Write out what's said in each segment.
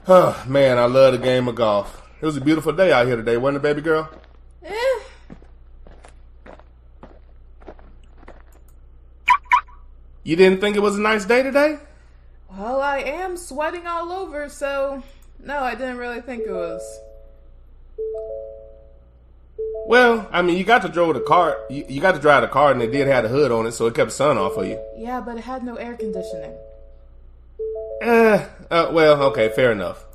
Man, I love the game of golf. It was a beautiful day out here today, wasn't it, baby girl? You didn't think it was a nice day today? Well, I am sweating all over, so no, I didn't really think it was. Well, I mean, you got to drive the car. You got to drive the car, and it did have the hood on it, so it kept the sun off of you. Yeah, but it had no air conditioning. Well, okay, fair enough.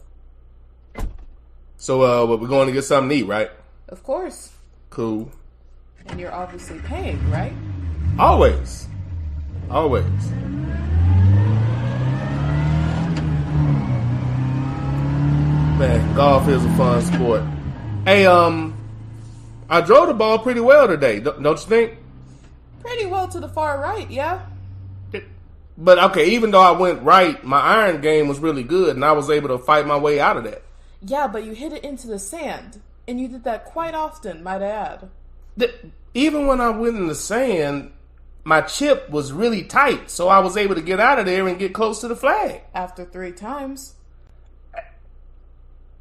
So, we're going to get something to eat, right? Of course. Cool. And you're obviously paying, right? Always. Man, golf is a fun sport. Hey, I drove the ball pretty well today, don't you think? Pretty well to the far right, yeah? But, okay, even though I went right, my iron game was really good, and I was able to fight my way out of that. Yeah, but you hit it into the sand, and you did that quite often, might I add. Even when I went in the sand, my chip was really tight, so I was able to get out of there and get close to the flag. After 3 times.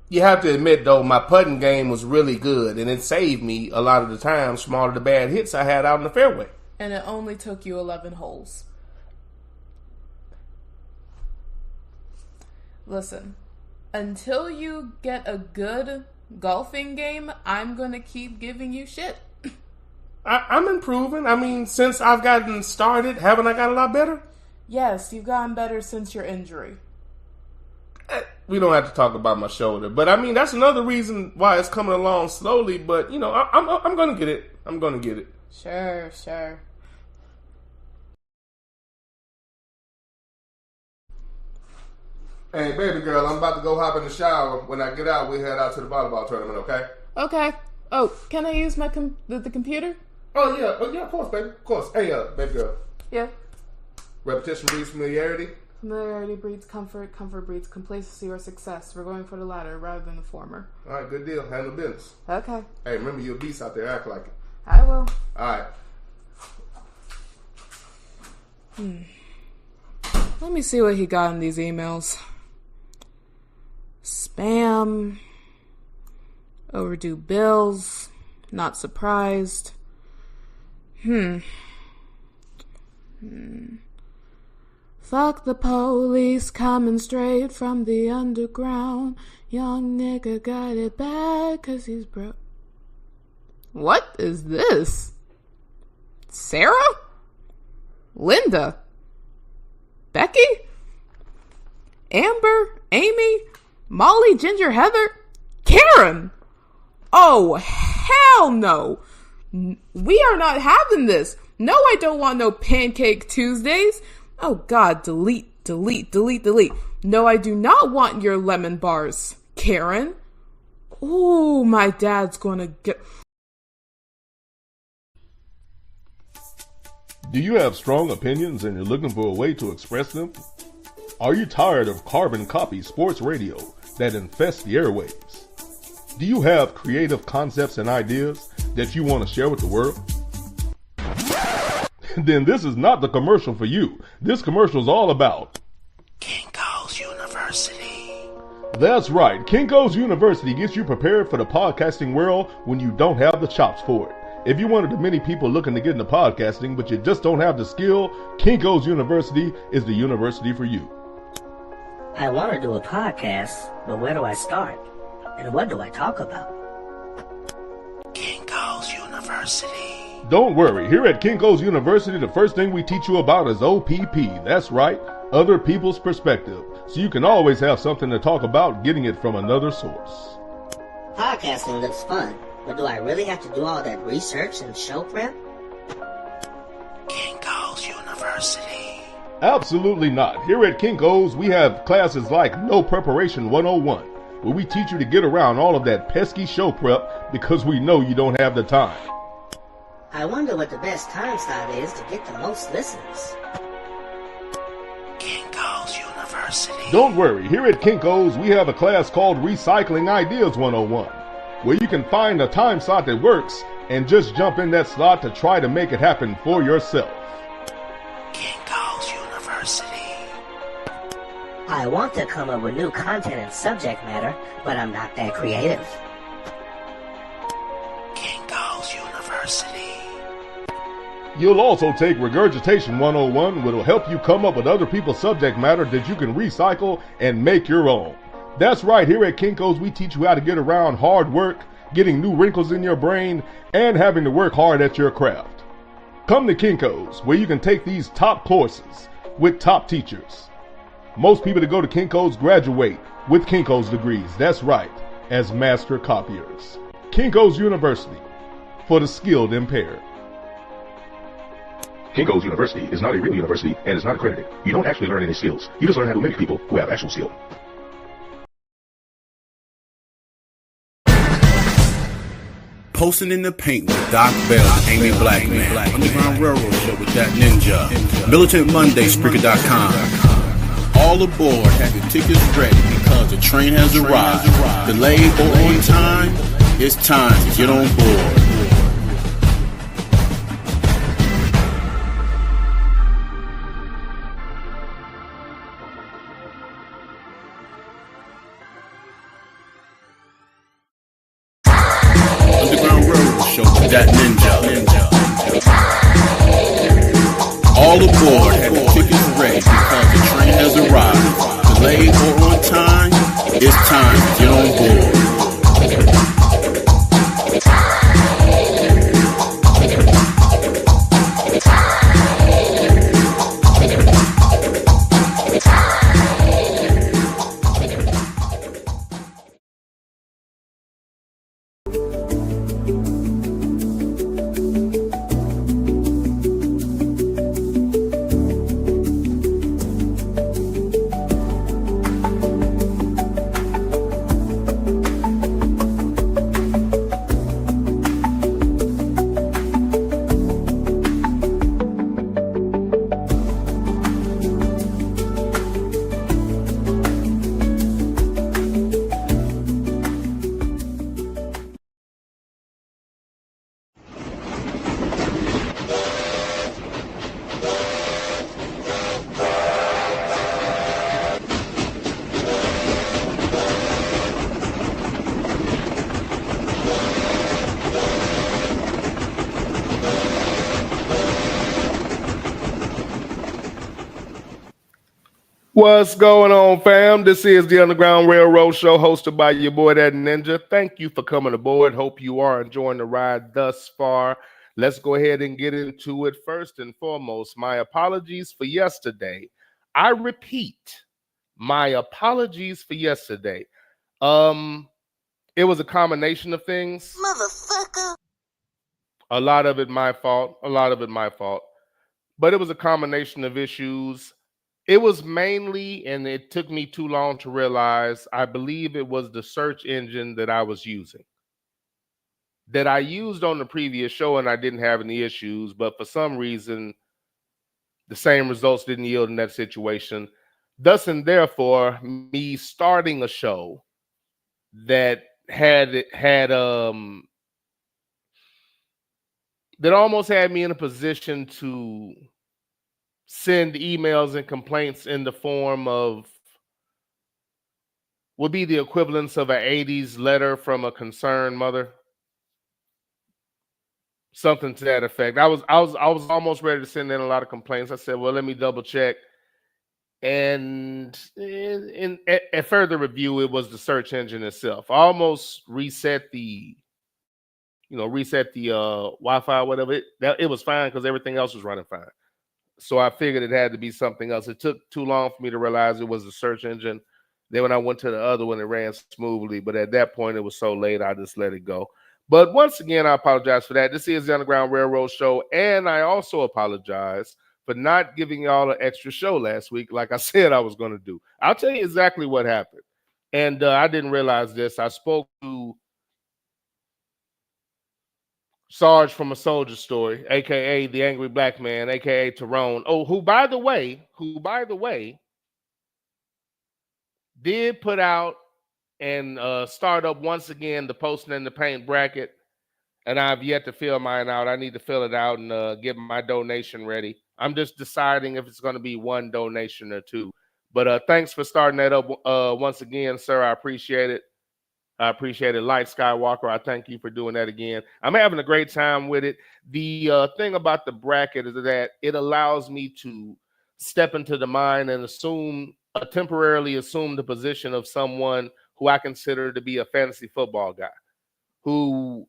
You have to admit, though, my putting game was really good, and it saved me a lot of the times from all of the bad hits I had out in the fairway. And it only took you 11 holes. Listen, until you get a good golfing game, I'm going to keep giving you shit. I'm improving. I mean, since I've gotten started, haven't I got a lot better? Yes, you've gotten better since your injury. We don't have to talk about my shoulder, but I mean, that's another reason why it's coming along slowly, but, you know, I'm going to get it. I'm going to get it. Sure. Hey, baby girl, I'm about to go hop in the shower. When I get out, we head out to the volleyball tournament, okay? Okay. Oh, can I use my the computer? Oh, yeah, of course, baby. Of course. Hey, baby girl. Yeah. Repetition breeds familiarity. Familiarity breeds comfort. Comfort breeds complacency or success. We're going for the latter rather than the former. All right, good deal. Handle business. Okay. Hey, remember you're a beast out there. Act like it. I will. All right. Let me see what he got in these emails. Spam. Overdue bills. Not surprised. Fuck the police coming straight from the underground. Young nigga got it bad 'cause he's broke. What is this? Sarah? Linda? Becky? Amber? Amy? Molly? Ginger? Heather? Karen? Oh, hell no. We are not having this. No, I don't want no Pancake Tuesdays. Oh, God, delete. No, I do not want your lemon bars, Karen. Oh, my dad's gonna get... Do you have strong opinions and you're looking for a way to express them? Are you tired of carbon copy sports radio that infests the airwaves? Do you have creative concepts and ideas that you want to share with the world? Then this is not the commercial for you. This commercial is all about Kinko's University. That's right. Kinko's University gets you prepared for the podcasting world when you don't have the chops for it. If you're one of the many people looking to get into podcasting, but you just don't have the skill, Kinko's University is the university for you. I want to do a podcast, but where do I start? And what do I talk about? Kinko's University. Don't worry, here at Kinko's University, the first thing we teach you about is OPP. That's right, other people's perspective. So you can always have something to talk about getting it from another source. Podcasting looks fun, but do I really have to do all that research and show prep? Kinko's University. Absolutely not. Here at Kinko's, we have classes like No Preparation 101, where we teach you to get around all of that pesky show prep because we know you don't have the time. I wonder what the best time slot is to get the most listeners. Kinko's University. Don't worry, here at Kinko's, we have a class called Recycling Ideas 101, where you can find a time slot that works and just jump in that slot to try to make it happen for yourself. Kinko's University. I want to come up with new content and subject matter, but I'm not that creative. Kinko's University. You'll also take Regurgitation 101, which will help you come up with other people's subject matter that you can recycle and make your own. That's right, here at Kinko's we teach you how to get around hard work, getting new wrinkles in your brain, and having to work hard at your craft. Come to Kinko's, where you can take these top courses with top teachers. Most people that go to Kinko's graduate with Kinko's degrees, that's right, as master copiers. Kinko's University, for the skilled impaired. Kinko's University is not a real university and is not accredited. You don't actually learn any skills. You just learn how to mimic people who have actual skill. Posting in the Paint with Doc Bell and Amy Blackman. Underground Railroad Show with that ninja. Militant Monday, Spreaker.com. All aboard, have your tickets ready because the train has arrived. Delayed or on time, it's time to get on board. Underground Railroad Show with that ninja. All aboard, have your tickets ready because the train has arrived. Delayed or on time, it's time to get on board. What's going on, fam? This is the Underground Railroad Show hosted by your boy, That Ninja. Thank you for coming aboard. Hope you are enjoying the ride thus far. Let's go ahead and get into it. First and foremost, my apologies for yesterday. I repeat, my apologies for yesterday. It was a combination of things. Motherfucker. A lot of it my fault. But it was a combination of issues. It was mainly, and it took me too long to realize, I believe it was the search engine that I was using. That I used on the previous show and I didn't have any issues, but for some reason, the same results didn't yield in that situation. Thus and therefore, me starting a show that that almost had me in a position to send emails and complaints in the form of would be the equivalence of an 80s letter from a concerned mother. Something to that effect. I was almost ready to send in a lot of complaints. I said, well, let me double check. And at further review, it was the search engine itself. I almost reset the Wi-Fi, whatever. It was fine because everything else was running fine. So I figured it had to be something else. It took too long for me to realize it was the search engine. Then when I went to the other one, it ran smoothly. But at that point, it was so late, I just let it go. But once again, I apologize for that. This is the Underground Railroad Show. And I also apologize for not giving y'all an extra show last week like I said I was going to do. I'll tell you exactly what happened. And I didn't realize this. I spoke to Sarge from A Soldier Story, a.k.a. the Angry Black Man, a.k.a. Tyrone. Oh, who, by the way, did put out and start up once again the Posting in the Paint bracket. And I've yet to fill mine out. I need to fill it out and get my donation ready. I'm just deciding if it's going to be one donation or two. But thanks for starting that up once again, sir. I appreciate it. I appreciate it. Light Skywalker, I thank you for doing that again. I'm having a great time with it. The thing about the bracket is that it allows me to step into the mind and temporarily assume the position of someone who I consider to be a fantasy football guy, who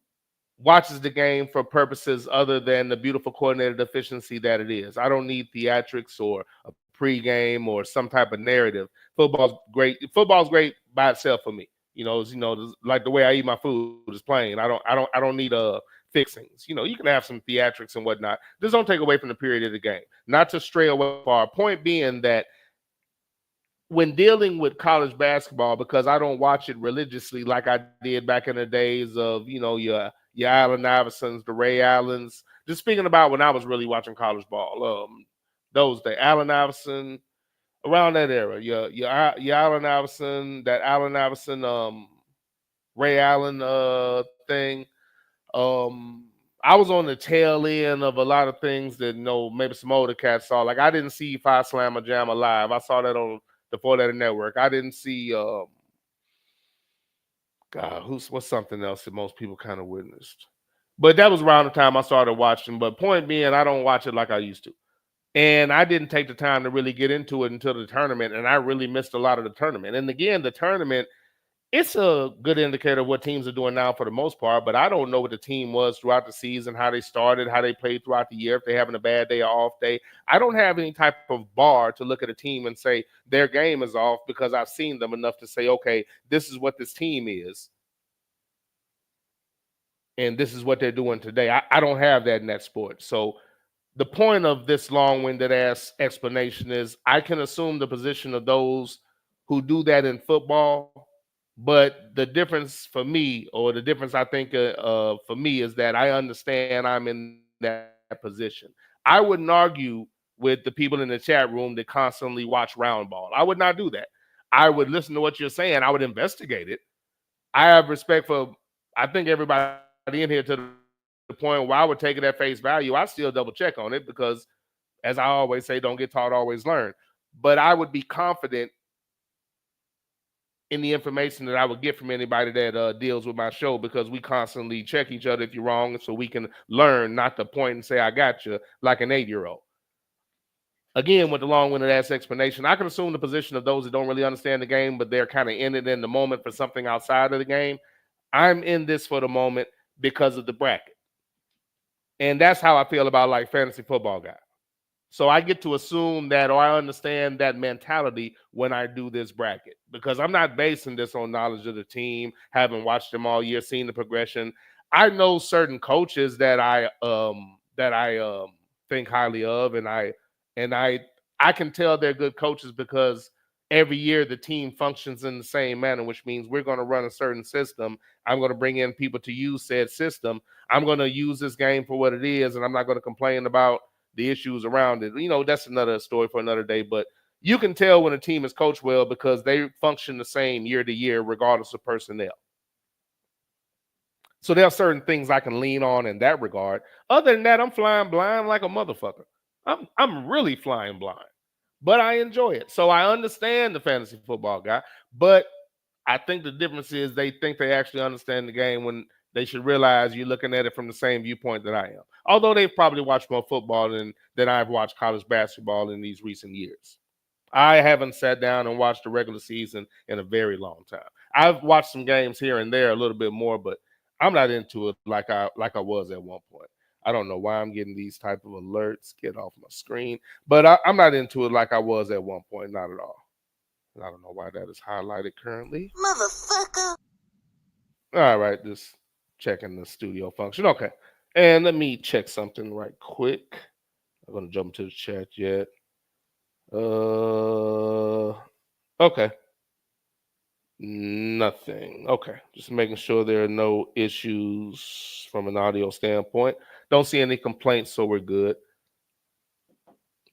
watches the game for purposes other than the beautiful coordinated efficiency that it is. I don't need theatrics or a pregame or some type of narrative. Football's great. Football's great by itself for me. Like the way I eat my food is plain. I don't need fixings. You can have some theatrics and whatnot. Just don't take away from the period of the game. Not to stray away far. Point being that when dealing with college basketball, because I don't watch it religiously like I did back in the days of, your Allen Iversons, the Ray Allens. Just speaking about when I was really watching college ball, those days, Allen Iverson, around that era, your Allen Iverson, that Allen Iverson, Ray Allen thing. I was on the tail end of a lot of things that maybe some older cats saw. Like I didn't see Five Slammer Jam live. I saw that on the Four Letter Network. I didn't see what's something else that most people kind of witnessed. But that was around the time I started watching. But point being, I don't watch it like I used to. And I didn't take the time to really get into it until the tournament, and I really missed a lot of the tournament. And again, the tournament, it's a good indicator of what teams are doing now for the most part, but I don't know what the team was throughout the season, how they started, how they played throughout the year, if they're having a bad day or off day. I don't have any type of bar to look at a team and say their game is off because I've seen them enough to say, okay, this is what this team is. And this is what they're doing today. I don't have that in that sport. So the point of this long-winded ass explanation is I can assume the position of those who do that in football, but the difference for me, or the difference I think for me, is that I understand I'm in that position. I wouldn't argue with the people in the chat room that constantly watch round ball. I would not do that. I would listen to what you're saying. I would investigate it. I have respect for, I think, everybody in here to the point where I would take it at face value. I still double check on it because, as I always say, don't get taught, always learn. But I would be confident in the information that I would get from anybody that deals with my show, because we constantly check each other if you're wrong, so we can learn, not to point and say I got you like an 8-year-old. Again, with the long-winded ass explanation, I can assume the position of those that don't really understand the game, but they're kind of in it in the moment for something outside of the game. I'm in this for the moment because of the bracket. And that's how I feel about like fantasy football guy. So I get to assume that, or I understand that mentality when I do this bracket, because I'm not basing this on knowledge of the team, haven't watched them all year, seen the progression. I know certain coaches that I think highly of, and I can tell they're good coaches because every year the team functions in the same manner, which means we're going to run a certain system. I'm going to bring in people to use said system. I'm going to use this game for what it is, and I'm not going to complain about the issues around it. That's another story for another day, but you can tell when a team is coached well because they function the same year to year, regardless of personnel. So there are certain things I can lean on in that regard. Other than that, I'm flying blind like a motherfucker. I'm really flying blind, but I enjoy it. So I understand the fantasy football guy, but I think the difference is they think they actually understand the game when they should realize you're looking at it from the same viewpoint that I am. Although they've probably watched more football than I've watched college basketball in these recent years. I haven't sat down and watched the regular season in a very long time. I've watched some games here and there a little bit more, but I'm not into it like I was at one point. I don't know why I'm getting these type of alerts. Get off my screen. But I'm not into it like I was at one point. Not at all. I don't know why that is highlighted currently. Motherfucker. All right, just checking the studio function. Okay. And let me check something right quick. I'm going to jump to the chat yet. Okay. Nothing. Okay. Just making sure there are no issues from an audio standpoint. Don't see any complaints, so we're good.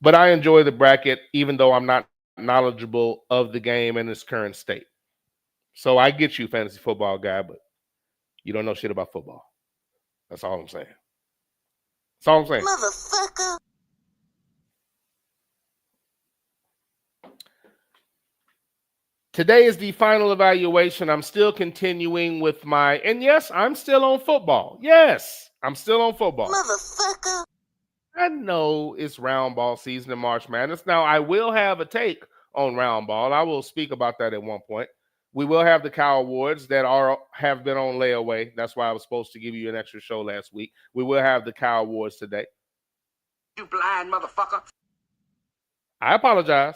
But I enjoy the bracket, even though I'm not knowledgeable of the game in its current state. So I get you, fantasy football guy, but you don't know shit about football. That's all I'm saying. That's all I'm saying. Motherfucker. Today is the final evaluation. I'm still continuing with and yes, I'm still on football. Yes, I'm still on football. Motherfucker. I know it's round ball season in March Madness. Now, I will have a take on round ball. I will speak about that at one point. We will have the Cow Awards that have been on layaway. That's why I was supposed to give you an extra show last week. We will have the Cow Awards today. You blind motherfucker. I apologize.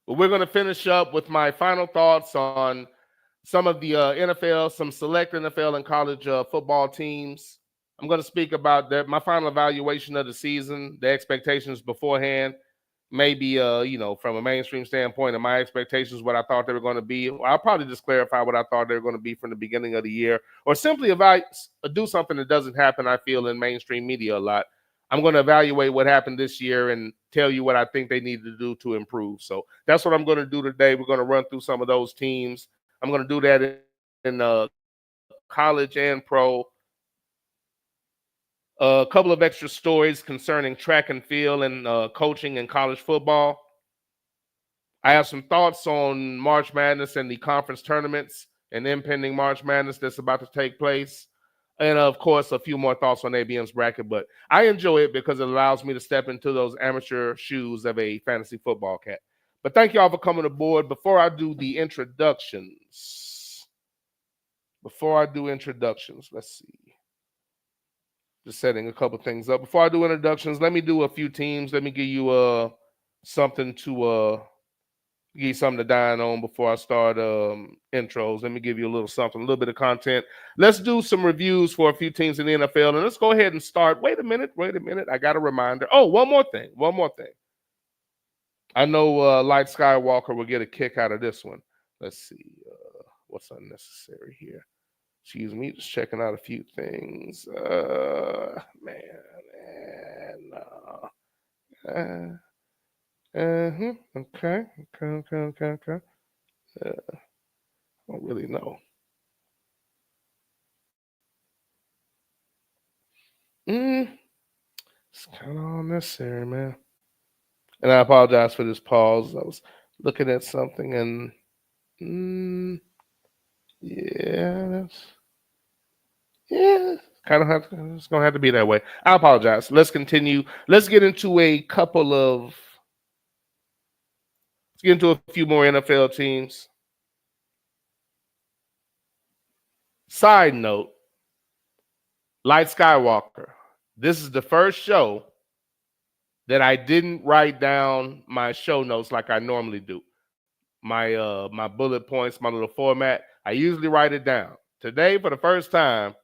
But we're going to finish up with my final thoughts on some of the NFL, some select NFL and college football teams. I'm going to speak about my final evaluation of the season, the expectations beforehand, maybe, from a mainstream standpoint and my expectations, what I thought they were going to be. I'll probably just clarify what I thought they were going to be from the beginning of the year, or simply do something that doesn't happen, I feel, in mainstream media a lot. I'm going to evaluate what happened this year and tell you what I think they need to do to improve. So that's what I'm going to do today. We're going to run through some of those teams. I'm going to do that in college and pro. A couple of extra stories concerning track and field and coaching in college football. I have some thoughts on March Madness and the conference tournaments and impending March Madness that's about to take place. And, of course, a few more thoughts on ABM's bracket. But I enjoy it because it allows me to step into those amateur shoes of a fantasy football cat. But thank you all for coming aboard. Before I do introductions, let's see. Just setting a couple things up. Before I do introductions, let me do a few teams. Let me give you something to dine on before I start intros. Let me give you a little bit of content. Let's do some reviews for a few teams in the NFL, and let's go ahead and start. Wait a minute. I got a reminder. Oh, one more thing. I know Light Skywalker will get a kick out of this one. Let's see. What's unnecessary here? Excuse me, just checking out a few things. Okay. I don't really know. It's kind of unnecessary, man. And I apologize for this pause. I was looking at something and it's gonna have to be that way. I apologize. Let's continue. Let's get into a few more NFL teams. Side note, Light Skywalker. This is the first show that I didn't write down my show notes like I normally do. My bullet points, my little format. I usually write it down. Today, for the first time,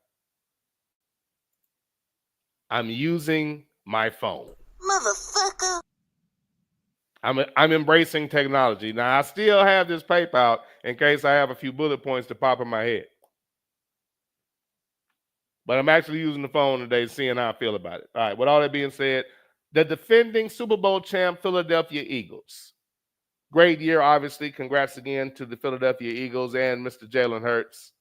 I'm using my phone. Motherfucker. I'm embracing technology. Now, I still have this paper out in case I have a few bullet points to pop in my head. But I'm actually using the phone today, seeing how I feel about it. All right, with all that being said, the defending Super Bowl champ Philadelphia Eagles. Great year, obviously. Congrats again to the Philadelphia Eagles and Mr. Jalen Hurts,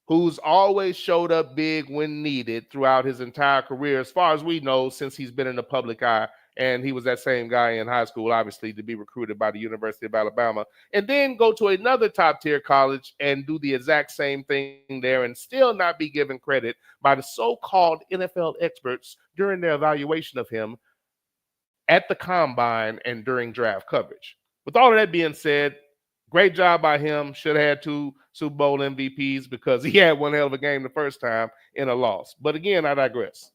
who's always showed up big when needed throughout his entire career, as far as we know, since he's been in the public eye. And he was that same guy in high school, obviously, to be recruited by the University of Alabama, and then go to another top-tier college and do the exact same thing there and still not be given credit by the so-called NFL experts during their evaluation of him at the combine and during draft coverage. With all of that being said, great job by him. Should have had 2 Super Bowl MVPs because he had one hell of a game the first time in a loss. But again, I digress.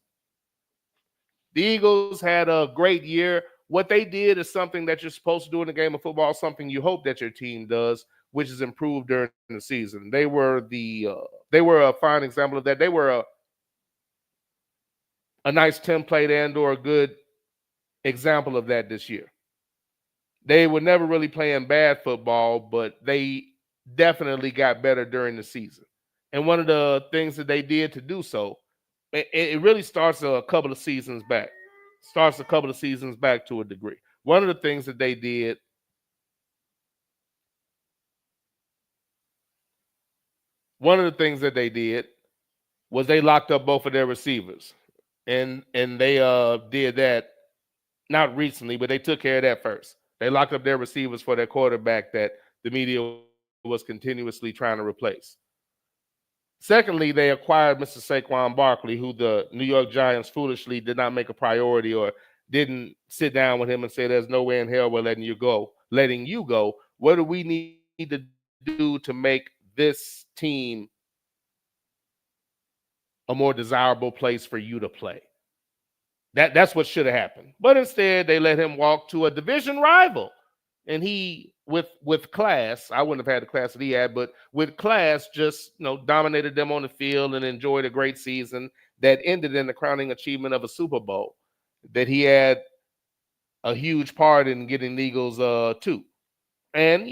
The Eagles had a great year. What they did is something that you're supposed to do in the game of football, something you hope that your team does, which is improve during the season. They were a fine example of that. They were a nice template and or a good example of that this year. They were never really playing bad football, but they definitely got better during the season. And one of the things that they did to do so, it really starts a couple of seasons back. To a degree. One of the things that they did was they locked up both of their receivers. And they did that not recently, but they took care of that first. They locked up their receivers for their quarterback that the media was continuously trying to replace. Secondly, they acquired Mr. Saquon Barkley, who the New York Giants foolishly did not make a priority or didn't sit down with him and say, there's no way in hell we're letting you go. What do we need to do to make this team a more desirable place for you to play? That's what should have happened. But instead, they let him walk to a division rival. And he, with class, I wouldn't have had the class that he had, but with class, just dominated them on the field and enjoyed a great season that ended in the crowning achievement of a Super Bowl that he had a huge part in getting the Eagles to. And,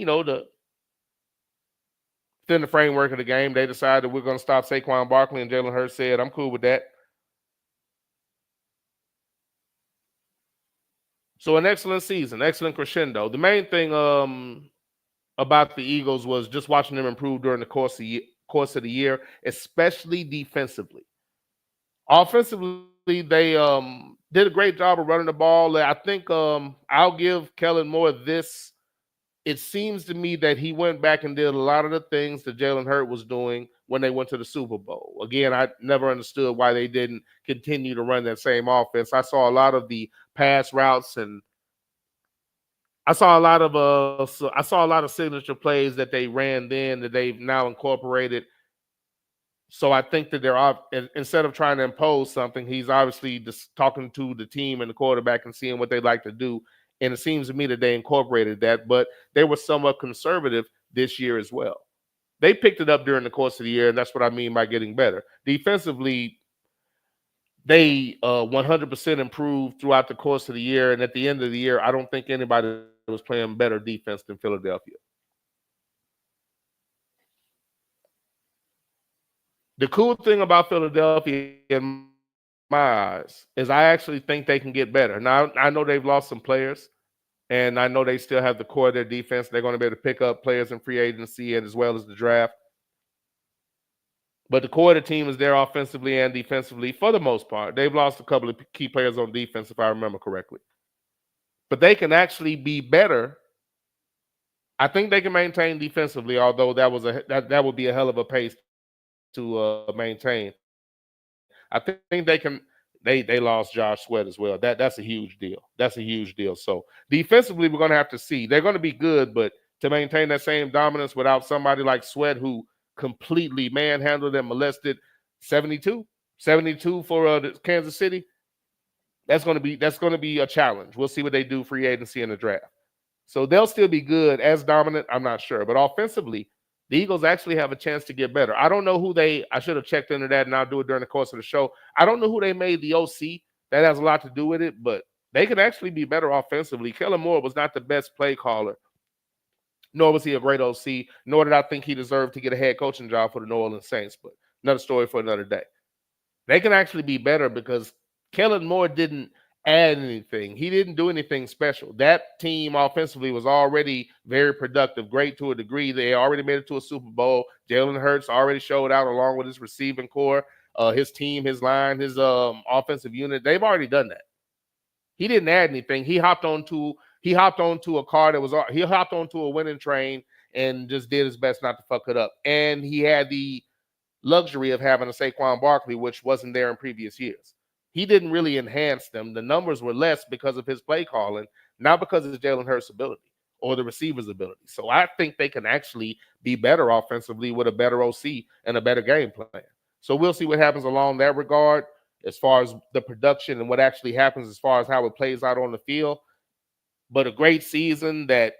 within the framework of the game, they decided we're going to stop Saquon Barkley, and Jalen Hurts said, I'm cool with that. So an excellent season, excellent crescendo. The main thing about the Eagles was just watching them improve during the course of the year, especially defensively. Offensively, they did a great job of running the ball. I think I'll give Kellen Moore this. It seems to me that he went back and did a lot of the things that Jalen Hurts was doing when they went to the Super Bowl. Again, I never understood why they didn't continue to run that same offense. I saw a lot of the pass routes, and I saw a lot of signature plays that they ran then that they've now incorporated. So I think that they're, instead of trying to impose something, he's obviously just talking to the team and the quarterback and seeing what they like to do. And it seems to me that they incorporated that, but they were somewhat conservative this year as well. They picked it up during the course of the year, and that's what I mean by getting better. Defensively, they 100% improved throughout the course of the year, and at the end of the year, I don't think anybody was playing better defense than Philadelphia. The cool thing about Philadelphia, in my eyes, is I actually think they can get better. Now, I know they've lost some players, and I know they still have the core of their defense. They're going to be able to pick up players in free agency and as well as the draft. But the core of the team is there offensively and defensively for the most part. They've lost a couple of key players on defense, if I remember correctly. But they can actually be better. I think they can maintain defensively, although that would be a hell of a pace to maintain. I think they can. They lost Josh Sweat as well. That's a huge deal. That's a huge deal. So defensively, we're going to have to see. They're going to be good, but to maintain that same dominance without somebody like Sweat who completely manhandled and molested 72 for Kansas City, that's going to be a challenge. We'll see what they do free agency in the draft. So they'll still be good. As dominant, I'm not sure. But offensively, the Eagles actually have a chance to get better. I don't know who I should have checked into that, and I'll do it during the course of the show. I don't know who they made the OC. That has a lot to do with it, but they could actually be better offensively. Kellen Moore was not the best play caller, nor was he a great OC, nor did I think he deserved to get a head coaching job for the New Orleans Saints, but another story for another day. They can actually be better because Kellen Moore didn't add anything. He didn't do anything special. That team offensively was already very productive, great to a degree. They already made it to a Super Bowl. Jalen Hurts already showed out along with his receiving core, his team, his line, his offensive unit. They've already done that. He didn't add anything. He hopped onto a winning train and just did his best not to fuck it up. And he had the luxury of having a Saquon Barkley, which wasn't there in previous years. He didn't really enhance them. The numbers were less because of his play calling, not because of Jalen Hurts' ability or the receiver's ability. So I think they can actually be better offensively with a better OC and a better game plan. So we'll see what happens along that regard as far as the production and what actually happens as far as how it plays out on the field. But a great season that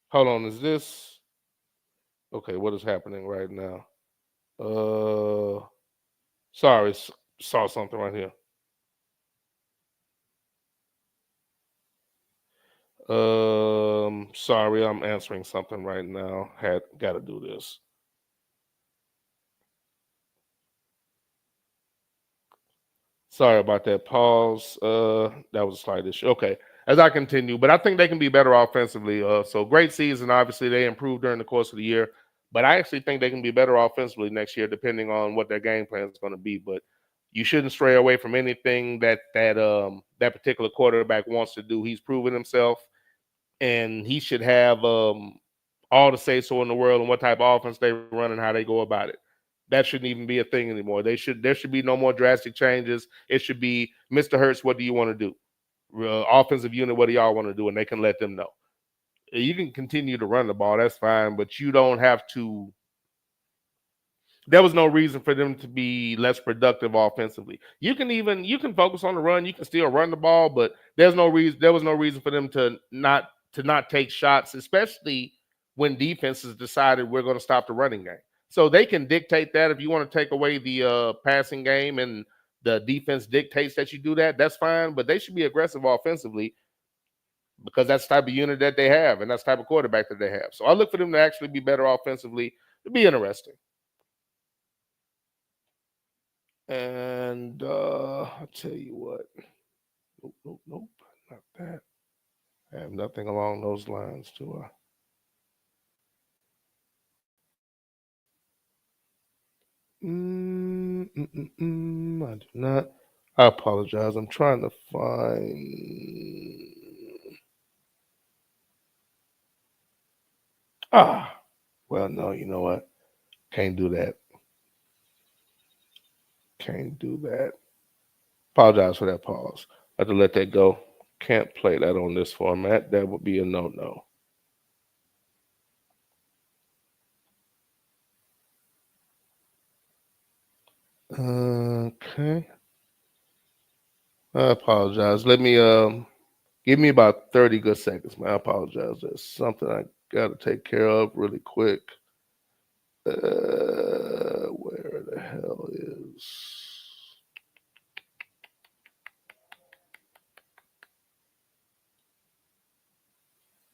hold on, is this okay? What is happening right now? Sorry, saw something right here. Sorry, I'm answering something right now. Got to do this. Sorry about that pause. That was a slight issue. Okay, as I continue, but I think they can be better offensively. So great season. Obviously, they improved during the course of the year. But I actually think they can be better offensively next year, depending on what their game plan is going to be. But You shouldn't stray away from anything that particular quarterback wants to do. He's proven himself, and he should have all the say so in the world on what type of offense they run and how they go about it. That shouldn't even be a thing anymore. There should be no more drastic changes. It should be, Mr. Hurts, what do you want to do? Offensive unit, what do y'all want to do? And they can let them know. You can continue to run the ball, that's fine, but you don't have to. There was no reason for them to be less productive offensively. You can focus on the run. You can still run the ball, but there was no reason for them to not take shots, especially when defenses decided we're going to stop the running game. So they can dictate that. If you want to take away the passing game and the defense dictates that you do that, that's fine. But they should be aggressive offensively because that's the type of unit that they have and that's the type of quarterback that they have. So I look for them to actually be better offensively. It'd be interesting. And I'll tell you what. Nope, not that. I have nothing along those lines, do I? I do not. I apologize. I'm trying to find. Well, no, you know what? Can't do that. Can't do that. Apologize for that pause. I have to let that go. Can't play that on this format. That would be a no-no. Okay. I apologize. Let me give me about 30 good seconds, man. I apologize. There's something I gotta take care of really quick. Where the hell is?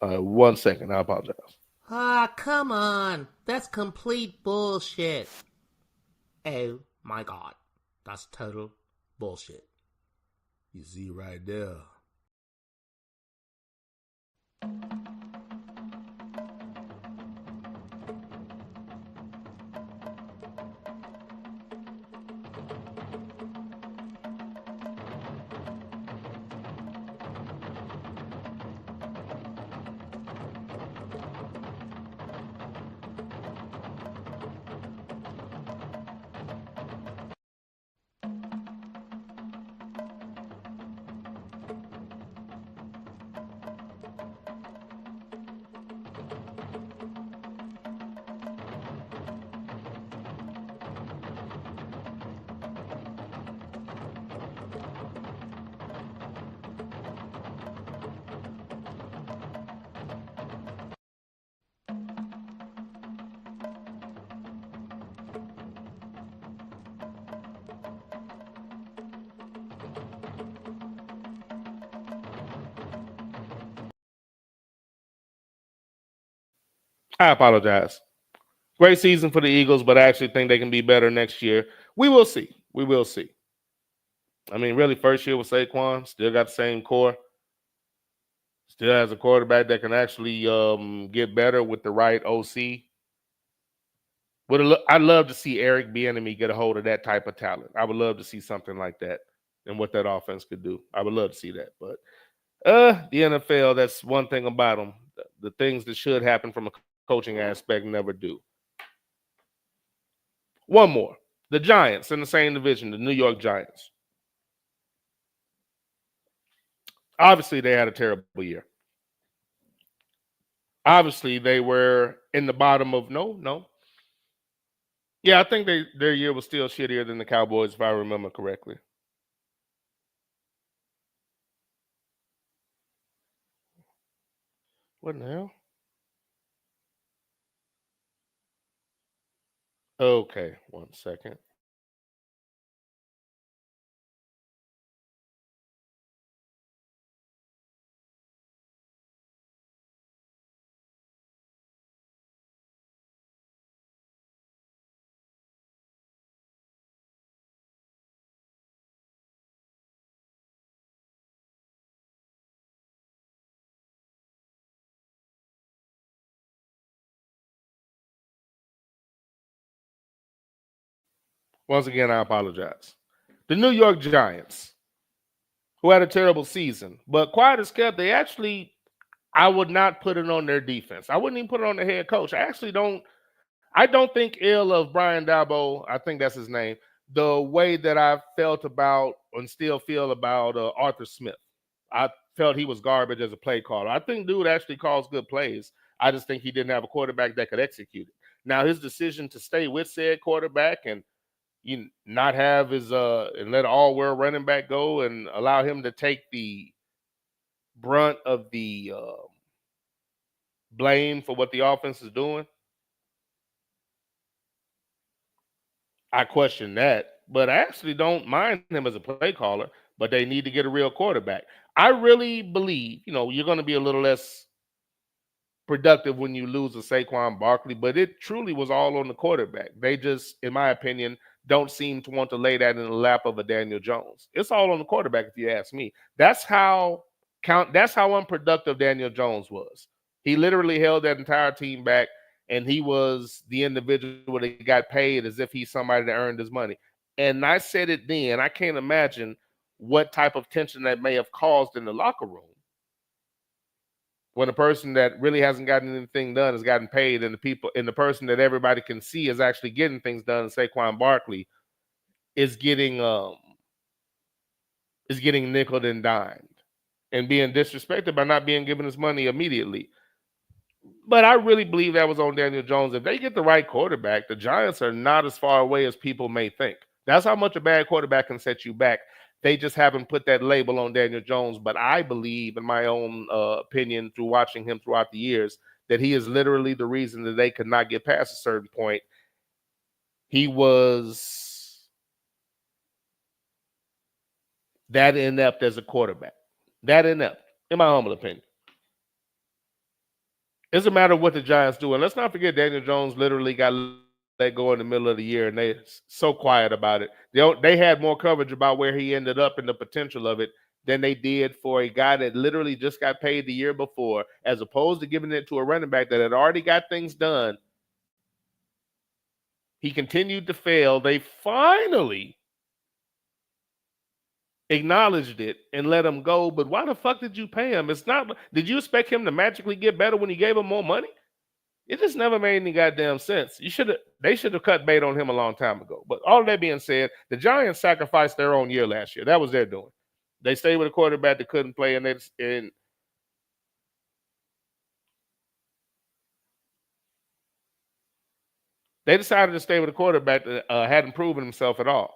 One second. I apologize. Come on. That's complete bullshit. Oh my God. That's total bullshit. You see right there. I apologize. Great season for the Eagles, but I actually think they can be better next year. We will see. We will see. I mean, really, first year with Saquon, still got the same core. Still has a quarterback that can actually get better with the right OC. I'd love to see Eric Bieniemy get a hold of that type of talent. I would love to see something like that and what that offense could do. I would love to see that. But the NFL, that's one thing about them. The things that should happen from a coaching aspect never do. One more. The Giants in the same division, the New York Giants. Obviously, they had a terrible year. Obviously, they were in the bottom of no. Yeah, I think their year was still shittier than the Cowboys, if I remember correctly. What in the hell? Okay, 1 second. Once again, I apologize. The New York Giants, who had a terrible season, but quiet as kept, they actually, I would not put it on their defense. I wouldn't even put it on the head coach. I don't think ill of Brian Daboll, I think that's his name, the way that I felt about and still feel about Arthur Smith. I felt he was garbage as a play caller. I think dude actually calls good plays. I just think he didn't have a quarterback that could execute it. Now, his decision to stay with said quarterback and not have his and let all-world running back go and allow him to take the brunt of the blame for what the offense is doing, I question that. But I actually don't mind him as a play caller, but they need to get a real quarterback. I really believe, you're going to be a little less productive when you lose a Saquon Barkley, but it truly was all on the quarterback. They just, in my opinion, don't seem to want to lay that in the lap of a Daniel Jones. It's all on the quarterback, if you ask me. That's how unproductive Daniel Jones was. He literally held that entire team back, and he was the individual that got paid as if he's somebody that earned his money. And I said it then, I can't imagine what type of tension that may have caused in the locker room when a person that really hasn't gotten anything done has gotten paid, and the person that everybody can see is actually getting things done, Saquon Barkley, is getting nickeled and dimed and being disrespected by not being given his money immediately. But I really believe that was on Daniel Jones. If they get the right quarterback, the Giants are not as far away as people may think. That's how much a bad quarterback can set you back. They just haven't put that label on Daniel Jones. But I believe, in my own opinion, through watching him throughout the years, that he is literally the reason that they could not get past a certain point. He was that inept as a quarterback. That inept, in my humble opinion. It's a matter of what the Giants do. And let's not forget, Daniel Jones literally got let go in the middle of the year, and they're so quiet about it. They had more coverage about where he ended up and the potential of it than they did for a guy that literally just got paid the year before, as opposed to giving it to a running back that had already got things done. He continued to fail. They finally acknowledged it and let him go. But why the fuck did you pay him? Did you expect him to magically get better when you gave him more money? It just never made any goddamn sense. They should have cut bait on him a long time ago. But all that being said, the Giants sacrificed their own year last year. That was their doing. They stayed with a quarterback that couldn't play, and they decided to stay with a quarterback that hadn't proven himself at all.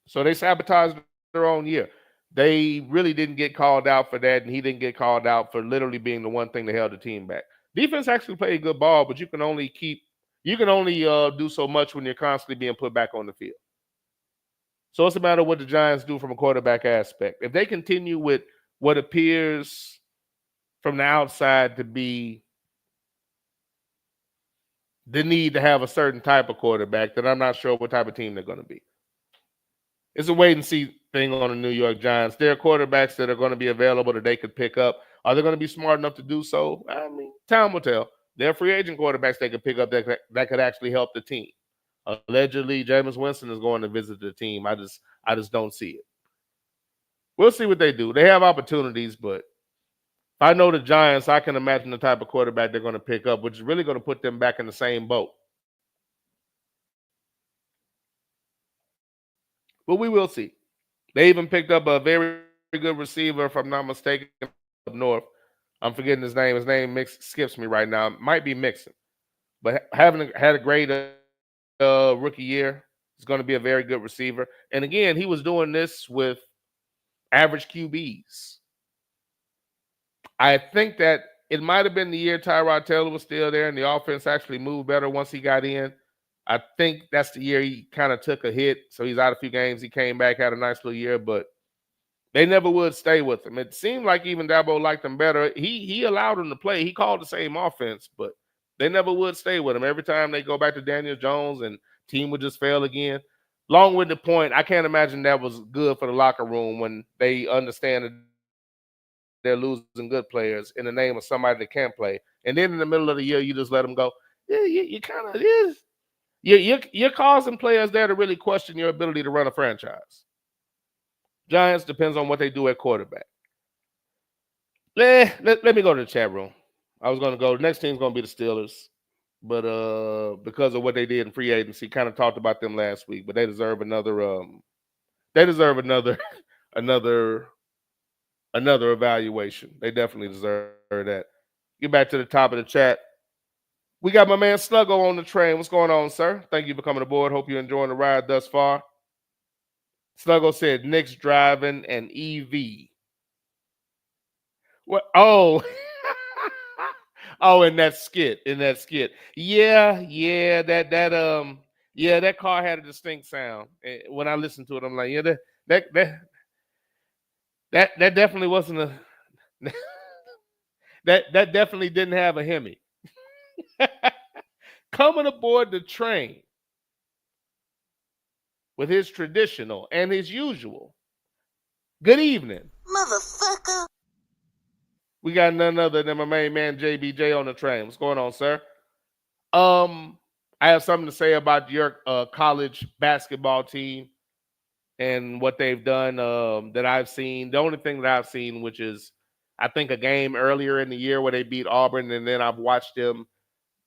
So they sabotaged their own year. They really didn't get called out for that, and he didn't get called out for literally being the one thing that held the team back. Defense actually played good ball, but you can only do so much when you're constantly being put back on the field. So it's a matter of what the Giants do from a quarterback aspect. If they continue with what appears from the outside to be the need to have a certain type of quarterback, then I'm not sure what type of team they're going to be. It's a wait and see thing on the New York Giants. There are quarterbacks that are going to be available that they could pick up. Are they going to be smart enough to do so? I mean, time will tell. There are free agent quarterbacks they could pick up that could actually help the team. Allegedly, Jameis Winston is going to visit the team. I just don't see it. We'll see what they do. They have opportunities, but if I know the Giants, I can imagine the type of quarterback they're going to pick up, which is really going to put them back in the same boat. But we will see. They even picked up a very good receiver, if I'm not mistaken, up north. I'm forgetting his name. His name skips me right now. It might be Mixon. But having had a great rookie year, he's going to be a very good receiver. And again, he was doing this with average QBs. I think that it might have been the year Tyrod Taylor was still there and the offense actually moved better once he got in. I think that's the year he kind of took a hit. So he's out a few games. He came back, had a nice little year, but they never would stay with him. It seemed like even Dabo liked him better. He allowed him to play. He called the same offense, but they never would stay with him. Every time they go back to Daniel Jones and team would just fail again. Long-winded point, I can't imagine that was good for the locker room when they understand that they're losing good players in the name of somebody that can't play. And then in the middle of the year, you just let them go. you kind of is. You're causing players there to really question your ability to run a franchise. Giants depends on what they do at quarterback. Let me go to the chat room. I was going to go. The next team's going to be the Steelers, but because of what they did in free agency, kind of talked about them last week. But they deserve another. They deserve another another evaluation. They definitely deserve that. Get back to the top of the chat. We got my man Snuggle on the train. What's going on, sir? Thank you for coming aboard. Hope you're enjoying the ride thus far. Snuggle said Knicks driving an EV. What? Oh, oh, in that skit. Yeah, that car had a distinct sound. When I listened to it, I'm like, yeah, that definitely wasn't a that definitely didn't have a Hemi. Coming aboard the train with his traditional and his usual. Good evening. Motherfucker. We got none other than my main man JBJ on the train. What's going on, sir? I have something to say about your college basketball team and what they've done that I've seen. The only thing that I've seen, which is I think a game earlier in the year where they beat Auburn, and then I've watched them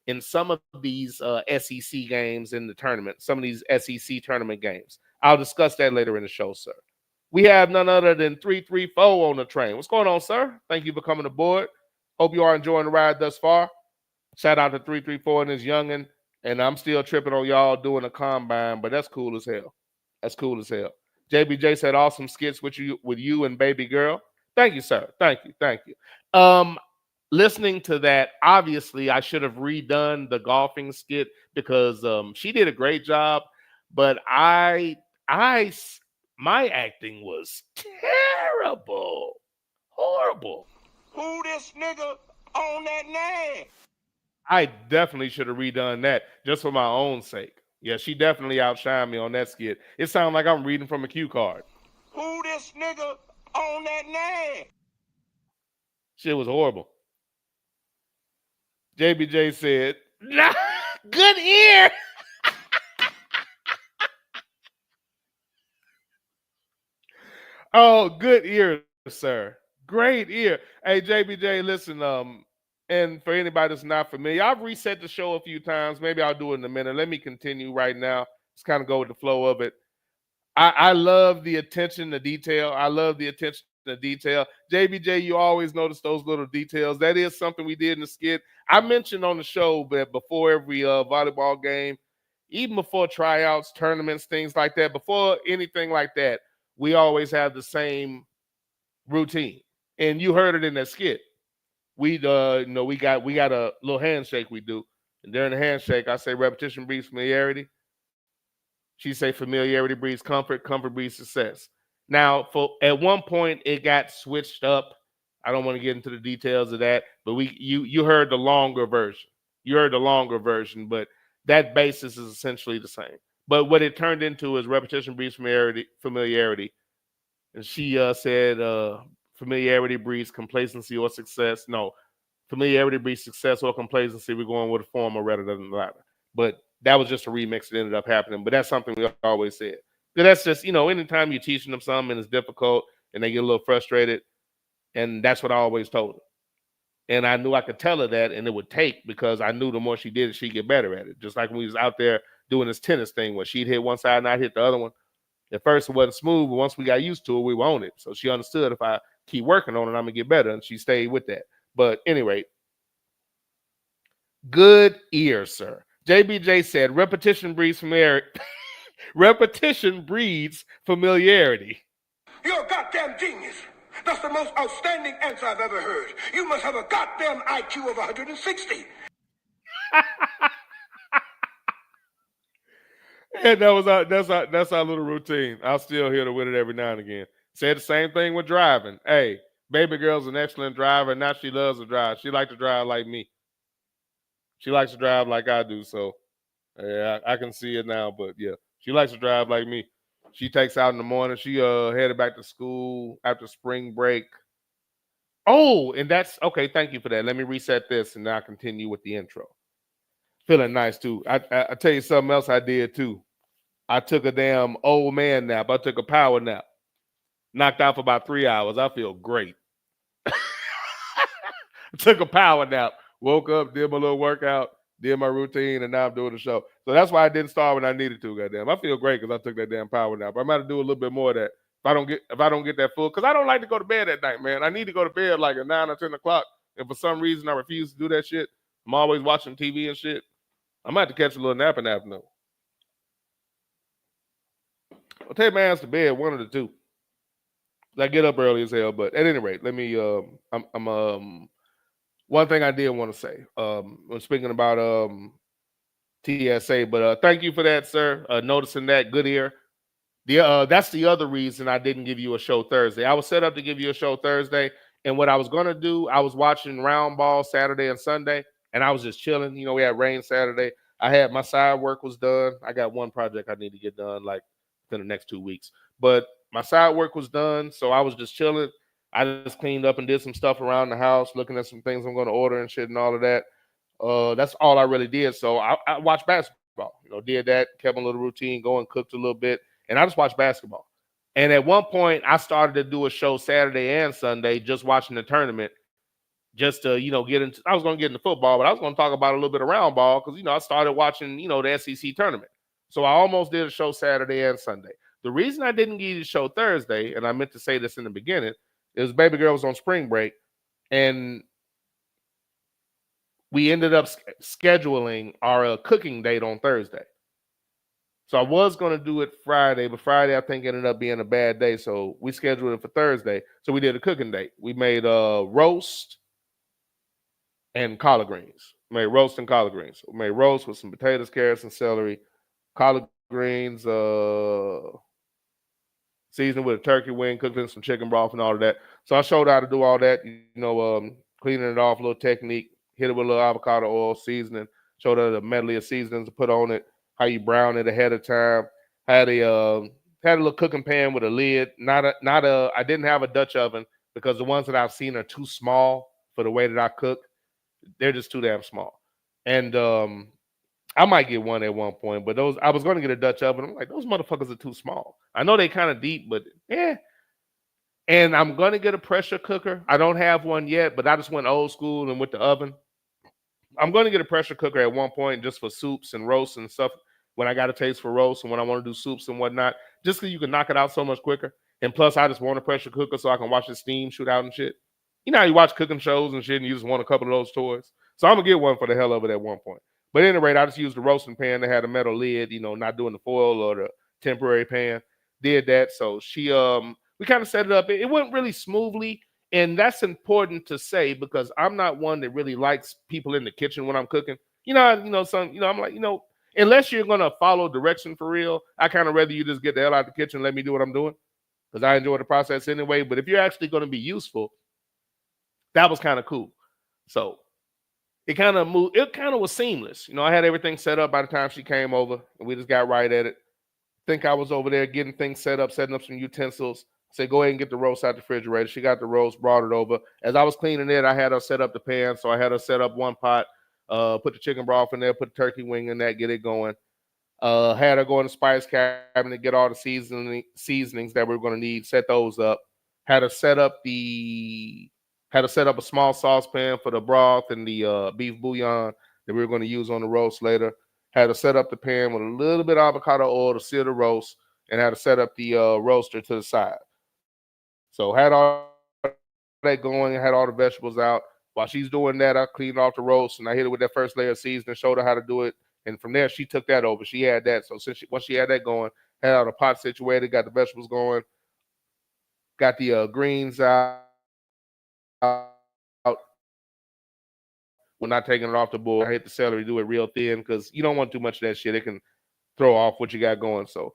in some of these SEC games in the tournament, some of these SEC tournament games. I'll discuss that later in the show, sir. We have none other than 334 on the train. What's going on, sir? Thank you for coming aboard. Hope you are enjoying the ride thus far. Shout out to 334 and his youngin'. And I'm still tripping on y'all doing a combine, but that's cool as hell. That's cool as hell. JBJ said awesome skits with you and baby girl. Thank you, sir. Thank you. Listening to that, obviously, I should have redone the golfing skit because she did a great job, but my acting was terrible, horrible. Who this nigga on that name? I definitely should have redone that just for my own sake. Yeah, she definitely outshined me on that skit. It sounded like I'm reading from a cue card. Who this nigga on that name? Shit was horrible. JBJ said, nah, good ear. Oh, good ear, sir. Great ear. Hey, JBJ, listen, and for anybody that's not familiar, I've reset the show a few times. Maybe I'll do it in a minute. Let me continue right now. Just kind of go with the flow of it. I love the attention to detail. JBJ, you always notice those little details. That is something we did in the skit. I mentioned on the show that before every volleyball game, even before tryouts, tournaments, things like that, before anything like that, we always have the same routine. And you heard it in that skit. We got a little handshake we do. And during the handshake, I say repetition breeds familiarity. She say familiarity breeds comfort, comfort breeds success. Now, at one point it got switched up. I don't want to get into the details of that, but you heard the longer version. You heard the longer version, but that basis is essentially the same. But what it turned into is repetition breeds familiarity. And she said familiarity breeds complacency or success. No, familiarity breeds success or complacency. We're going with the former rather than the latter. But that was just a remix that ended up happening. But that's something we always said. But that's just, anytime you're teaching them something and it's difficult and they get a little frustrated, and that's what I always told her. And I knew I could tell her that, and it would take, because I knew the more she did it, she'd get better at it. Just like when we was out there doing this tennis thing where she'd hit one side and I'd hit the other one. At first it wasn't smooth, but once we got used to it, we were on it. So she understood if I keep working on it, I'm going to get better, and she stayed with that. But anyway, good ear, sir. JBJ said repetition breeds familiarity. Repetition breeds familiarity. You're a goddamn genius. That's the most outstanding answer I've ever heard. You must have a goddamn IQ of 160. And that's our little routine. I'll still hit her with it every now and again. Said the same thing with driving. Hey, baby girl's an excellent driver. Now she loves to drive. She likes to drive like me. She likes to drive like I do. So yeah, I can see it now. But yeah, she likes to drive like me. She takes out in the morning. She headed back to school after spring break. Oh, and that's okay. Thank you for that. Let me reset this and now continue with the intro. Feeling nice too. I tell you something else I did too. I took a damn old man nap. I took a power nap. Knocked out for about 3 hours. I feel great. Took a power nap. Woke up, did my little workout, did my routine, and now I'm doing the show. So that's why I didn't start when I needed to. Goddamn, I feel great because I took that damn power nap. I might have to do a little bit more of that if I don't get that full, because I don't like to go to bed at night, man. I need to go to bed like at 9 or 10 o'clock. And for some reason I refuse to do that shit. I'm always watching TV and shit. I might have to catch a little nap in the afternoon. I'll take my ass to bed, one of the two. I get up early as hell, but at any rate, let me. One thing I did want to say. When speaking about TSA, but thank you for that, sir. Noticing that, good ear. That's the other reason I didn't give you a show Thursday. I was set up to give you a show Thursday, and what I was gonna do, I was watching round ball Saturday and Sunday, and I was just chilling. You know, we had rain Saturday. I had my side work was done. I got one project I need to get done like in the next 2 weeks, but my side work was done, so I was just chilling. I just cleaned up and did some stuff around the house, looking at some things I'm going to order and shit and all of that. That's all I really did. So I watched basketball. You know, did that, kept my little routine going, cooked a little bit, and I just watched basketball. And at one point, I started to do a show Saturday and Sunday, just watching the tournament, just to get into. I was going to get into football, but I was going to talk about a little bit of round ball because I started watching the SEC tournament. So I almost did a show Saturday and Sunday. The reason I didn't give you the show Thursday, and I meant to say this in the beginning, is baby girl was on spring break, and we ended up scheduling our cooking date on Thursday. So I was going to do it Friday, but Friday I think ended up being a bad day, so we scheduled it for Thursday. So we did a cooking date. We made roast and collard greens. We made roast and collard greens. We made roast with some potatoes, carrots, and celery. Collard greens, seasoned with a turkey wing, cooked in some chicken broth and all of that. So I showed how to do all that, cleaning it off, a little technique, hit it with a little avocado oil seasoning, showed her the medley of seasonings to put on it, how you brown it ahead of time. Had a little cooking pan with a lid. I didn't have a Dutch oven because the ones that I've seen are too small for the way that I cook. They're just too damn small. And I might get one at one point, but I was going to get a Dutch oven. I'm like, those motherfuckers are too small. I know they kind of deep, but yeah. And I'm going to get a pressure cooker. I don't have one yet, but I just went old school and with the oven. I'm going to get a pressure cooker at one point just for soups and roasts and stuff when I got a taste for roasts and when I want to do soups and whatnot, just because you can knock it out so much quicker. And plus, I just want a pressure cooker so I can watch the steam shoot out and shit. You know how you watch cooking shows and shit and you just want a couple of those toys? So I'm going to get one for the hell of it at one point. But at any rate, I just used the roasting pan that had a metal lid, not doing the foil or the temporary pan. Did that. So we kind of set it up. It went really smoothly. And that's important to say because I'm not one that really likes people in the kitchen when I'm cooking. I'm like, unless you're going to follow direction for real, I kind of rather you just get the hell out of the kitchen and let me do what I'm doing because I enjoy the process anyway. But if you're actually going to be useful, that was kind of cool. So it kind of moved. It kind of was seamless. I had everything set up by the time she came over, and we just got right at it. I think I was over there getting things set up, setting up some utensils. I said, go ahead and get the roast out the refrigerator. She got the roast, brought it over. As I was cleaning it, I had her set up the pan. So I had her set up one pot, put the chicken broth in there, put the turkey wing in that, get it going. Had her go in the spice cabinet, get all the seasonings that we were going to need, set those up. Had her set up a small saucepan for the broth and the beef bouillon that we were going to use on the roast later. Had to set up the pan with a little bit of avocado oil to sear the roast, and had to set up the roaster to the side. So had all that going, had all the vegetables out. While she's doing that, I cleaned off the roast, and I hit it with that first layer of seasoning, showed her how to do it. And from there, she took that over. She had that. So once she had that going, had all the pot situated, got the vegetables going, got the greens out. We're not taking it off the board. I hit the celery, do it real thin because you don't want too much of that shit. It can throw off what you got going. So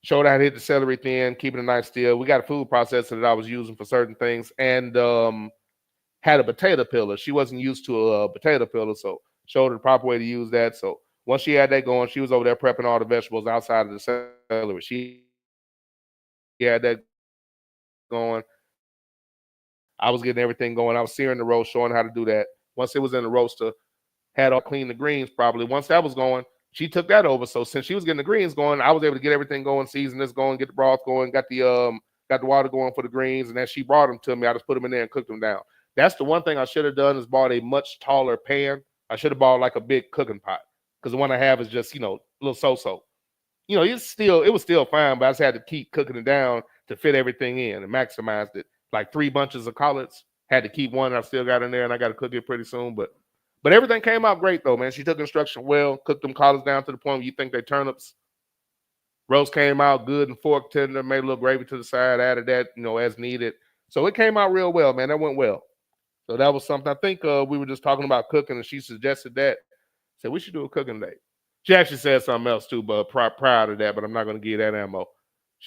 showed how to hit the celery thin, keeping it nice still. We got a food processor that I was using for certain things and had a potato peeler. She wasn't used to a potato peeler, so showed her the proper way to use that. So once she had that going, she was over there prepping all the vegetables outside of the celery. She had that going. I was getting everything going. I was searing the roast, showing how to do that. Once it was in the roaster, had all clean the greens probably. Once that was going, she took that over. So since she was getting the greens going, I was able to get everything going, season this going, get the broth going, got the water going for the greens, and then she brought them to me. I just put them in there and cooked them down. That's the one thing I should have done is bought a much taller pan. I should have bought like a big cooking pot because the one I have is just, a little so-so. It was still fine, but I just had to keep cooking it down to fit everything in and maximized it. Like 3 bunches of collards, had to keep one. I still got in there, and I got to cook it pretty soon. But everything came out great though, man. She took instruction well, cooked them collards down to the point where you think they turnips. Roast came out good and fork tender, made a little gravy to the side, added that, as needed. So it came out real well, man. That went well. So that was something. I think we were just talking about cooking, and she suggested that. Said we should do a cooking day. She actually said something else too, but prior to that, but I'm not going to give you that ammo.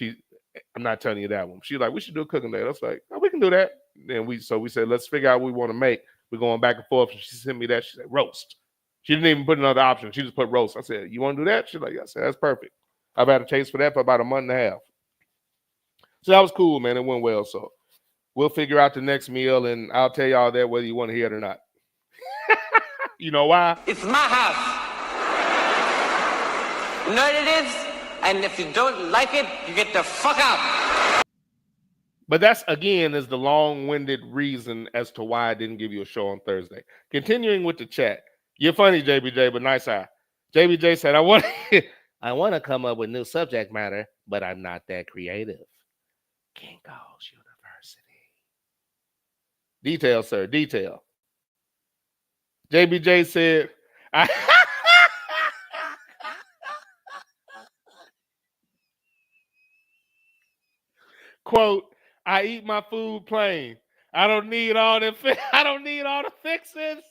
I'm not telling you that one. She's like, we should do a cooking day. I was like, oh, we can do that. And we said, let's figure out what we want to make. We're going back and forth. And she sent me that. She said, roast. She didn't even put another option. She just put roast. I said, you want to do that? She's like, I said, that's perfect. I've had a taste for that for about a month and a half. So that was cool, man. It went well. So we'll figure out the next meal, and I'll tell y'all that whether you want to hear it or not. You know why? It's my house. You know what it is? And if you don't like it, you get the fuck out. But that's, again, is the long-winded reason as to why I didn't give you a show on Thursday. Continuing with the chat. You're funny, JBJ, but nice eye. JBJ said, I want to come up with new subject matter, but I'm not that creative. Kinko's University. Detail, sir, detail. JBJ said, quote, I eat my food plain. I don't need all the fixings.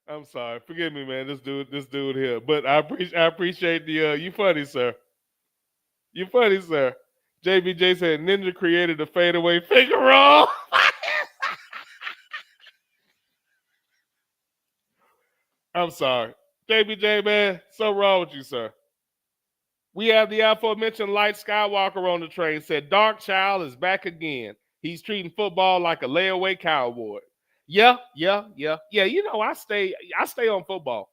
I'm sorry. Forgive me, man. This dude here. But I appreciate the you funny, sir. You funny, sir. JBJ said Ninja created a fadeaway finger roll. I'm sorry. JBJ, man, so wrong with you, sir. We have the aforementioned Light Skywalker on the train. Said Dark Child is back again. He's treating football like a layaway cowboy. Yeah. I stay on football.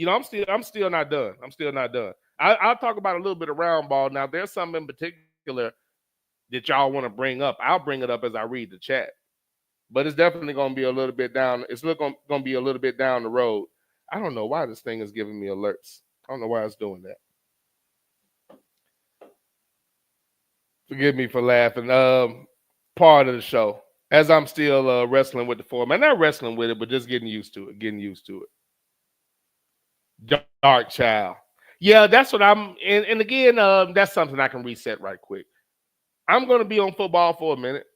I'm still not done. I'll talk about a little bit of round ball. Now, there's something in particular that y'all want to bring up. I'll bring it up as I read the chat. But it's definitely going to be a little bit down. It's going to be a little bit down the road. I don't know why this thing is giving me alerts. I don't know why it's doing that. Forgive me for laughing. Part of the show, as I'm still wrestling with the format. Not wrestling with it, but just getting used to it. Dark Child. Yeah, that's what I'm. And again, that's something I can reset right quick. I'm going to be on football for a minute.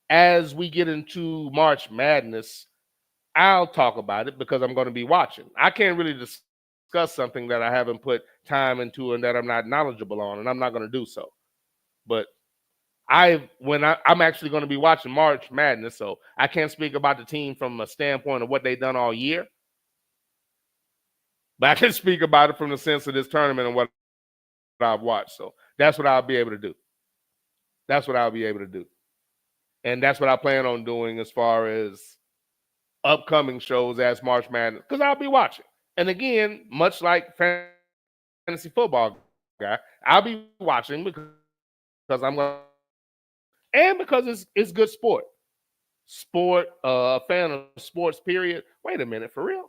As we get into March Madness, I'll talk about it because I'm going to be watching. I can't really discuss something that I haven't put time into and that I'm not knowledgeable on, and I'm not going to do so. But I'm actually going to be watching March Madness, so I can't speak about the team from a standpoint of what they've done all year. But I can speak about it from the sense of this tournament and what I've watched. So that's what I'll be able to do. And that's what I plan on doing as far as upcoming shows as March Madness, because I'll be watching. And again, much like fantasy football guy, I'll be watching because I'm going to, and because it's good sport. A fan of sports, period. Wait a minute, for real?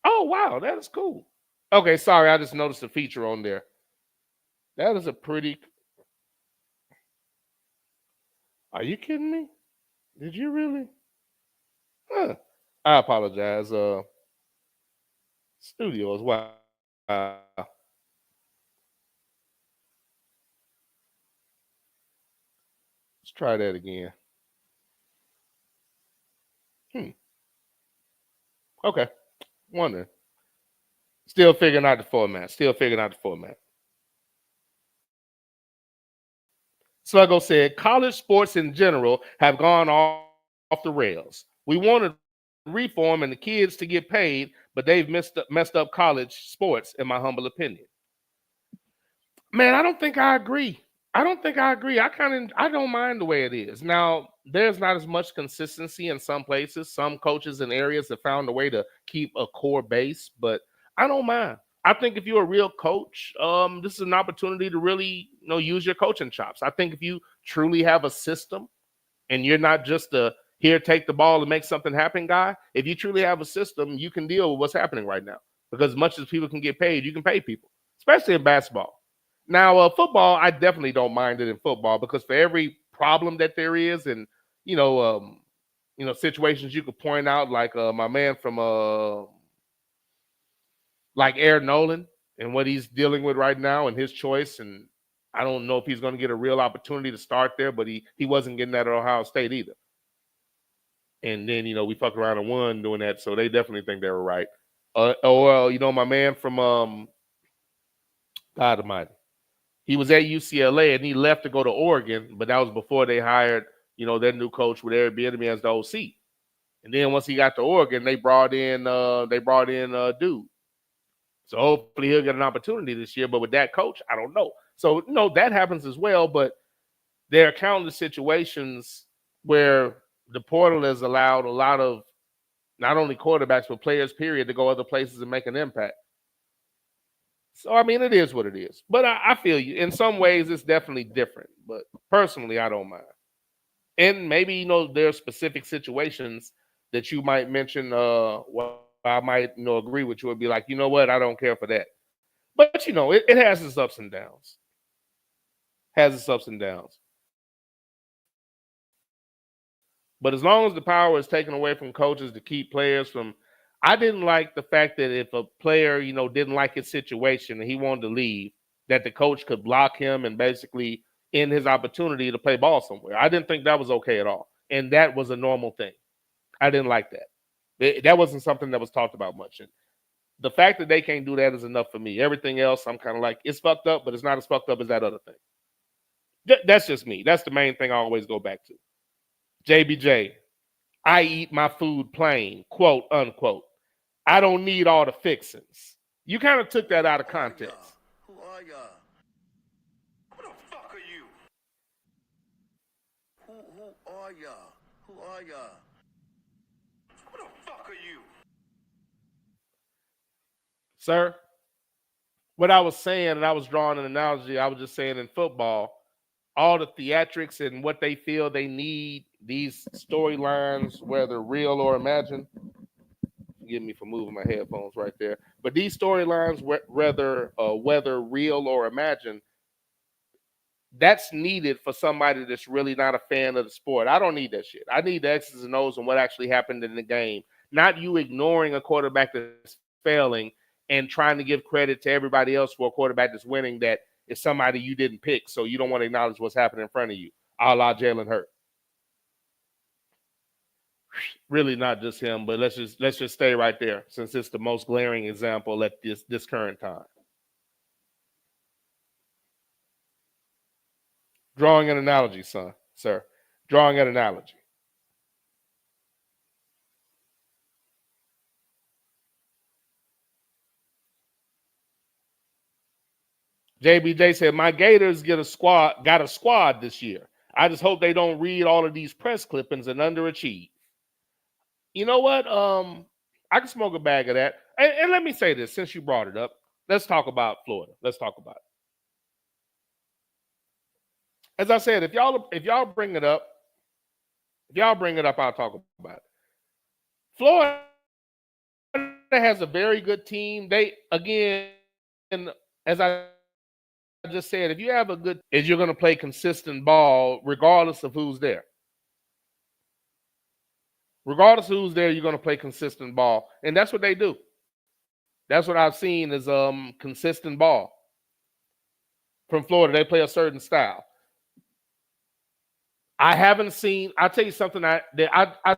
Oh, wow, that is cool. Okay, sorry, I just noticed a feature on there. That is a pretty... Are you kidding me? Did you really? Huh. I apologize. Studios, wow. Let's try that again. Okay. Wondering. Still figuring out the format. Sluggo said, college sports in general have gone off the rails. We wanted reform and the kids to get paid, but they've messed up college sports, in my humble opinion. Man, I don't think I agree. I don't mind the way it is. Now, there's not as much consistency in some places. Some coaches and areas have found a way to keep a core base, but I don't mind. I think if you're a real coach, this is an opportunity to really, use your coaching chops. I think if you truly have a system and you're not just a here, take the ball and make something happen guy, if you truly have a system, you can deal with what's happening right now. Because as much as people can get paid, you can pay people, especially in basketball. Now, football, I definitely don't mind it in football because for every problem that there is, and situations you could point out, like my man from like Aaron Nolan and what he's dealing with right now and his choice, and I don't know if he's going to get a real opportunity to start there, but he wasn't getting that at Ohio State either. And then we fucked around and won doing that, so they definitely think they were right. My man from God Almighty. He was at UCLA and he left to go to Oregon, but that was before they hired, their new coach with Eric Bieniemy as the OC. And then once he got to Oregon, they brought in Dude. So hopefully he'll get an opportunity this year. But with that coach, I don't know. So that happens as well. But there are countless situations where the portal has allowed a lot of not only quarterbacks but players, period, to go other places and make an impact. So, I mean, it is what it is. But I feel you. In some ways, it's definitely different. But personally, I don't mind. And maybe, there are specific situations that you might mention I might, agree with you and be like, you know what? I don't care for that. But, it has its ups and downs. But as long as the power is taken away from coaches to keep players from – I didn't like the fact that if a player, didn't like his situation and he wanted to leave, that the coach could block him and basically end his opportunity to play ball somewhere. I didn't think that was okay at all. And that was a normal thing. I didn't like that. That wasn't something that was talked about much. And the fact that they can't do that is enough for me. Everything else, I'm kind of like, it's fucked up, but it's not as fucked up as that other thing. That's just me. That's the main thing I always go back to. JBJ, I eat my food plain, quote, unquote. I don't need all the fixings. You kind of took that out of context. Who are y'all? Who the fuck are you? Who are y'all? Who are y'all? Who the fuck are you? Sir, what I was saying, and I was drawing an analogy, I was just saying in football, all the theatrics and what they feel they need, these storylines, whether real or imagined, forgive me for moving my headphones right there, but these storylines, whether real or imagined, that's needed for somebody that's really not a fan of the sport. I don't need that shit. I need the X's and O's and what actually happened in the game, not you ignoring a quarterback that's failing and trying to give credit to everybody else for a quarterback that's winning that is somebody you didn't pick, so you don't want to acknowledge what's happening in front of you, a la Jalen Hurts. Really not just him, but let's just stay right there since it's the most glaring example at this current time. Drawing an analogy, sir. Drawing an analogy. JBJ said, my Gators got a squad this year. I just hope they don't read all of these press clippings and underachieve. You know what? I can smoke a bag of that. And let me say this, since you brought it up, let's talk about Florida. Let's talk about it. As I said, if y'all bring it up, I'll talk about it. Florida has a very good team. They, again, as I just said, if you have a good, you're going to play consistent ball regardless of who's there. Regardless of who's there, you're going to play consistent ball. And that's what they do. That's what I've seen is consistent ball. From Florida, they play a certain style. I haven't seen, I'll tell you something, I'll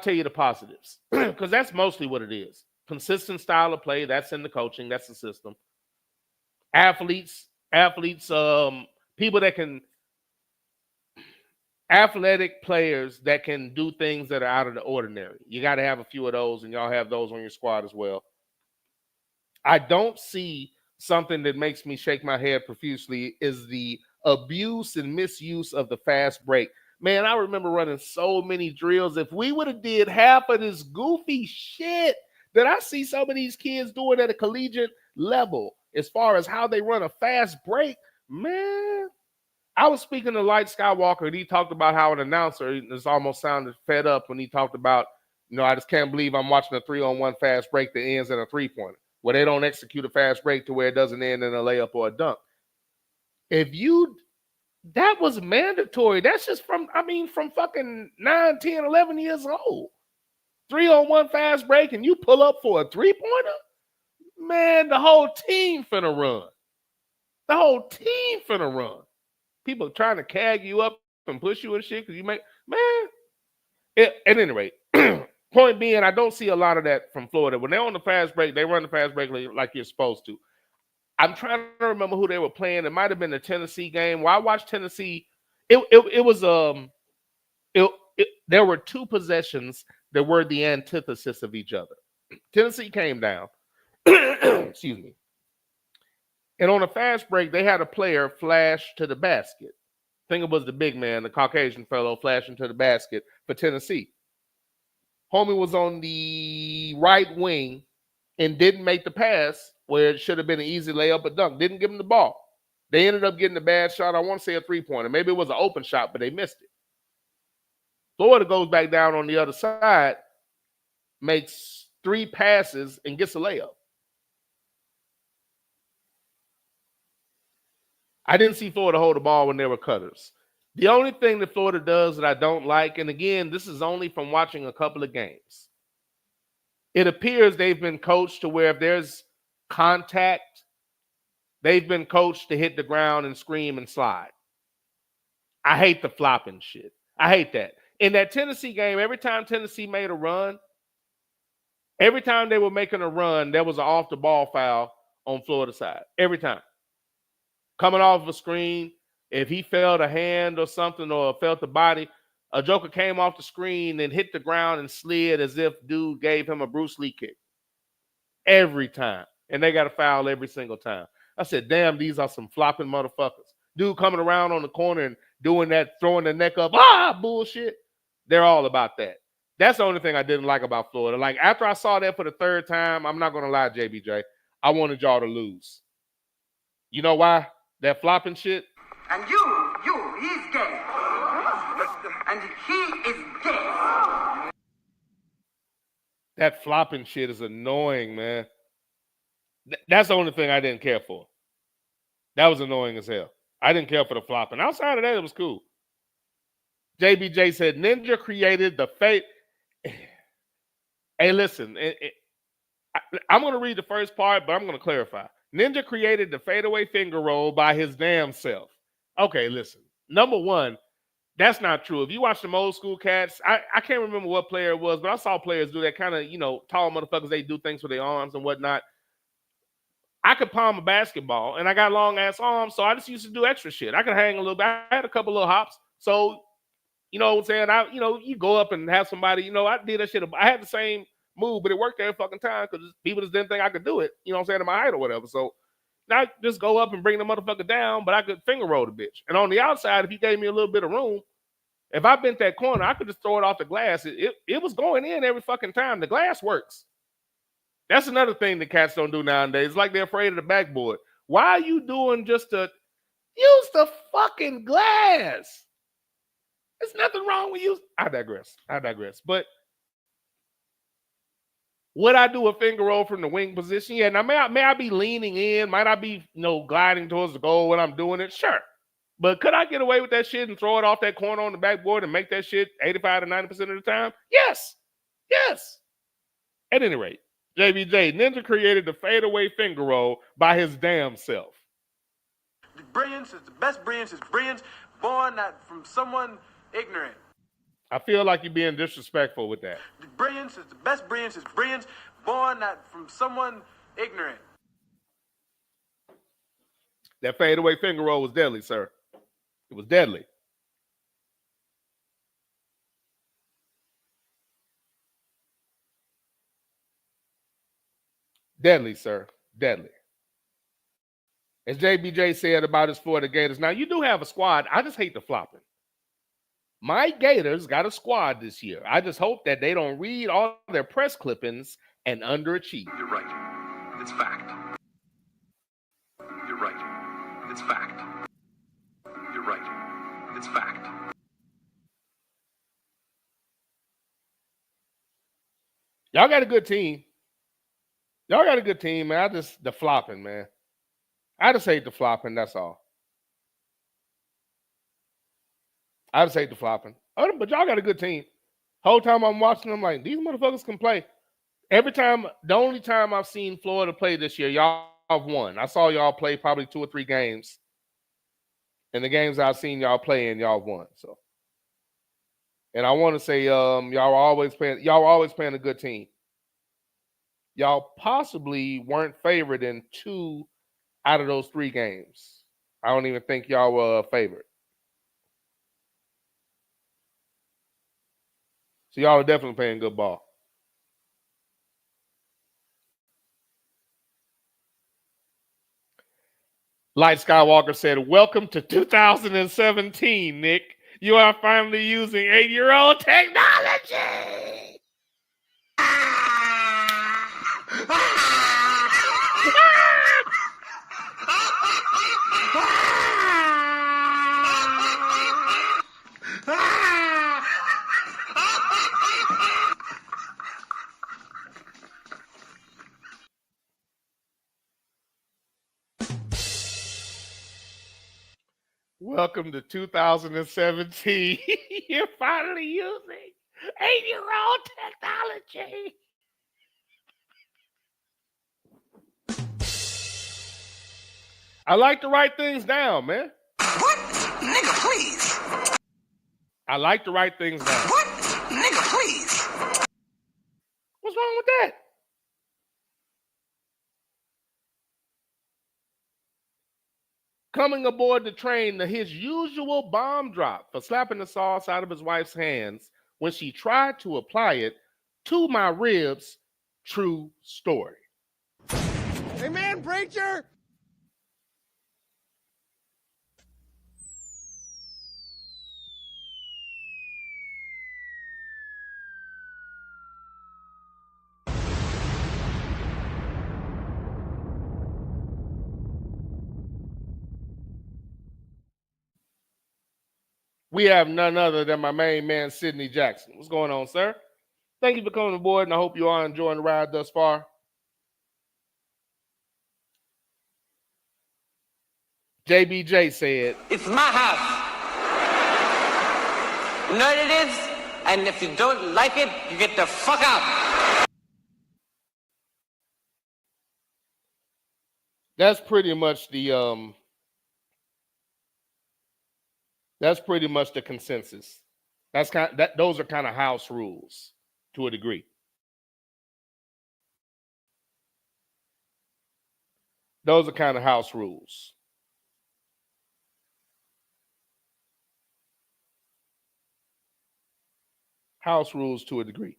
tell you the positives. Because that's mostly what it is. Consistent style of play, that's in the coaching, that's the system. Athletes, people that can athletic players that can do things that are out of the ordinary. You got to have a few of those, and y'all have those on your squad as well. I don't see something that makes me shake my head profusely is the abuse and misuse of the fast break. Man, I remember running so many drills. If we would have did half of this goofy shit that I see some of these kids doing at a collegiate level, as far as how they run a fast break, man. I was speaking to Light Skywalker, and he talked about how an announcer just almost sounded fed up when he talked about, I just can't believe I'm watching a 3-on-1 fast break that ends in a three-pointer, where they don't execute a fast break to where it doesn't end in a layup or a dunk. That was mandatory. That's just from fucking 9, 10, 11 years old. 3-on-1 fast break, and you pull up for a three-pointer? Man, the whole team finna run. The whole team finna run. People trying to cag you up and push you and shit because you make, man. At any rate, point being, I don't see a lot of that from Florida. When they're on the fast break, they run the fast break like you're supposed to. I'm trying to remember who they were playing. It might have been the Tennessee game. While I watched Tennessee, there were two possessions that were the antithesis of each other. Tennessee came down. Excuse me. And on a fast break, they had a player flash to the basket. I think it was the big man, the Caucasian fellow, flashing to the basket for Tennessee. Homie was on the right wing and didn't make the pass where it should have been an easy layup or dunk. Didn't give him the ball. They ended up getting a bad shot. I want to say a three-pointer. Maybe it was an open shot, but they missed it. Florida goes back down on the other side, makes 3 passes, and gets a layup. I didn't see Florida hold the ball when they were cutters. The only thing that Florida does that I don't like, and again, this is only from watching a couple of games, it appears they've been coached to where if there's contact, they've been coached to hit the ground and scream and slide. I hate the flopping shit. I hate that. In that Tennessee game, every time Tennessee made a run, every time they were making a run, there was an off-the-ball foul on Florida's side. Every time. Coming off a screen, if he felt a hand or something or felt the body, a joker came off the screen and hit the ground and slid as if dude gave him a Bruce Lee kick. Every time. And they got a foul every single time. I said, damn, these are some flopping motherfuckers. Dude coming around on the corner and doing that, throwing the neck up, bullshit. They're all about that. That's the only thing I didn't like about Florida. Like, after I saw that for the third time, I'm not going to lie, JBJ, I wanted y'all to lose. You know why? That flopping shit. And he's gay. And he is gay. That flopping shit is annoying, man. That's the only thing I didn't care for. That was annoying as hell. I didn't care for the flopping. Outside of that, it was cool. JBJ said, Ninja created the fate. Hey, listen, I'm going to read the first part, but I'm going to clarify. Ninja created the fadeaway finger roll by his damn self. Okay, listen. Number one, that's not true. If you watch them old school cats, I can't remember what player it was, but I saw players do that kind of, tall motherfuckers, they do things with their arms and whatnot. I could palm a basketball, and I got long-ass arms, so I just used to do extra shit. I could hang a little bit. I had a couple little hops. So, you know what I'm saying? You go up and have somebody, I did that shit. I had the same move, but it worked every fucking time because people just didn't think I could do it, you know what I'm saying, at my height or whatever. So now I just go up and bring the motherfucker down, but I could finger roll the bitch. And on the outside, if you gave me a little bit of room, if I bent that corner, I could just throw it off the glass. It was going in every fucking time. The glass works. That's another thing that cats don't do nowadays. It's like they're afraid of the backboard. Why are you doing just to use the fucking glass? There's nothing wrong with you. I digress. But would I do a finger roll from the wing position? Yeah. Now, may I be leaning in? Might I be, gliding towards the goal when I'm doing it? Sure. But could I get away with that shit and throw it off that corner on the backboard and make that shit 85 to 90% of the time? Yes. At any rate, JBJ, Ninja created the fadeaway finger roll by his damn self. The brilliance is the best brilliance is brilliance born not from someone ignorant. I feel like you're being disrespectful with that. The brilliance is the best brilliance is brilliance born not from someone ignorant. That fadeaway finger roll was deadly, sir. It was deadly. Deadly, sir. Deadly. As JBJ said about his Florida Gators, now you do have a squad. I just hate the flopping. My Gators got a squad this year. I just hope that they don't read all their press clippings and underachieve. You're right. It's fact. You're right. It's fact. You're right. It's fact. Y'all got a good team. Y'all got a good team, man. The flopping, man. I just hate the flopping, that's all. I just hate the flopping. But y'all got a good team. Whole time I'm watching them, like, these motherfuckers can play. Every time, the only time I've seen Florida play this year, y'all have won. I saw y'all play probably 2 or 3 games. And the games I've seen y'all play in, y'all won. So, and I want to say, y'all were always playing a good team. Y'all possibly weren't favored in 2 out of those 3 games. I don't even think y'all were favored. So y'all are definitely playing good ball. Light Skywalker said, welcome to 2017, Nick. You are finally using 8-year-old technology. Welcome to 2017. You're finally using 8-year-old technology. I like to write things down, man. What? Nigga, please. I like to write things down. What? Nigga, please. What's wrong with that? Coming aboard the train to his usual bomb drop for slapping the sauce out of his wife's hands when she tried to apply it to my ribs. True story. Amen, preacher. We have none other than my main man, Sidney Jackson. What's going on, sir? Thank you for coming aboard, and I hope you are enjoying the ride thus far. JBJ said, It's my house. You know what it is? And if you don't like it, you get the fuck out. That's pretty much the consensus. Those are kind of house rules to a degree. Those are kind of house rules. House rules to a degree.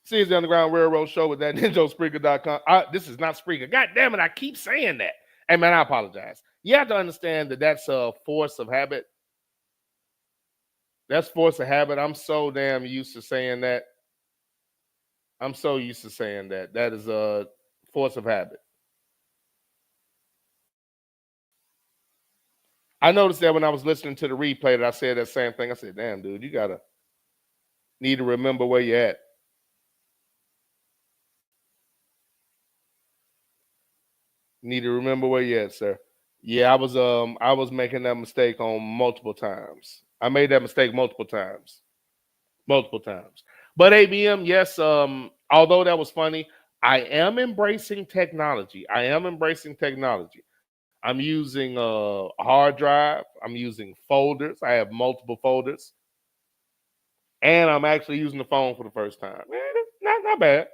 See, it's the Underground Railroad Show with that NinjaSpreaker.com. This is not Spreaker. God damn it, I keep saying that. Hey, man, I apologize. You have to understand that that's a force of habit. That's force of habit. I'm so damn used to saying that. I'm so used to saying that. That is a force of habit. I noticed that when I was listening to the replay that I said that same thing. I said, damn, dude, you gotta need to remember where you're at. Need to remember where you're at, sir. Yeah, I was making that mistake on multiple times. I made that mistake multiple times. Multiple times. But ABM, yes, although that was funny, I am embracing technology. I'm using a hard drive. I'm using folders. I have multiple folders. And I'm actually using the phone for the first time. Not bad.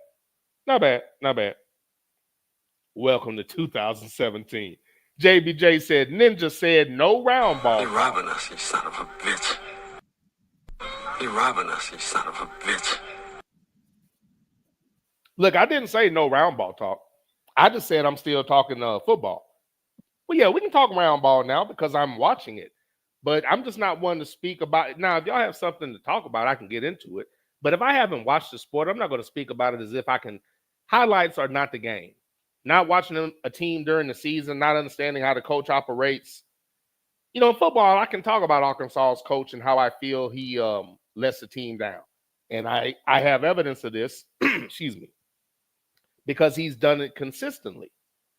Not bad. Welcome to 2017. JBJ said, Ninja said no round ball. You're robbing us, you son of a bitch. You're robbing us, you son of a bitch. Look, I didn't say no round ball talk. I just said I'm still talking football. Well, yeah, we can talk round ball now because I'm watching it. But I'm just not one to speak about it. Now, if y'all have something to talk about, I can get into it. But if I haven't watched the sport, I'm not going to speak about it as if I can. Highlights are not the game. Not watching a team during the season, not understanding how the coach operates. You know, in football, I can talk about Arkansas's coach and how I feel he lets the team down. And I have evidence of this, excuse me, because he's done it consistently.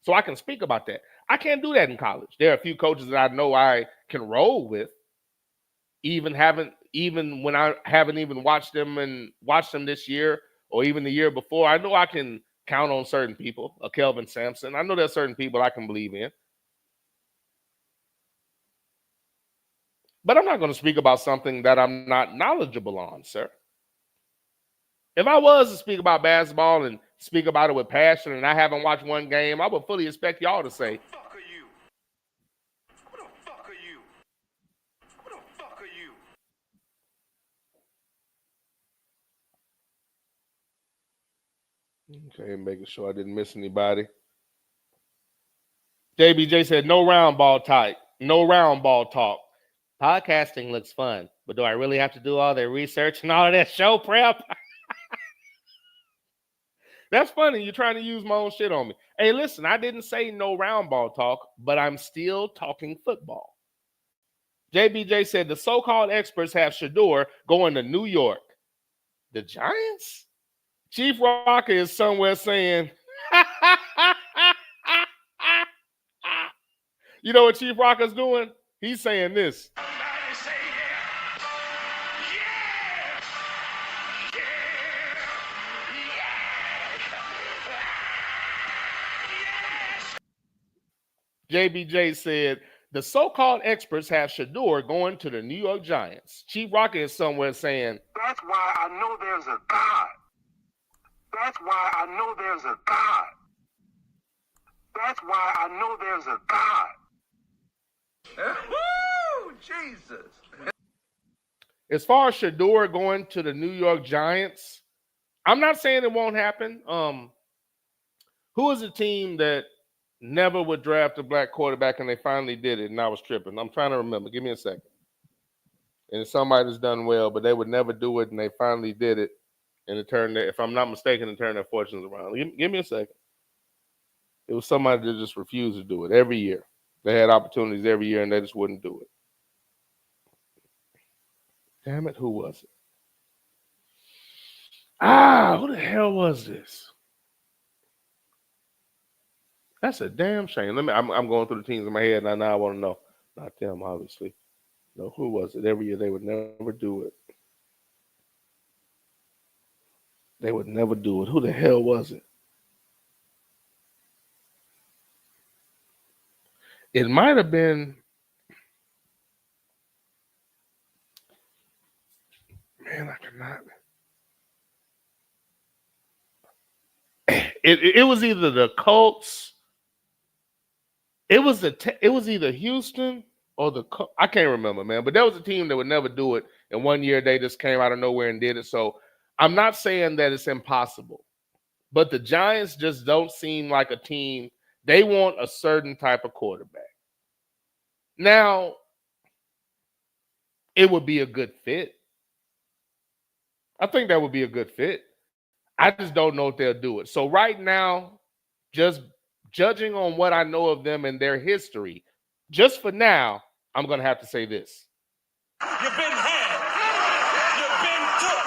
So I can speak about that. I can't do that in college. There are a few coaches that I know I can roll with, even when I haven't even watched them this year or even the year before. I know I can count on certain people, a Kelvin Sampson. I know there's certain people I can believe in. But I'm not going to speak about something that I'm not knowledgeable on, sir. If I was to speak about basketball and speak about it with passion and I haven't watched one game, I would fully expect y'all to say, Who the fuck are you? Who the fuck are you? Who the fuck are you? okay, making sure I didn't miss anybody. JBJ said, no round ball type, no round ball talk. Podcasting looks fun, but do I really have to do all that research and all of that show prep? That's funny. You're trying to use my own shit on me. Hey, listen, I didn't say no round ball talk, but I'm still talking football. JBJ said the so-called experts have Shedeur going to New York. The Giants? Chief Rocker is somewhere saying, you know what Chief Rocker's doing? He's saying this. JBJ said, the so-called experts have Shedeur going to the New York Giants. Chief Rocker is somewhere saying, That's why I know there's a God. That's why I know there's a God. That's why I know there's a God. Woo! Jesus. As far as Shedeur going to the New York Giants, I'm not saying it won't happen. Who is a team that never would draft a black quarterback and they finally did it and I was tripping? I'm trying to remember. Give me a second. And it's somebody that's done well, but they would never do it and they finally did it. And it turned, if I'm not mistaken, it turned their fortunes around. Give me a second. It was somebody that just refused to do it every year. They had opportunities every year and they just wouldn't do it. Damn it, who was it? Who the hell was this? That's a damn shame. I'm going through the teams in my head and now I want to know. Not them, obviously. No, who was it? Every year they would never do it. They would never do it. Who the hell was it? It might have been. Man, I cannot. It was either the Colts. It was either Houston or the Colts. I can't remember, man. But there was a team that would never do it, and one year they just came out of nowhere and did it. So I'm not saying that it's impossible, but the Giants just don't seem like a team. They want a certain type of quarterback. Now, it would be a good fit. I think that would be a good fit. I just don't know if they'll do it. So right now, just judging on what I know of them and their history, just for now, I'm going to have to say this. You've been had. You've been took.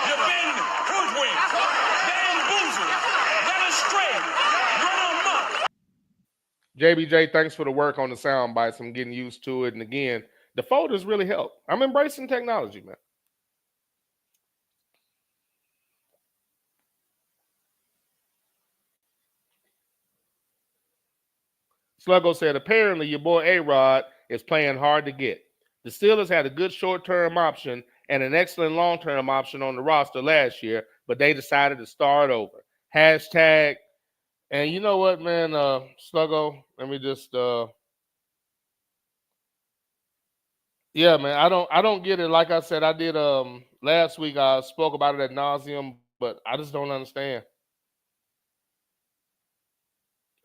You've been hoodwinked. Bamboozled. Led astray. Run amok. JBJ, thanks for the work on the sound bites. I'm getting used to it. And again, the folders really help. I'm embracing technology, man. Sluggo said, apparently your boy A-Rod is playing hard to get. The Steelers had a good short-term option and an excellent long-term option on the roster last year, but they decided to start over. Hashtag, and you know what, man, Sluggo, let me just, yeah, man, I don't get it. Like I said, I did, last week, I spoke about it ad nauseum, but I just don't understand.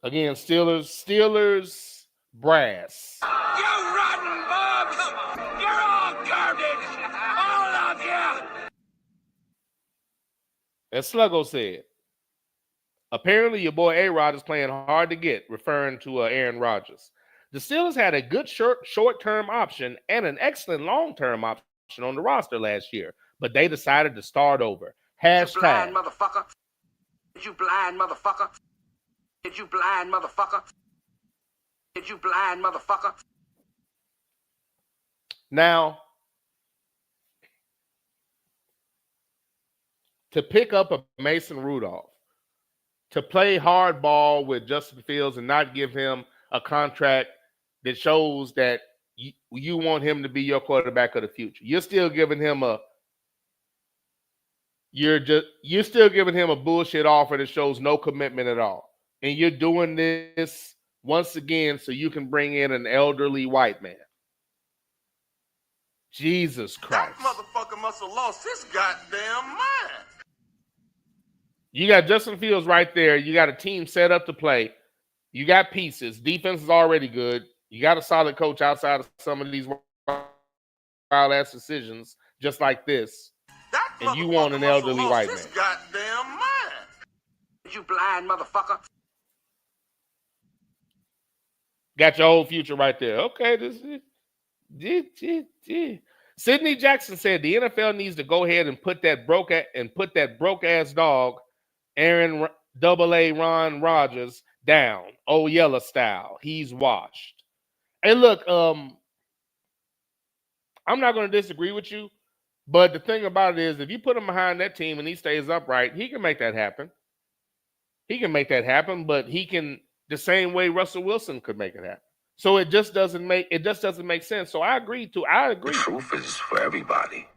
Again, Steelers brass. You rotten bubs! You're all garbage! All of you! As Sluggo said, apparently your boy A-Rod is playing hard to get, referring to Aaron Rodgers. The Steelers had a good short-term option and an excellent long-term option on the roster last year, but they decided to start over. You blind motherfucker. You blind motherfucker. You blind motherfucker. You blind motherfucker. Now, to pick up a Mason Rudolph, to play hardball with Justin Fields and not give him a contract that shows that you want him to be your quarterback of the future. You're still giving him a bullshit offer that shows no commitment at all. And you're doing this once again so you can bring in an elderly white man. Jesus Christ. That motherfucker must have lost his goddamn mind. You got Justin Fields right there. You got a team set up to play. You got pieces. Defense is already good. You got a solid coach outside of some of these wild-ass decisions just like this. And you want an elderly white man. Goddamn mind. You blind motherfucker. Got your whole future right there. Okay, this is Sidney Jackson said the NFL needs to go ahead and put that broke ass dog, Aaron AA Ron Rodgers, down. Oh, Yella style. He's washed. Hey, look, I'm not going to disagree with you, but the thing about it is if you put him behind that team and he stays upright, he can make that happen. He can make that happen, but he can the same way Russell Wilson could make it happen. So it just doesn't make sense. So I agree. The truth is for everybody,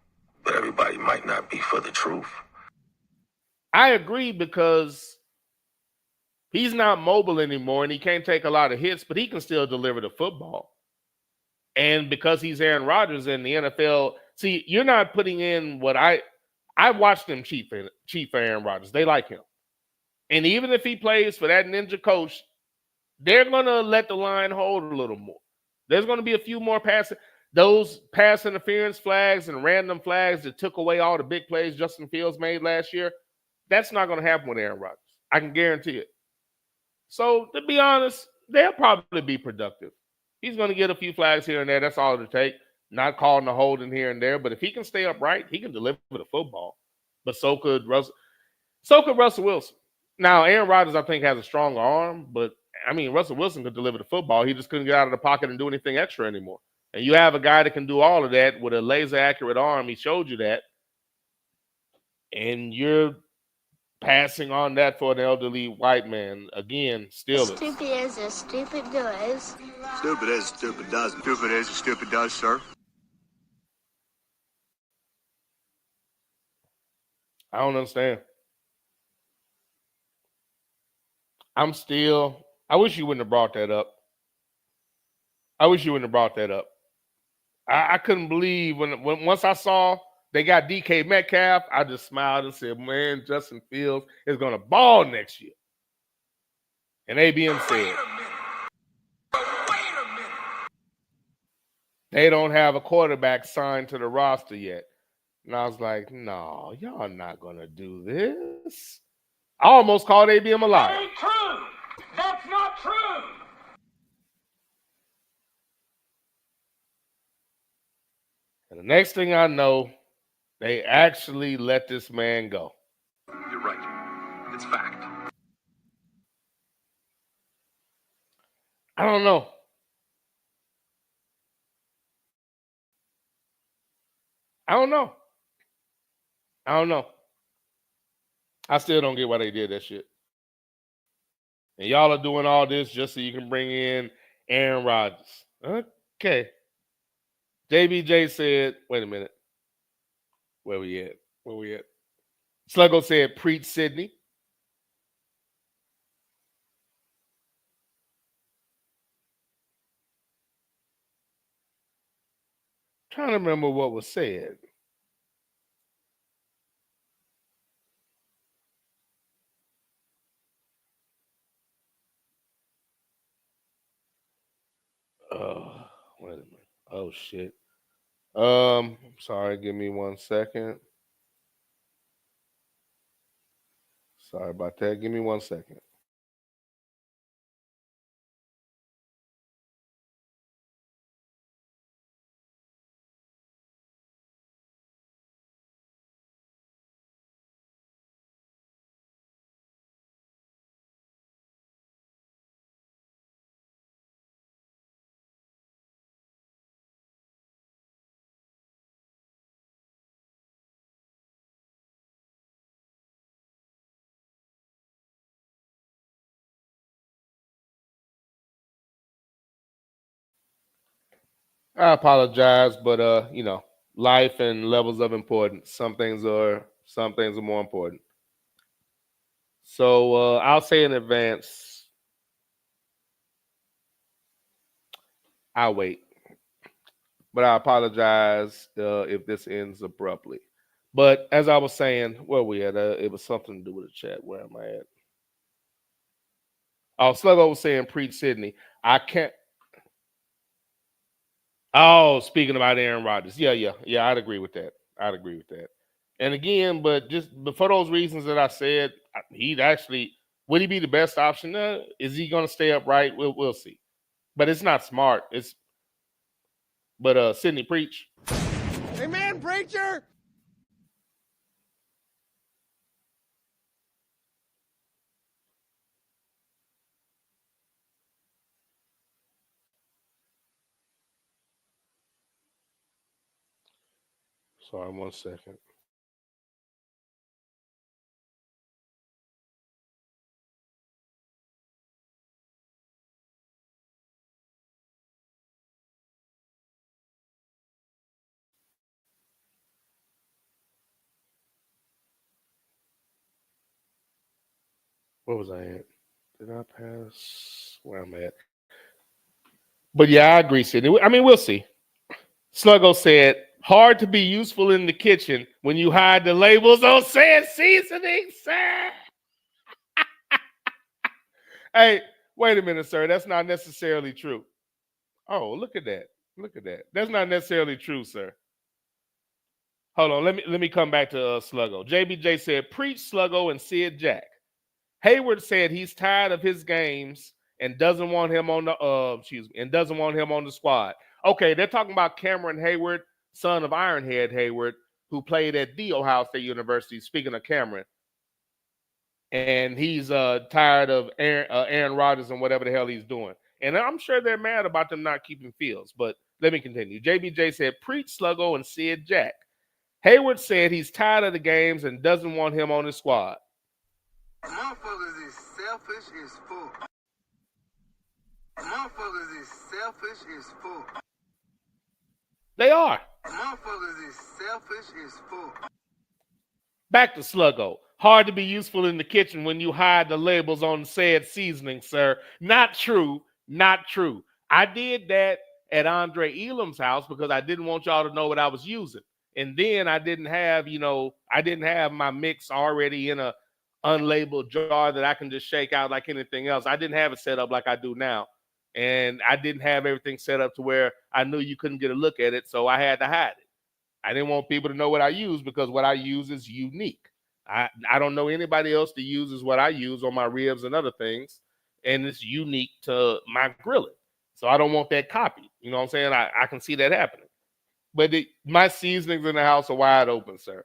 but everybody might not be for the truth. I agree because he's not mobile anymore and he can't take a lot of hits, but he can still deliver the football. And because he's Aaron Rodgers in the NFL, see, you're not putting in what I watched them cheat for Aaron Rodgers. They like him. And even if he plays for that ninja coach, they're going to let the line hold a little more. There's going to be a few more those pass interference flags and random flags that took away all the big plays Justin Fields made last year. That's not going to happen with Aaron Rodgers. I can guarantee it. So, to be honest, they'll probably be productive. He's going to get a few flags here and there. That's all it'll take. Not calling the holding here and there. But if he can stay upright, he can deliver the football. But so could Russell Wilson. Now, Aaron Rodgers, I think, has a stronger arm. But, I mean, Russell Wilson could deliver the football. He just couldn't get out of the pocket and do anything extra anymore. And you have a guy that can do all of that with a laser-accurate arm. He showed you that. And you're passing on that for an elderly white man. Again, Steelers. Stupid is as stupid does. Stupid is stupid does. Stupid is stupid does, sir. I don't understand. I wish you wouldn't have brought that up. I couldn't believe when once I saw they got DK Metcalf, I just smiled and said, man, Justin Fields is going to ball next year. And ABM said, they don't have a quarterback signed to the roster yet. And I was like, no, y'all not going to do this. I almost called ABM a liar. That ain't true. That's not true. And the next thing I know, they actually let this man go. You're right. It's fact. I don't know. I still don't get why they did that shit. And y'all are doing all this just so you can bring in Aaron Rodgers. Okay. JBJ said, wait a minute. Where we at? Sluggo said, preach Sydney. Trying to remember what was said. Wait a minute. Oh shit. Sorry, give me 1 second. Sorry about that. Give me 1 second. I apologize, but life and levels of importance. Some things are more important. So I'll say in advance, I'll wait. But I apologize if this ends abruptly. But as I was saying, where we at? It was something to do with the chat. Where am I at? Oh, Sluggo was saying preach Sydney. I can't. Oh, speaking about Aaron Rodgers. Yeah. I'd agree with that. And again, but for those reasons that I said, would he be the best option? Is he going to stay upright? We'll see. But it's not smart. But Sydney, preach. Amen, preacher. Sorry, 1 second. Where was I at? Did I pass where I'm at? But yeah, I agree, Sydney. I mean, we'll see. Sluggo said, hard to be useful in the kitchen when you hide the labels on said seasoning, sir. Hey, wait a minute, sir. That's not necessarily true. Oh, look at that. That's not necessarily true, sir. Hold on. Let me come back to Sluggo. JBJ said, preach Sluggo and Sid Jack. Hayward said he's tired of his games and doesn't want him on the squad. Okay, they're talking about Cameron Hayward, son of Ironhead Hayward, who played at the Ohio State University. Speaking of Cameron, and he's tired of Aaron Rodgers and whatever the hell he's doing. And I'm sure they're mad about them not keeping Fields. But let me continue. JBJ said, preach Sluggo and Sid Jack. Hayward said he's tired of the games and doesn't want him on his squad. Motherfuckers is selfish as fuck. Motherfuckers is selfish as fuck. They are. Motherfuckers is selfish as fuck. Back to Sluggo. Hard to be useful in the kitchen when you hide the labels on said seasoning, sir. Not true. I did that at Andre Elam's house because I didn't want y'all to know what I was using. And then I didn't have my mix already in a unlabeled jar that I can just shake out like anything else. I didn't have it set up like I do now. And I didn't have everything set up to where I knew you couldn't get a look at it, so I had to hide it. I didn't want people to know what I use because what I use is unique. I don't know anybody else that uses what I use on my ribs and other things, and it's unique to my grilling. So I don't want that copied. You know what I'm saying? I can see that happening. But my seasonings in the house are wide open, sir.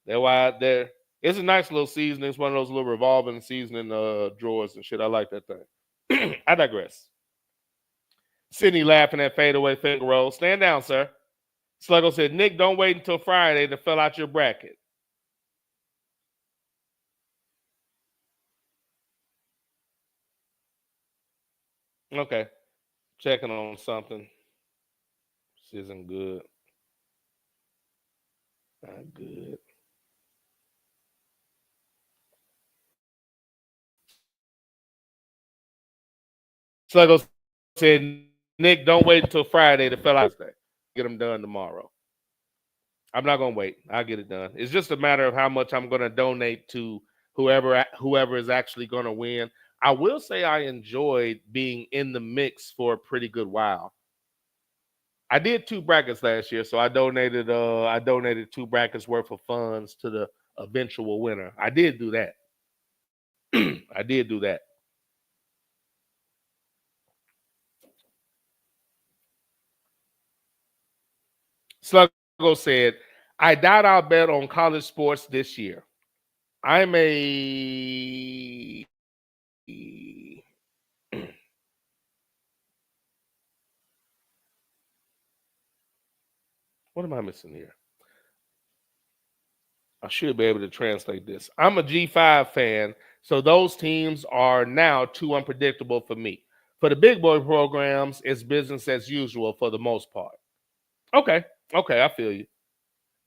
They're wide there. It's a nice little seasoning. It's one of those little revolving seasoning drawers and shit. I like that thing. I digress. Sydney laughing at fadeaway finger roll. Stand down, sir. Sluggo said, Nick, don't wait until Friday to fill out your bracket. Okay. Checking on something. This isn't good. Not good. Sluggo said, Nick, don't wait until Friday to fill out that. Get them done tomorrow. I'm not going to wait. I'll get it done. It's just a matter of how much I'm going to donate to whoever is actually going to win. I will say I enjoyed being in the mix for a pretty good while. I did 2 brackets last year, so I donated 2 brackets worth of funds to the eventual winner. I did do that. I did do that. Sluggo said, I doubt I'll bet on college sports this year. I'm a what am I missing here? I should be able to translate this. I'm a G5 fan, so those teams are now too unpredictable for me. For the big boy programs, it's business as usual for the most part. Okay, I feel you.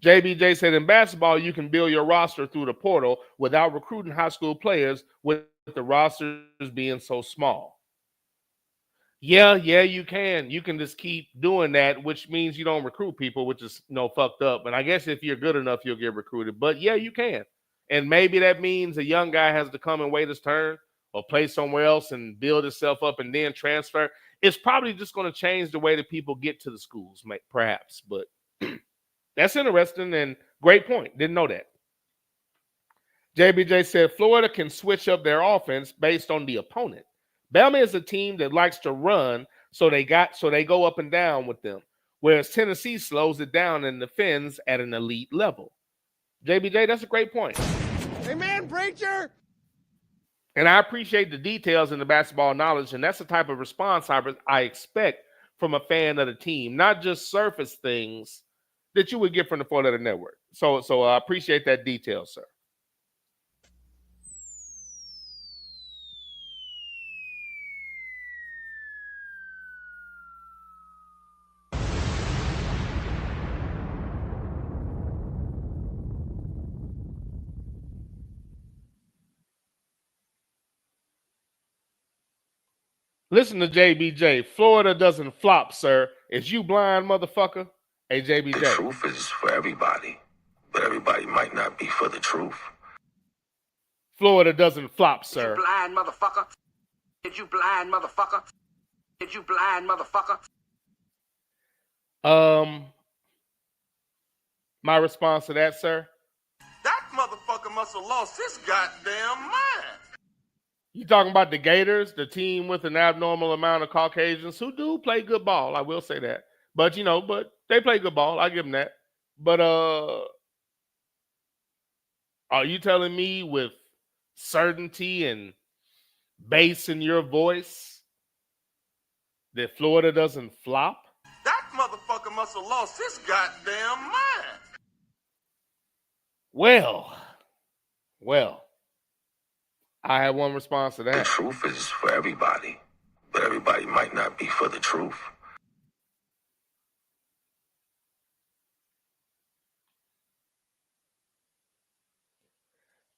JBJ said in basketball, you can build your roster through the portal without recruiting high school players with the rosters being so small. Yeah, you can. You can just keep doing that, which means you don't recruit people, which is fucked up. And I guess if you're good enough, you'll get recruited. But yeah, you can. And maybe that means a young guy has to come and wait his turn or play somewhere else and build himself up and then transfer. It's probably just going to change the way that people get to the schools, perhaps. But that's interesting and great point. Didn't know that. JBJ said Florida can switch up their offense based on the opponent. Bama is a team that likes to run, so they go up and down with them, whereas Tennessee slows it down and defends at an elite level. JBJ, that's a great point. Amen, preacher. And I appreciate the details and the basketball knowledge, and that's the type of response I expect from a fan of the team, not just surface things that you would get from the Four Letter Network. So I appreciate that detail, sir. Listen to JBJ. Florida doesn't flop, sir. Is you blind, motherfucker? Hey, JBJ. The truth is for everybody, but everybody might not be for the truth. Florida doesn't flop, sir. You blind motherfucker. Did you blind motherfucker? Did you blind motherfucker? My response to that, sir? That motherfucker must have lost his goddamn mind. You talking about the Gators, the team with an abnormal amount of Caucasians who do play good ball. I will say that. But, but they play good ball. I give them that. But are you telling me with certainty and bass in your voice that Florida doesn't flop? That motherfucker must have lost his goddamn mind. Well. I have one response to that. The truth is for everybody, but everybody might not be for the truth.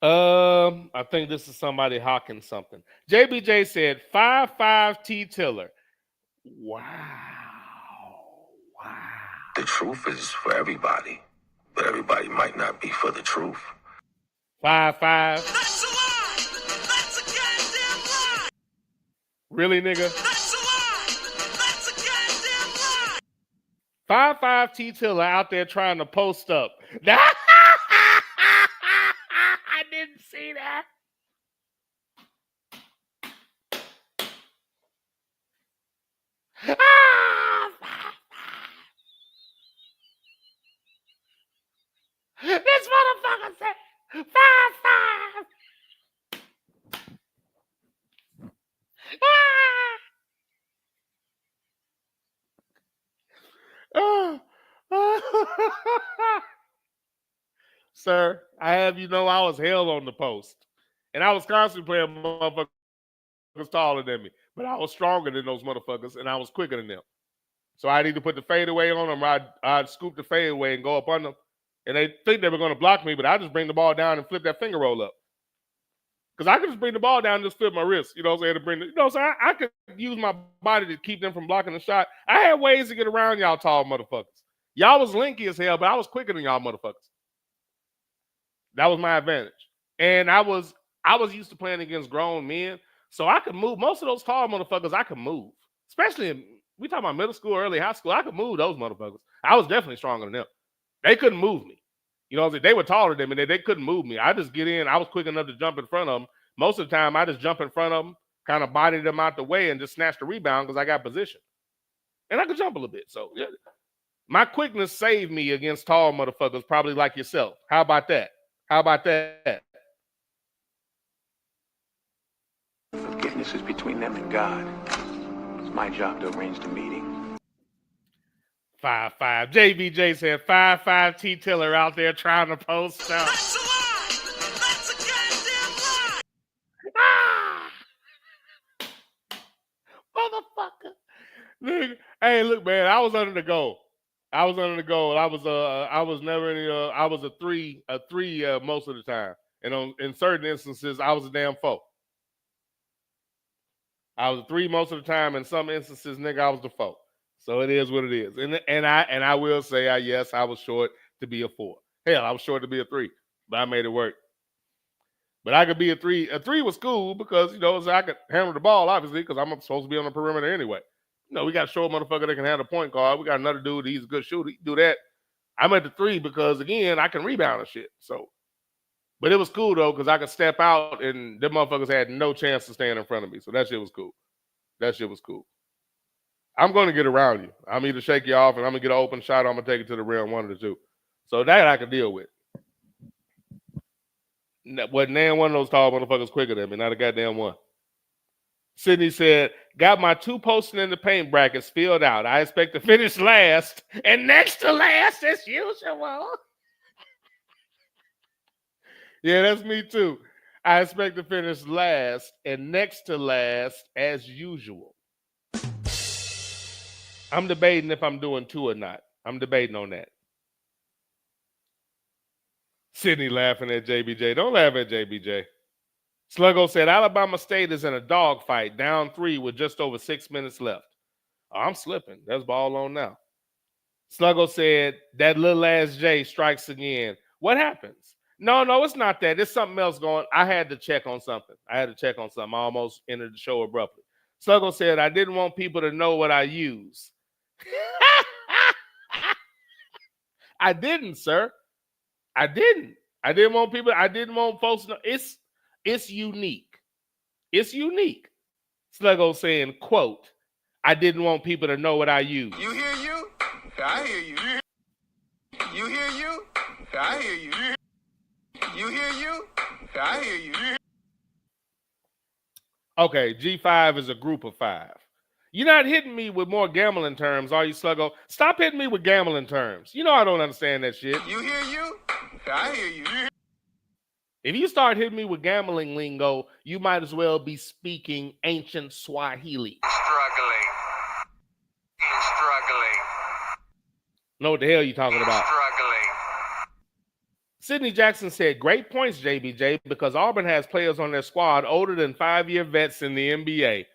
I think this is somebody hawking something. JBJ said 5'5" T Tiller. Wow. The truth is for everybody, but everybody might not be for the truth. 5'5". That's a lie. That's a goddamn lie. Really, nigga? That's a lie. That's a goddamn lie. 5'5" T Tiller out there trying to post up. I didn't see that. This motherfucker said 5'5". Sir, I have you know I was hell on the post. And I was constantly playing motherfuckers taller than me. But I was stronger than those motherfuckers, and I was quicker than them. So I need to put the fadeaway on them. I'd scoop the fadeaway and go up on them. And they think they were going to block me, but I just bring the ball down and flip that finger roll up. Because I could just bring the ball down and just flip my wrist. You know what I'm saying? So I could use my body to keep them from blocking the shot. I had ways to get around y'all tall motherfuckers. Y'all was linky as hell, but I was quicker than y'all motherfuckers. That was my advantage. And I was used to playing against grown men, so I could move. Most of those tall motherfuckers, I could move. Especially We talking about middle school, early high school. I could move those motherfuckers. I was definitely stronger than them. They couldn't move me. You know what I'm saying? They were taller than me. They couldn't move me. I just get in. I was quick enough to jump in front of them. Most of the time, I just jump in front of them, kind of body them out the way, and just snatch the rebound because I got position. And I could jump a little bit. So, yeah. My quickness saved me against tall motherfuckers, probably like yourself. How about that? How about that? Forgiveness is between them and God. It's my job to arrange the meeting. 5-5. JBJ said 5-5 T Tiller out there trying to post out. That's a lie! That's a goddamn lie! Motherfucker. Nigga. Hey, look, man, I was under the goal. I was never any I was a three most of the time. And in certain instances, I was a damn 4. I was a 3 most of the time. In some instances, nigga, I was the 4. So it is what it is. And I will say, yes, I was short to be a 4. Hell, I was short to be a 3, but I made it work. But I could be a 3. A 3 was cool because, you know, so I could handle the ball, obviously, because I'm supposed to be on the perimeter anyway. You know, we got a short motherfucker that can handle the point guard. We got another dude, he's a good shooter. He can do that. I'm at the 3 because, again, I can rebound and shit. So, but it was cool, though, because I could step out and them motherfuckers had no chance to stand in front of me. So that shit was cool. That shit was cool. I'm going to get around you. I'm either shake you off and I'm going to get an open shot or I'm going to take it to the rim, one of the two. So that I can deal with. Wasn't damn one of those tall motherfuckers quicker than me, not a goddamn one. Sydney said, got my 2 posting in the paint brackets filled out. I expect to finish last and next to last as usual. Yeah, that's me too. I expect to finish last and next to last as usual. I'm debating if I'm doing 2 or not. I'm debating on that. Sydney laughing at JBJ. Don't laugh at JBJ. Sluggo said, Alabama State is in a dogfight, down 3 with just over 6 minutes left. Oh, I'm slipping. That's ball on now. Sluggo said, that little ass J strikes again. What happens? No, it's not that. There's something else going. I had to check on something. I almost ended the show abruptly. Sluggo said, I didn't want people to know what I use. I didn't, sir. I didn't want folks to know. It's unique. It's unique. Sluggo saying, quote, I didn't want people to know what I use. You hear you? I hear you. You hear you? I hear you. You hear you? I hear you. Okay, G5 is a group of 5. You're not hitting me with more gambling terms, are you, Sluggo? Stop hitting me with gambling terms. You know I don't understand that shit. You hear you? I hear you. If you start hitting me with gambling lingo, you might as well be speaking ancient Swahili. Struggling. Know what the hell you talking about? Struggling. Sidney Jackson said, great points, JBJ, because Auburn has players on their squad older than 5-year vets in the NBA.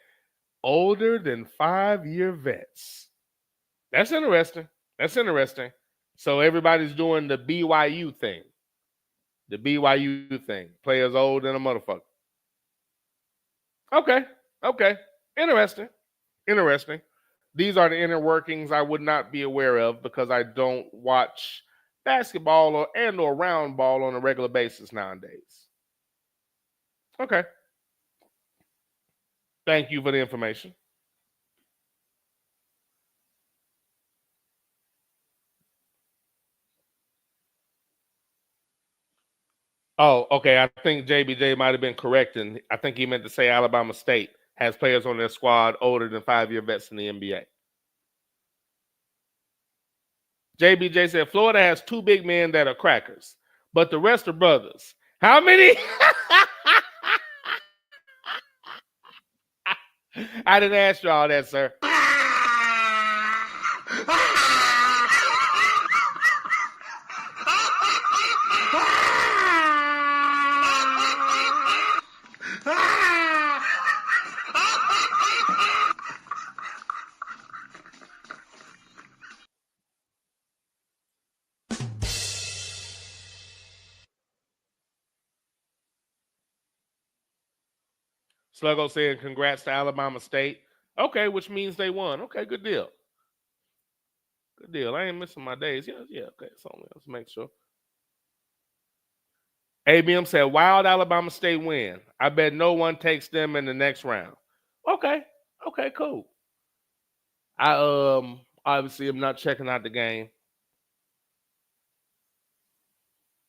Older than 5-year vets. That's interesting. So everybody's doing the BYU thing. The BYU thing. Players older than a motherfucker. Okay. Interesting. These are the inner workings I would not be aware of because I don't watch basketball or round ball on a regular basis nowadays. Okay. Thank you for the information. Oh, okay. I think JBJ might have been correcting. I think he meant to say Alabama State has players on their squad older than 5-year vets in the NBA. JBJ said Florida has 2 big men that are crackers, but the rest are brothers. How many? I didn't ask you all that, sir. Sluggo saying congrats to Alabama State. Okay, which means they won. Okay, good deal. Good deal. I ain't missing my days. Yeah, okay. So let's make sure. ABM said, wild Alabama State win. I bet no one takes them in the next round. Okay, cool. I obviously am not checking out the game.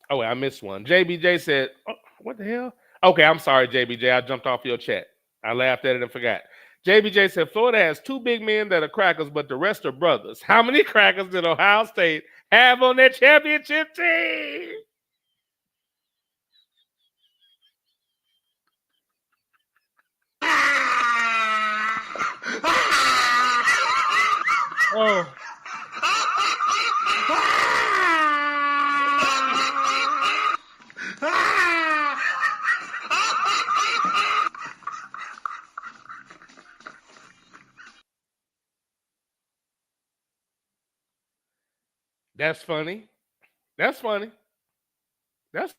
Oh, wait, I missed one. JBJ said, oh, what the hell? Okay, I'm sorry, JBJ. I jumped off your chat. I laughed at it and forgot. JBJ said, Florida has two big men that are crackers, but the rest are brothers. How many crackers did Ohio State have on their championship team? Oh. That's funny. That's funny. That's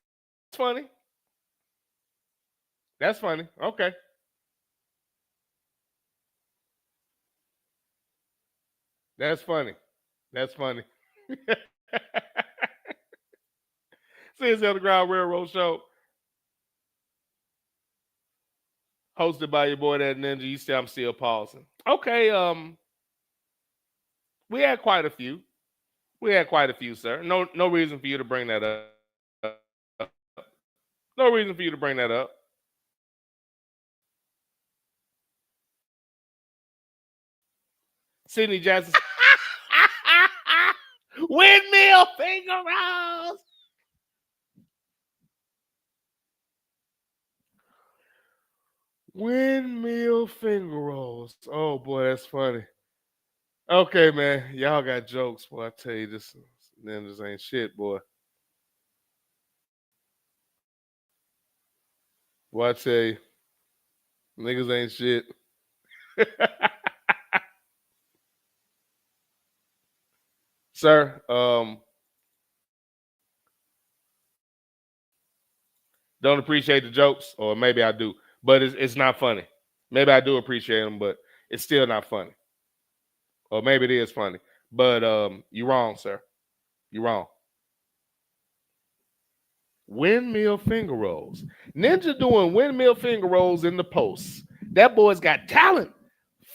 funny. That's funny. Okay. That's funny. That's funny. See, it's the Underground Railroad Show. Hosted by your boy, that ninja. You say I'm still pausing. Okay, we had quite a few. Sir. No reason for you to bring that up. No reason for you to bring that up. Sidney Jackson. Windmill finger rolls. Windmill finger rolls. Oh boy, that's funny. Okay, man. Y'all got jokes, boy. I tell you, this ninjas ain't shit, boy. Boy, I tell you, niggas ain't shit. Sir, don't appreciate the jokes, or maybe I do, but it's not funny. Maybe I do appreciate them, but it's still not funny. Or maybe it is funny, but you're wrong, sir. You're wrong. Windmill finger rolls. Ninja doing windmill finger rolls in the post. That boy's got talent.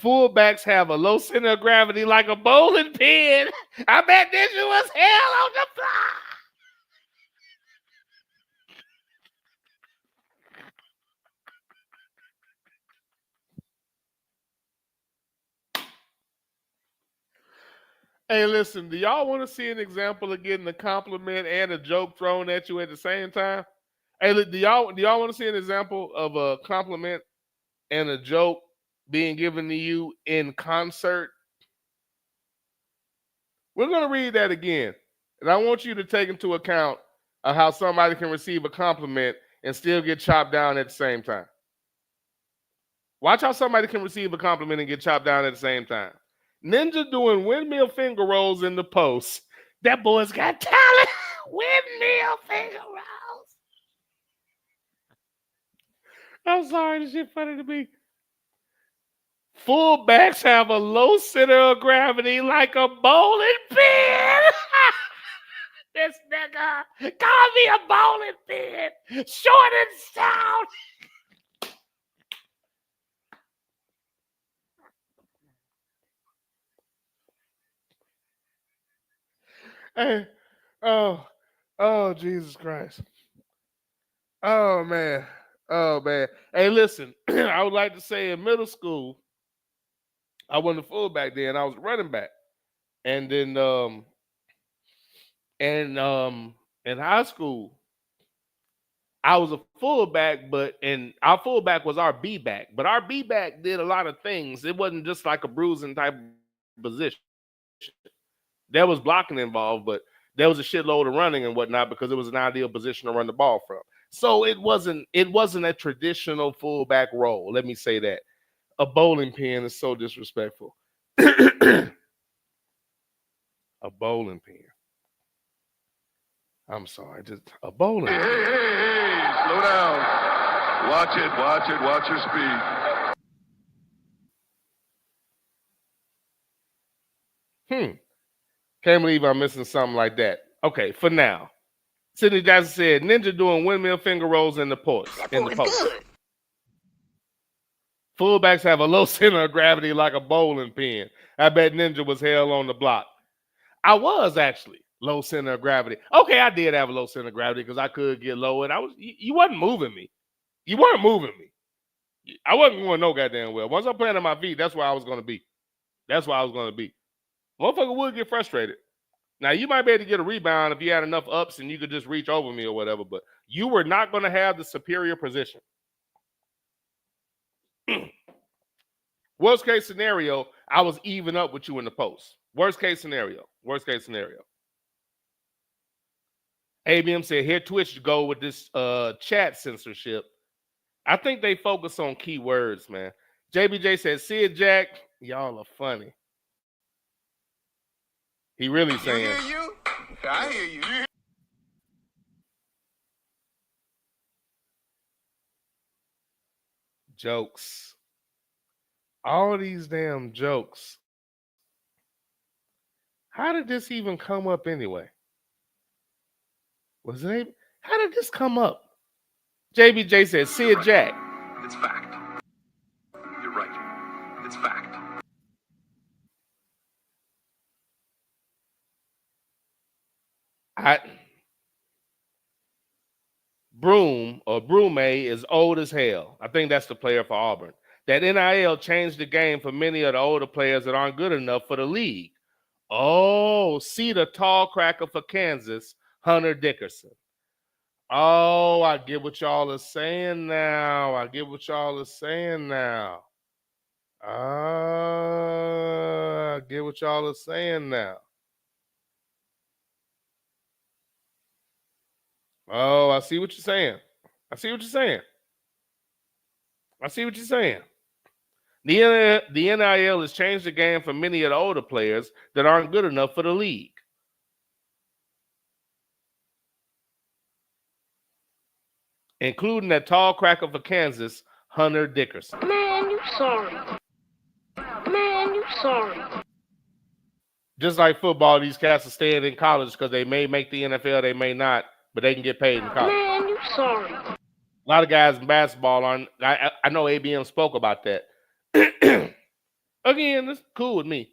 Fullbacks have a low center of gravity like a bowling pin. I bet Ninja was hell on the fly. Hey, listen, do y'all want to see an example of getting a compliment and a joke thrown at you at the same time? Hey, do y'all want to see an example of a compliment and a joke being given to you in concert? We're going to read that again. And I want you to take into account how somebody can receive a compliment and still get chopped down at the same time. Watch how somebody can receive a compliment and get chopped down at the same time. Ninja doing windmill finger rolls in the post. That boy's got talent. Windmill finger rolls. I'm sorry, this shit funny to me. Fullbacks have a low center of gravity like a bowling pin. This nigga call me a bowling pin. Short and stout. Hey, oh, Jesus Christ. Oh, man. Hey, listen, I would like to say in middle school, I wasn't a fullback then. I was a running back. And then in high school, I was a fullback, and our fullback was our B-back. But our B-back did a lot of things. It wasn't just like a bruising type of position. There was blocking involved, but there was a shitload of running and whatnot because it was an ideal position to run the ball from. So it wasn't a traditional fullback role. Let me say that. A bowling pin is so disrespectful. A bowling pin. I'm sorry, just a bowling pin. Hey, slow down. Watch your speed. Can't believe I'm missing something like that. Okay, for now. Sidney Jackson said, Ninja doing windmill finger rolls in the post. Good. Fullbacks have a low center of gravity like a bowling pin. I bet Ninja was hell on the block. I was actually low center of gravity. Okay, I did have a low center of gravity because I could get low, and you wasn't moving me. You weren't moving me. I wasn't going no goddamn well. Once I planted my feet, that's where I was going to be. That's where I was going to be. Motherfucker would get frustrated. Now, you might be able to get a rebound if you had enough ups and you could just reach over me or whatever, but you were not going to have the superior position. Worst case scenario, I was even up with you in the post. Worst case scenario. ABM said, here Twitch to go with this chat censorship. I think they focus on keywords, man. JBJ said, Sid Jack, y'all are funny. He really saying. You hear you? I hear you. Jokes. All these damn jokes. How did this even come up anyway? How did this come up? JBJ said, Sid Jack. It's fact. You're right. It's fact. Broome is old as hell. I think that's the player for Auburn. That NIL changed the game for many of the older players that aren't good enough for the league. Oh, see the tall cracker for Kansas, Hunter Dickerson. Oh, I get what y'all are saying now. I get what y'all are saying now. Oh, I see what you're saying. The NIL has changed the game for many of the older players that aren't good enough for the league. Including that tall cracker for Kansas, Hunter Dickerson. Man, you sorry. Just like football, these cats are staying in college because they may make the NFL, they may not, but they can get paid in college. Man, you sorry. A lot of guys in basketball aren't. I know ABM spoke about that. Again, it's cool with me.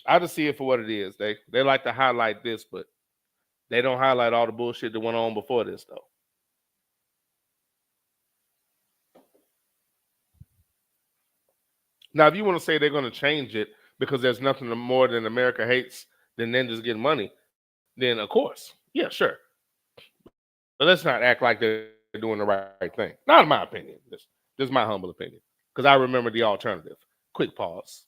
I just see it for what it is. They like to highlight this, but they don't highlight all the bullshit that went on before this, though. Now, if you want to say they're going to change it because there's nothing more than America hates than ninjas getting money, then of course, yeah, sure. But let's not act like they're doing the right thing. Not in my opinion. This is my humble opinion because I remember the alternative. Quick pause.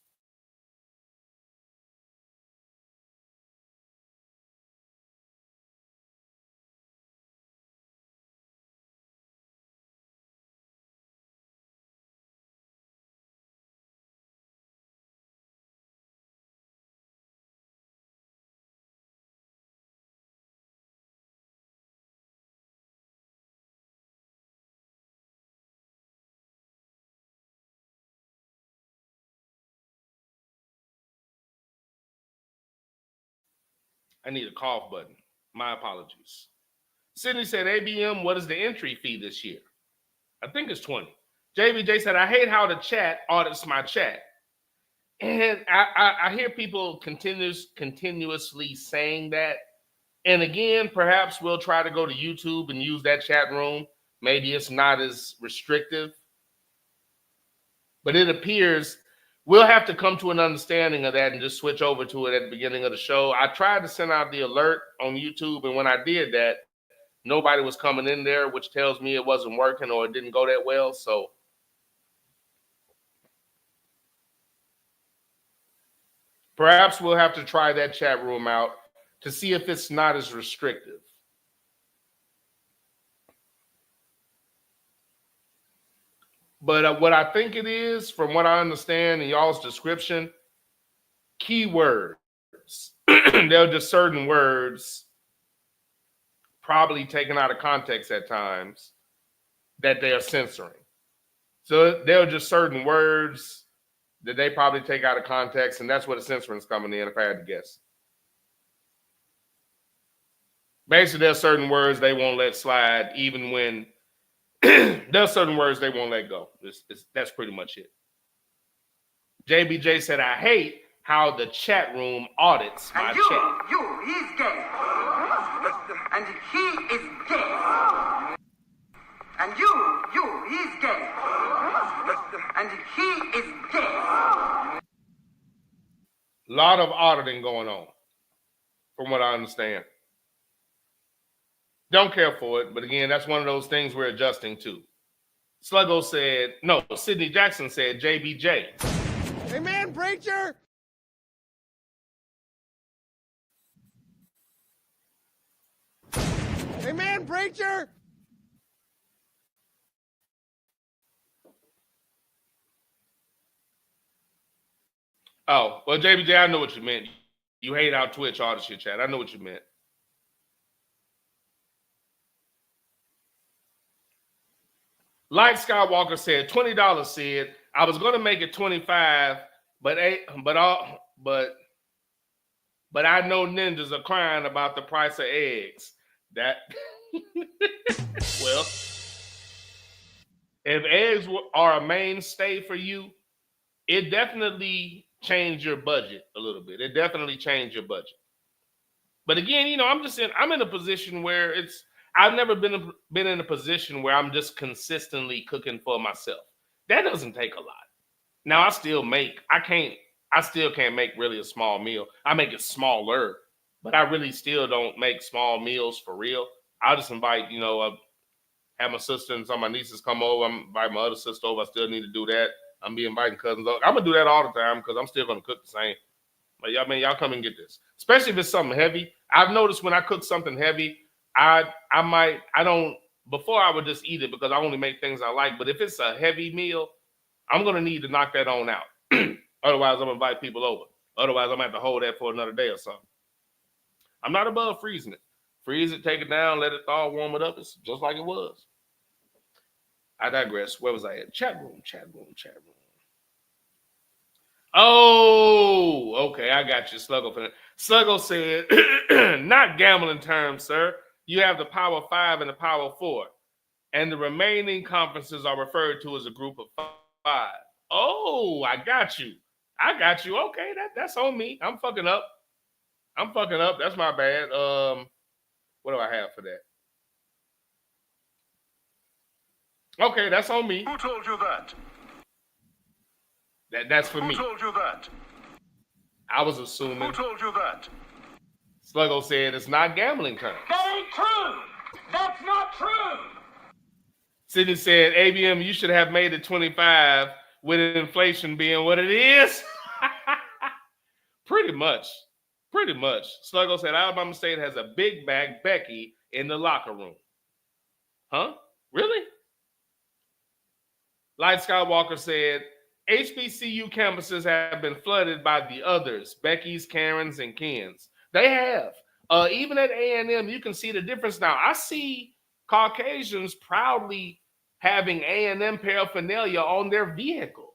I need a cough button. My apologies. Sydney said, ABM, what is the entry fee this year? I think it's 20. JBJ said, I hate how the chat audits my chat. And I hear people continuously saying that. And again, perhaps we'll try to go to YouTube and use that chat room. Maybe it's not as restrictive. But it appears we'll have to come to an understanding of that and just switch over to it at the beginning of the show. I tried to send out the alert on YouTube, and when I did that, nobody was coming in there, which tells me it wasn't working or it didn't go that well. So perhaps we'll have to try that chat room out to see if it's not as restrictive. But what I think it is, from what I understand in y'all's description, keywords. There are just certain words, probably taken out of context at times, that they are censoring. So there are just certain words that they probably take out of context, and that's where the censoring is coming in, if I had to guess. Basically, there's certain words they won't let slide, even when there's certain words they won't let go. That's pretty much it. JBJ said, I hate how the chat room audits my chat. He's gay. And he is gay. And he's gay. And he is gay. A lot of auditing going on, from what I understand. Don't care for it, but again, that's one of those things we're adjusting to. Sluggo said, no, Sidney Jackson said, JBJ. Amen, preacher. Amen, preacher. Oh, well, JBJ, I know what you meant. You hate how Twitch audits your chat. I know what you meant. Light Skywalker said, $20, Sid. I was gonna make it $25, but I know ninjas are crying about the price of eggs. That well, if eggs are a mainstay for you, it definitely changed your budget a little bit. It definitely changed your budget. But again, you know, I'm in a position where I've never been in a position where I'm just consistently cooking for myself. That doesn't take a lot. Now I still can't make really a small meal. I make it smaller, but I really still don't make small meals for real. I'll just invite, have my sister and some of my nieces come over. I'm invite my other sister over. I still need to do that. I'm be inviting cousins over. I'm gonna do that all the time because I'm still gonna cook the same. But y'all come and get this. Especially if it's something heavy. I've noticed when I cook something heavy, before I would just eat it because I only make things I like. But if it's a heavy meal, I'm going to need to knock that on out. Otherwise, I'm going to invite people over. Otherwise, I'm going to have to hold that for another day or something. I'm not above freezing it. Freeze it, take it down, let it thaw, warm it up. It's just like it was. I digress. Where was I at? Chat room. Oh, okay. I got you, Sluggo. Sluggo said, not gambling terms, sir. You have the Power 5 and the Power 4. And the remaining conferences are referred to as a group of 5. Oh, I got you. Okay, that's on me. I'm fucking up. That's my bad. What do I have for that? Okay, that's on me. Who told you that? That's for me. Who told you that? I was assuming. Who told you that? Sluggo said it's not gambling terms. That ain't true. That's not true. Sidney said, ABM, you should have made it 25 with inflation being what it is. Pretty much. Sluggo said, Alabama State has a big bag Becky in the locker room. Huh? Really? Light Skywalker said, HBCU campuses have been flooded by the others, Becky's, Karen's, and Ken's. They have. Even at A&M, you can see the difference now. I see Caucasians proudly having A&M paraphernalia on their vehicle.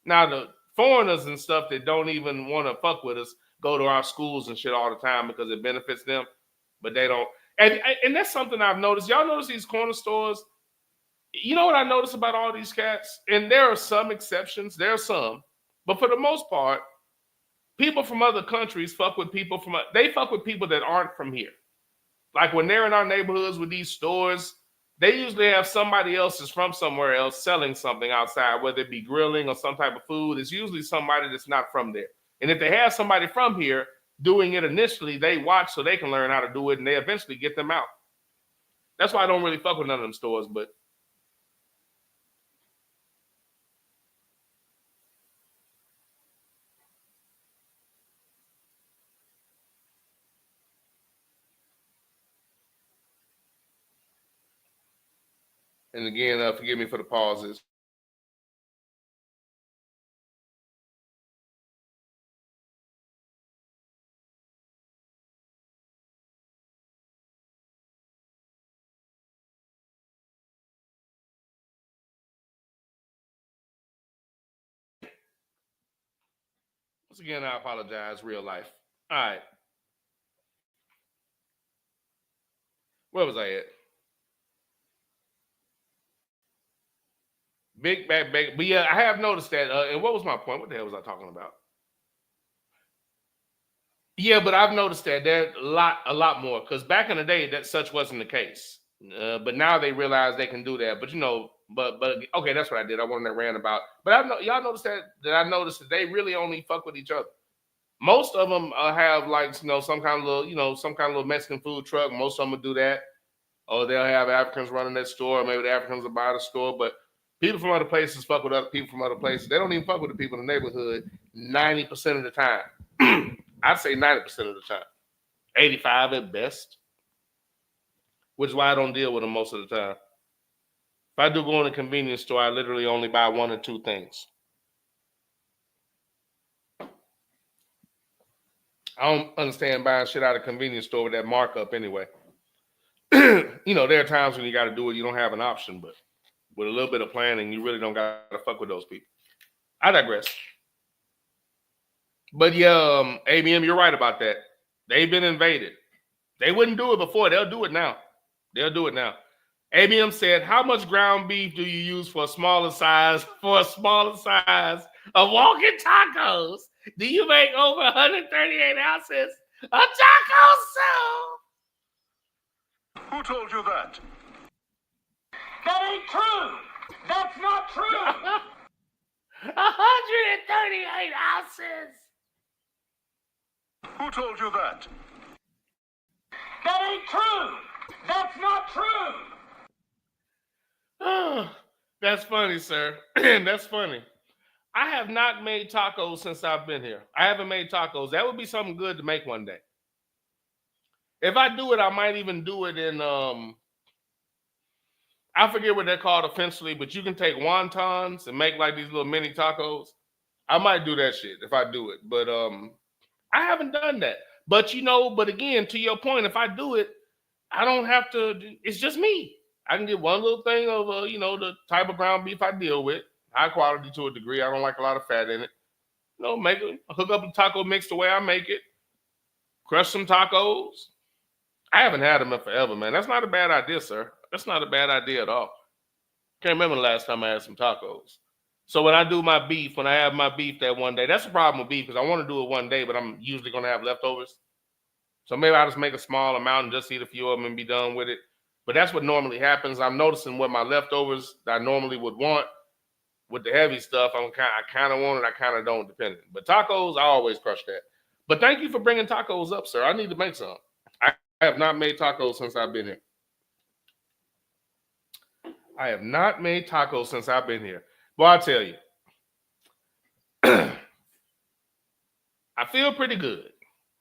Now, the foreigners and stuff that don't even want to fuck with us go to our schools and shit all the time because it benefits them, but they don't. And that's something I've noticed. Y'all notice these corner stores? You know what I notice about all these cats? And there are some exceptions. There are some. But for the most part, people from other countries fuck with people that aren't from here. Like when they're in our neighborhoods with these stores, they usually have somebody else that's from somewhere else selling something outside, whether it be grilling or some type of food. It's usually somebody that's not from there. And if they have somebody from here doing it initially, they watch so they can learn how to do it, and they eventually get them out. That's why I don't really fuck with none of them stores, but and again, forgive me for the pauses. Once again, I apologize, real life. All right. Where was I at? Big back, big. But yeah, I have noticed that. And what was my point? What the hell was I talking about? Yeah, but I've noticed that there a lot more. Because back in the day, that such wasn't the case. But now they realize they can do that. But but okay, that's what I did. I wanted to rant about. But y'all noticed that I noticed that they really only fuck with each other. Most of them have like some kind of little Mexican food truck. Most of them will do that, or they'll have Africans running that store. Or maybe the Africans will buy the store, but people from other places fuck with other people from other places. They don't even fuck with the people in the neighborhood 90% of the time. I'd say 90% of the time. 85 at best. Which is why I don't deal with them most of the time. If I do go in a convenience store, I literally only buy one or two things. I don't understand buying shit out of a convenience store with that markup anyway. There are times when you got to do it, you don't have an option, but with a little bit of planning, you really don't got to fuck with those people. I digress. But yeah, ABM, you're right about that. They've been invaded. They wouldn't do it before. They'll do it now. ABM said, how much ground beef do you use for a smaller size of walking tacos? Do you make over 138 ounces of taco soup? Who told you that? That ain't true. That's not true. 138 ounces. Who told you that? That ain't true. That's not true. Oh, that's funny, sir. That's funny. I have not made tacos since I've been here. I haven't made tacos. That would be something good to make one day. If I do it, I might even do it in I forget what they're called offensively, but you can take wontons and make like these little mini tacos. I might do that shit if I do it, but I haven't done that. But but again, to your point, if I do it, I don't have to. It's just me. I can get one little thing of the type of ground beef I deal with, high quality to a degree. I don't like a lot of fat in it. Hook up a taco mix the way I make it. Crush some tacos. I haven't had them in forever, man. That's not a bad idea, sir. That's not a bad idea at all. Can't remember the last time I had some tacos. So when I do my beef, when I have my beef that one day, that's the problem with beef because I want to do it one day, but I'm usually going to have leftovers. So maybe I'll just make a small amount and just eat a few of them and be done with it. But that's what normally happens. I'm noticing what my leftovers that I normally would want with the heavy stuff, I kind of want it, I kind of don't, depending. But tacos, I always crush that. But thank you for bringing tacos up, sir. I need to make some. I have not made tacos since I've been here. Well, I'll tell you. I feel pretty good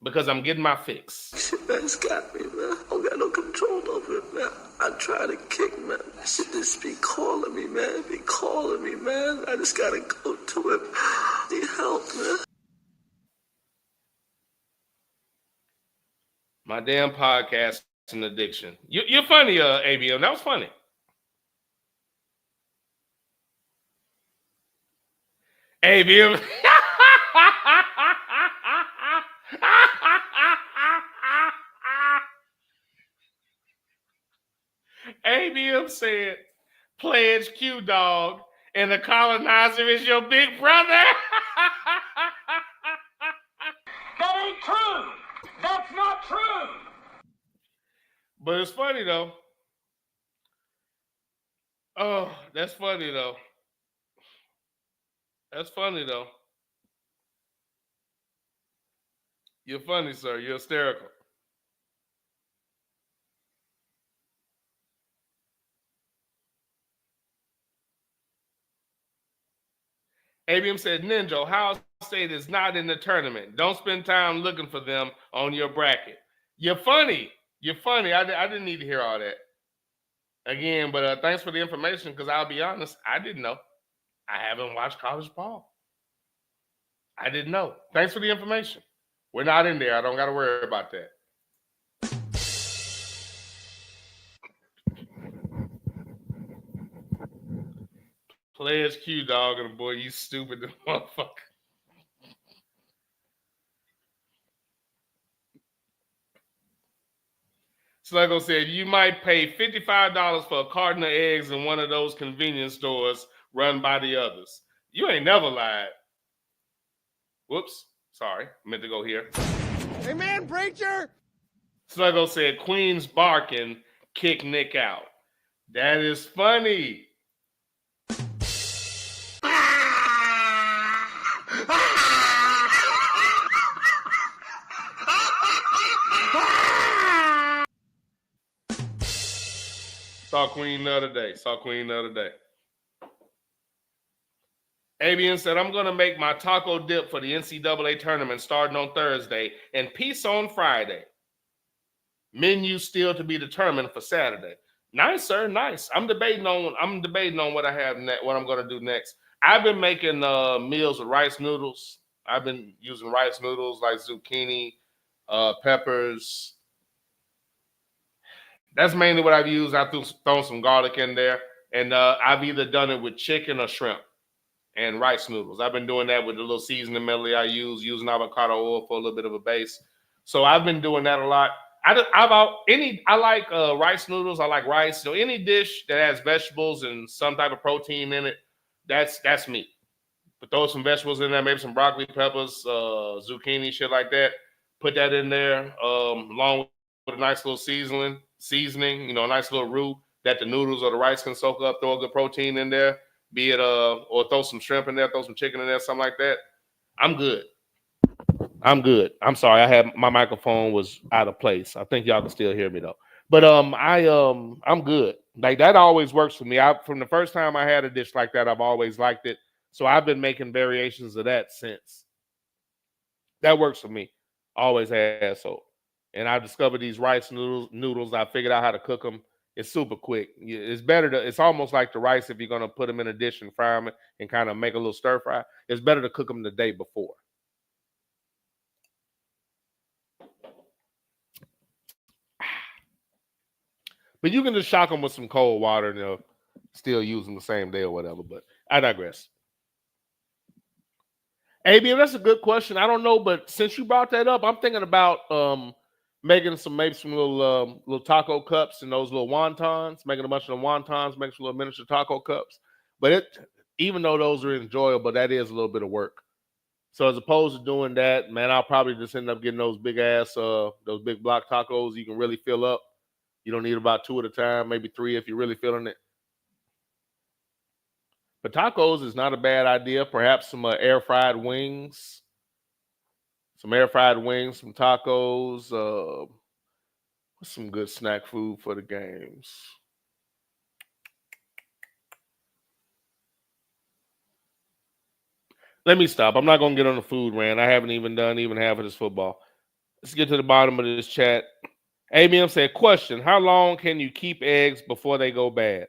because I'm getting my fix. Shit, man, it's got me, man. I don't got no control over it, man. I try to kick, man. That shit just be calling me, man. I just gotta go to it. Need help, man. My damn podcast and addiction. You're funny, ABM. That was funny. ABM. ABM said, pledge Q Dog, and the colonizer is your big brother. That ain't true. That's not true. But it's funny though. Oh, that's funny though. You're funny, sir. You're hysterical. ABM said, Ninja, Ohio State is not in the tournament. Don't spend time looking for them on your bracket. You're funny. I didn't need to hear all that. Again, but thanks for the information, because I'll be honest, I didn't know. I haven't watched college ball. I didn't know. Thanks for the information. We're not in there. I don't got to worry about that. Pledge Q Dog, and boy, you stupid motherfucker. Sluggo said, you might pay $55 for a carton of eggs in one of those convenience stores run by the others. You ain't never lied. Whoops. Sorry. Meant to go here. Amen, preacher. Sluggo said, Queen's barking, kick Nick out. That is funny. Saw Queen the other day. Avian said, I'm going to make my taco dip for the NCAA tournament starting on Thursday and peace on Friday. Menu still to be determined for Saturday. Nice, sir. Nice. I'm debating on what I have next, what I'm going to do next. I've been making meals with rice noodles. I've been using rice noodles like zucchini, peppers. That's mainly what I've used. I've thrown some garlic in there. And I've either done it with chicken or shrimp and rice noodles. I've been doing that with the little seasoning medley I use, using avocado oil for a little bit of a base. So I've been doing that a lot. I like rice noodles. I like rice. So any dish that has vegetables and some type of protein in it, that's me. But throw some vegetables in there, maybe some broccoli, peppers, zucchini, shit like that. Put that in there, along with a nice little seasoning, a nice little roux that the noodles or the rice can soak up. Throw a good protein in there, be it or throw some shrimp in there, throw some chicken in there, something like that. I'm good. I'm sorry, my microphone was out of place. I think y'all can still hear me though. But I'm good. Like that always works for me. From the first time I had a dish like that, I've always liked it. So I've been making variations of that since. That works for me. Always has so. And I discovered these rice noodles. I figured out how to cook them. It's super quick. It's almost like the rice if you're gonna put them in a dish and fry them and kind of make a little stir fry. It's better to cook them the day before. But you can just shock them with some cold water and they'll still use them the same day or whatever. But I digress. AB, that's a good question. I don't know, but since you brought that up, I'm thinking about making some little taco cups and those little wontons, making a bunch of the wontons, making some little miniature taco cups. But even though those are enjoyable, that is a little bit of work. So as opposed to doing that, man, I'll probably just end up getting those big block tacos you can really fill up. You don't need about 2 at a time, maybe 3 if you're really feeling it. But tacos is not a bad idea. Perhaps some air fried wings. Some tacos. What's some good snack food for the games? Let me stop. I'm not going to get on the food rant. I haven't even done half of this football. Let's get to the bottom of this chat. ABM said, question, how long can you keep eggs before they go bad?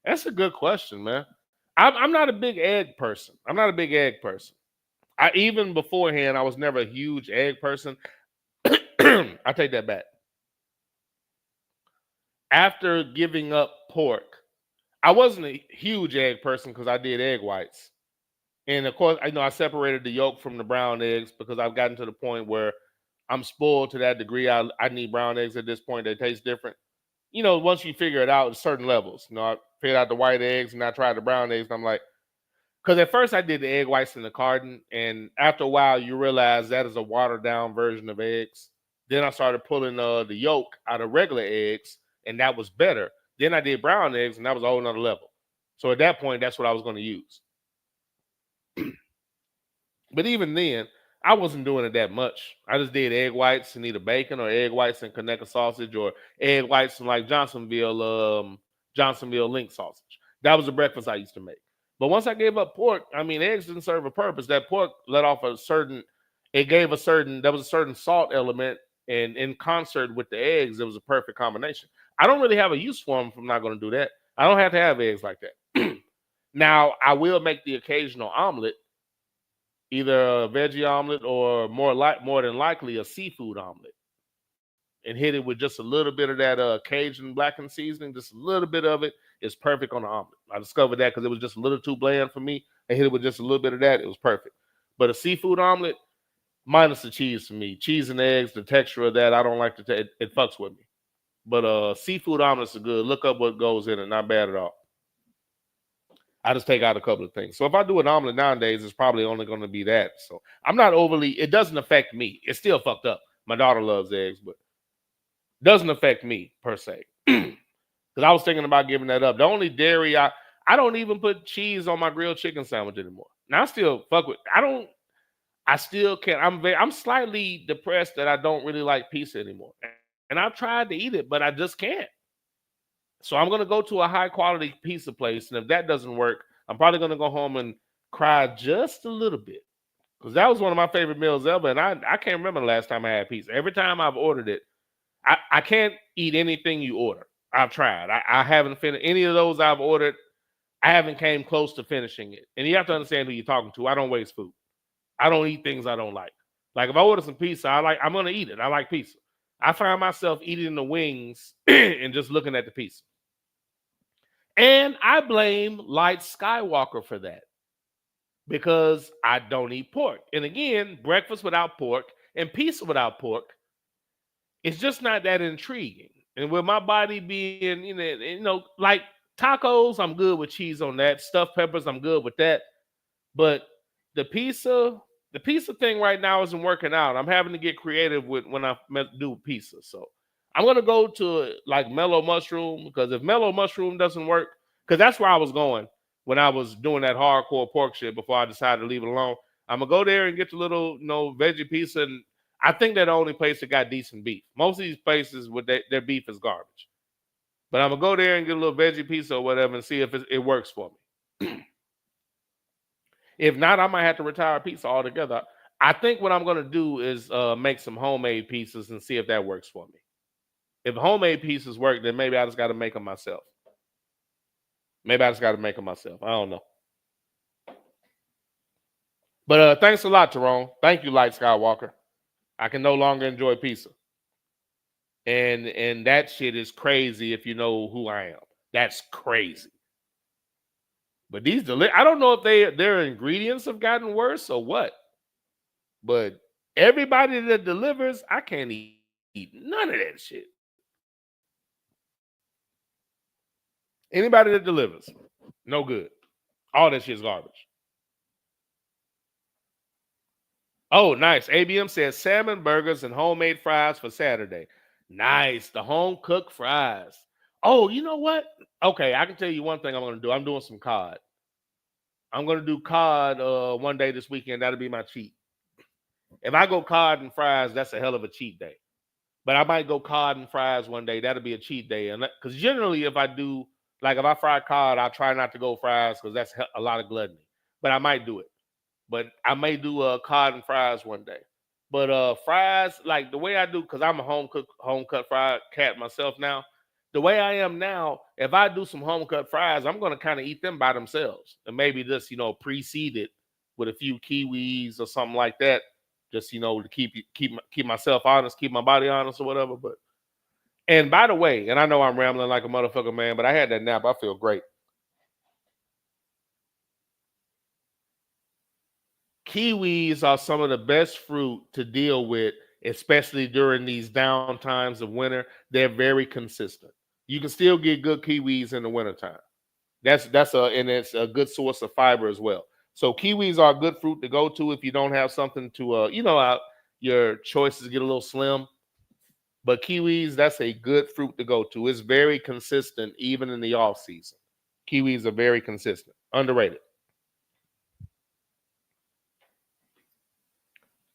That's a good question, man. I'm not a big egg person. Even beforehand, I was never a huge egg person. I take that back. After giving up pork, I wasn't a huge egg person because I did egg whites. And of course, I separated the yolk from the brown eggs because I've gotten to the point where I'm spoiled to that degree. I need brown eggs at this point. They taste different. Once you figure it out at certain levels. I figured out the white eggs and I tried the brown eggs. And I'm like, because at first I did the egg whites in the carton. And after a while, you realize that is a watered down version of eggs. Then I started pulling the yolk out of regular eggs. And that was better. Then I did brown eggs and that was a whole nother level. So at that point, that's what I was going to use. But even then, I wasn't doing it that much. I just did egg whites and either bacon or egg whites and Conecuh sausage or egg whites and like Johnsonville link sausage. That was the breakfast I used to make. But once I gave up pork, eggs didn't serve a purpose. That pork let off there was a certain salt element, and in concert with the eggs, it was a perfect combination. I don't really have a use for them if I'm not going to do that. I don't have to have eggs like that. Now, I will make the occasional omelet, either a veggie omelet or more than likely a seafood omelet, and hit it with just a little bit of that Cajun blackened seasoning. Just a little bit of it is perfect on the omelet. I discovered that because it was just a little too bland for me. I hit it with just a little bit of that. It was perfect. But a seafood omelet, minus the cheese for me. Cheese and eggs, the texture of that, I don't like it fucks with me. But seafood omelets are good. Look up what goes in it. Not bad at all. I just take out a couple of things. So if I do an omelet nowadays, it's probably only going to be that. So I'm not overly, it doesn't affect me. It's still fucked up. My daughter loves eggs, but it doesn't affect me per se. Because I was thinking about giving that up. The only dairy, I don't even put cheese on my grilled chicken sandwich anymore. Now I still fuck with, I still can't. I'm slightly depressed that I don't really like pizza anymore. And I've tried to eat it, but I just can't. So I'm going to go to a high quality pizza place. And if that doesn't work, I'm probably going to go home and cry just a little bit. Because that was one of my favorite meals ever. And I can't remember the last time I had pizza. Every time I've ordered it, I can't eat anything you order. I've tried. I haven't finished any of those I've ordered. I haven't came close to finishing it. And you have to understand who you're talking to. I don't waste food. I don't eat things I don't like. Like if I order some pizza, I'm going to eat it. I like pizza. I find myself eating the wings and just looking at the pizza. And I blame Light Skywalker for that because I don't eat pork. And again, breakfast without pork and pizza without pork, it's just not that intriguing. And with my body being, like tacos, I'm good with cheese on that. Stuffed peppers, I'm good with that. But the pizza thing right now isn't working out. I'm having to get creative with when I do pizza. So I'm going to go to like mellow mushroom because if mellow mushroom doesn't work, because that's where I was going when I was doing that hardcore pork shit before I decided to leave it alone. I'm going to go there and get the little, veggie pizza. And I think they're the only place that got decent beef. Most of these places with their beef is garbage. But I'm going to go there and get a little veggie pizza or whatever and see if it works for me. If not, I might have to retire pizza altogether. I think what I'm going to do is make some homemade pizzas and see if that works for me. If homemade pizzas work, then maybe I just got to make them myself. I don't know. But thanks a lot, Tyrone. Thank you, Light Skywalker. I can no longer enjoy pizza. And that shit is crazy if you know who I am. That's crazy. But I don't know if their ingredients have gotten worse or what. But everybody that delivers, I can't eat none of that shit. Anybody that delivers, no good. All that shit is garbage. Oh, nice. ABM says salmon burgers and homemade fries for Saturday. Nice. The home-cooked fries. Oh, you know what? Okay, I can tell you one thing I'm going to do. I'm doing some cod. I'm going to do cod one day this weekend. That'll be my cheat. If I go cod and fries, that's a hell of a cheat day. But I might go cod and fries one day. That'll be a cheat day. And because generally if I do, like if I fry cod, I'll try not to go fries because that's a lot of gluttony. But I might do it. But I may do cod and fries one day. But fries, like the way I do, because I'm a home-cut fried cat myself now. The way I am now, if I do some home-cut fries, I'm going to kind of eat them by themselves. And maybe just, precede it with a few kiwis or something like that. Just, to keep myself honest, keep my body honest or whatever. And by the way, and I know I'm rambling like a motherfucker, man, but I had that nap. I feel great. Kiwis are some of the best fruit to deal with, especially during these down times of winter. They're very consistent. You can still get good kiwis in the wintertime. And it's a good source of fiber as well. So kiwis are a good fruit to go to if you don't have something to, your choices get a little slim. But kiwis, that's a good fruit to go to. It's very consistent even in the off season. Kiwis are very consistent. Underrated.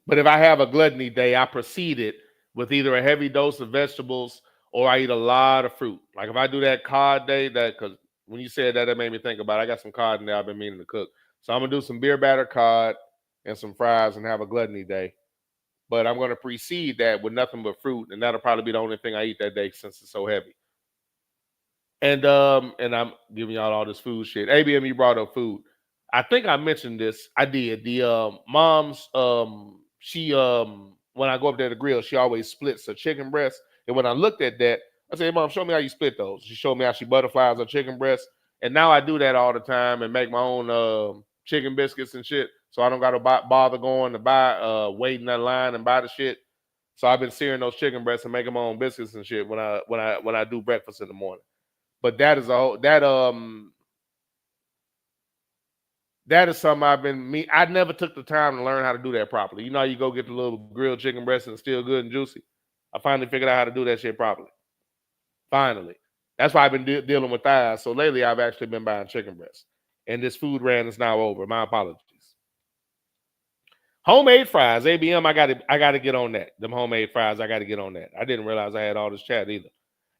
But if I have a gluttony day, I precede it with either a heavy dose of vegetables or I eat a lot of fruit. Like if I do that cod day, because when you said that, it made me think about it. I got some cod in there I've been meaning to cook. So I'm going to do some beer batter cod and some fries and have a gluttony day. But I'm going to precede that with nothing but fruit. And that'll probably be the only thing I eat that day since it's so heavy. And I'm giving y'all all this food shit. ABM, you brought up food. I think I mentioned this. I did. The mom's... She when I go up there to grill, she always splits her chicken breast. And when I looked at that, I said, hey, Mom, show me how you split those. She showed me how she butterflies her chicken breast. And now I do that all the time and make my own chicken biscuits and shit. So I don't got to bother going to buy, wait in that line and buy the shit. So I've been searing those chicken breasts and making my own biscuits and shit when I do breakfast in the morning. But that is that is something I never took the time to learn how to do that properly. You know how you go get the little grilled chicken breast and it's still good and juicy? I finally figured out how to do that shit properly. Finally. That's why I've been dealing with thighs. So lately I've actually been buying chicken breasts. And this food rant is now over. My apologies. Homemade fries. ABM, I gotta get on that. Them homemade fries, I gotta get on that. I didn't realize I had all this chat either.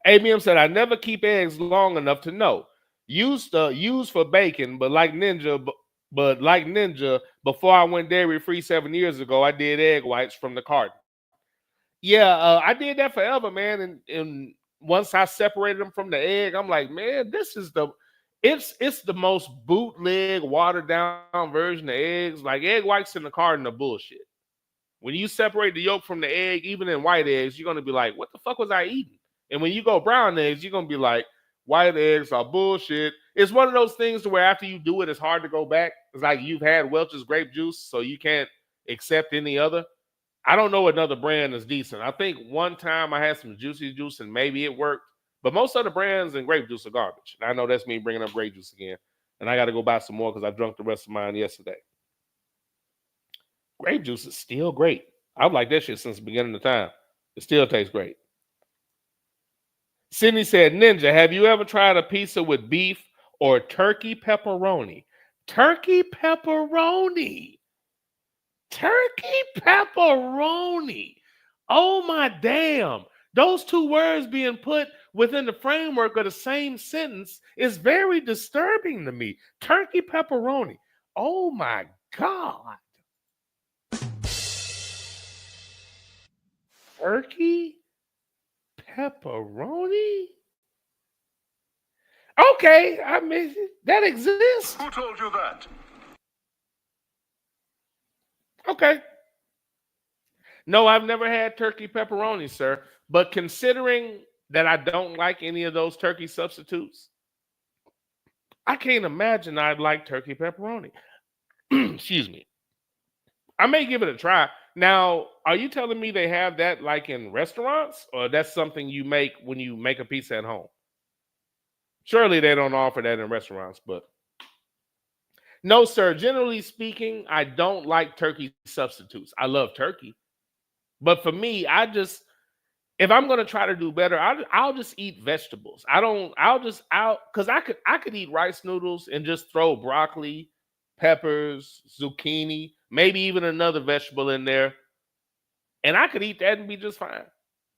ABM said, I never keep eggs long enough to know. Used for bacon, but like Ninja, before I went dairy free 7 years ago, I did egg whites from the carton. Yeah, I did that forever, man. And once I separated them from the egg, I'm like, man, this is it's the most bootleg, watered down version of eggs. Like egg whites in the carton are bullshit. When you separate the yolk from the egg, even in white eggs, you're gonna be like, what the fuck was I eating? And when you go brown eggs, you're gonna be like, white eggs are bullshit. It's one of those things to where after you do it, it's hard to go back. It's like you've had Welch's grape juice, so you can't accept any other. I don't know another brand is decent. I think one time I had some Juicy Juice and maybe it worked, but most other brands and grape juice are garbage. And I know that's me bringing up grape juice again, and I got to go buy some more because I drank the rest of mine yesterday. Grape juice is still great. I've liked that shit since the beginning of time. It still tastes great. Sydney said, Ninja, have you ever tried a pizza with beef or turkey pepperoni? Turkey pepperoni. Turkey pepperoni. Oh my damn. Those two words being put within the framework of the same sentence is very disturbing to me. Turkey pepperoni. Oh my God. Turkey pepperoni? Okay, I mean, that exists. Who told you that? Okay. No, I've never had turkey pepperoni, sir. But considering that I don't like any of those turkey substitutes, I can't imagine I'd like turkey pepperoni. Excuse me. I may give it a try. Now, are you telling me they have that like in restaurants, or that's something you make when you make a pizza at home? Surely they don't offer that in restaurants, but no, sir. Generally speaking, I don't like turkey substitutes. I love turkey. But for me, if I'm going to try to do better, I'll just eat vegetables. Because I could eat rice noodles and just throw broccoli, peppers, zucchini, maybe even another vegetable in there. And I could eat that and be just fine.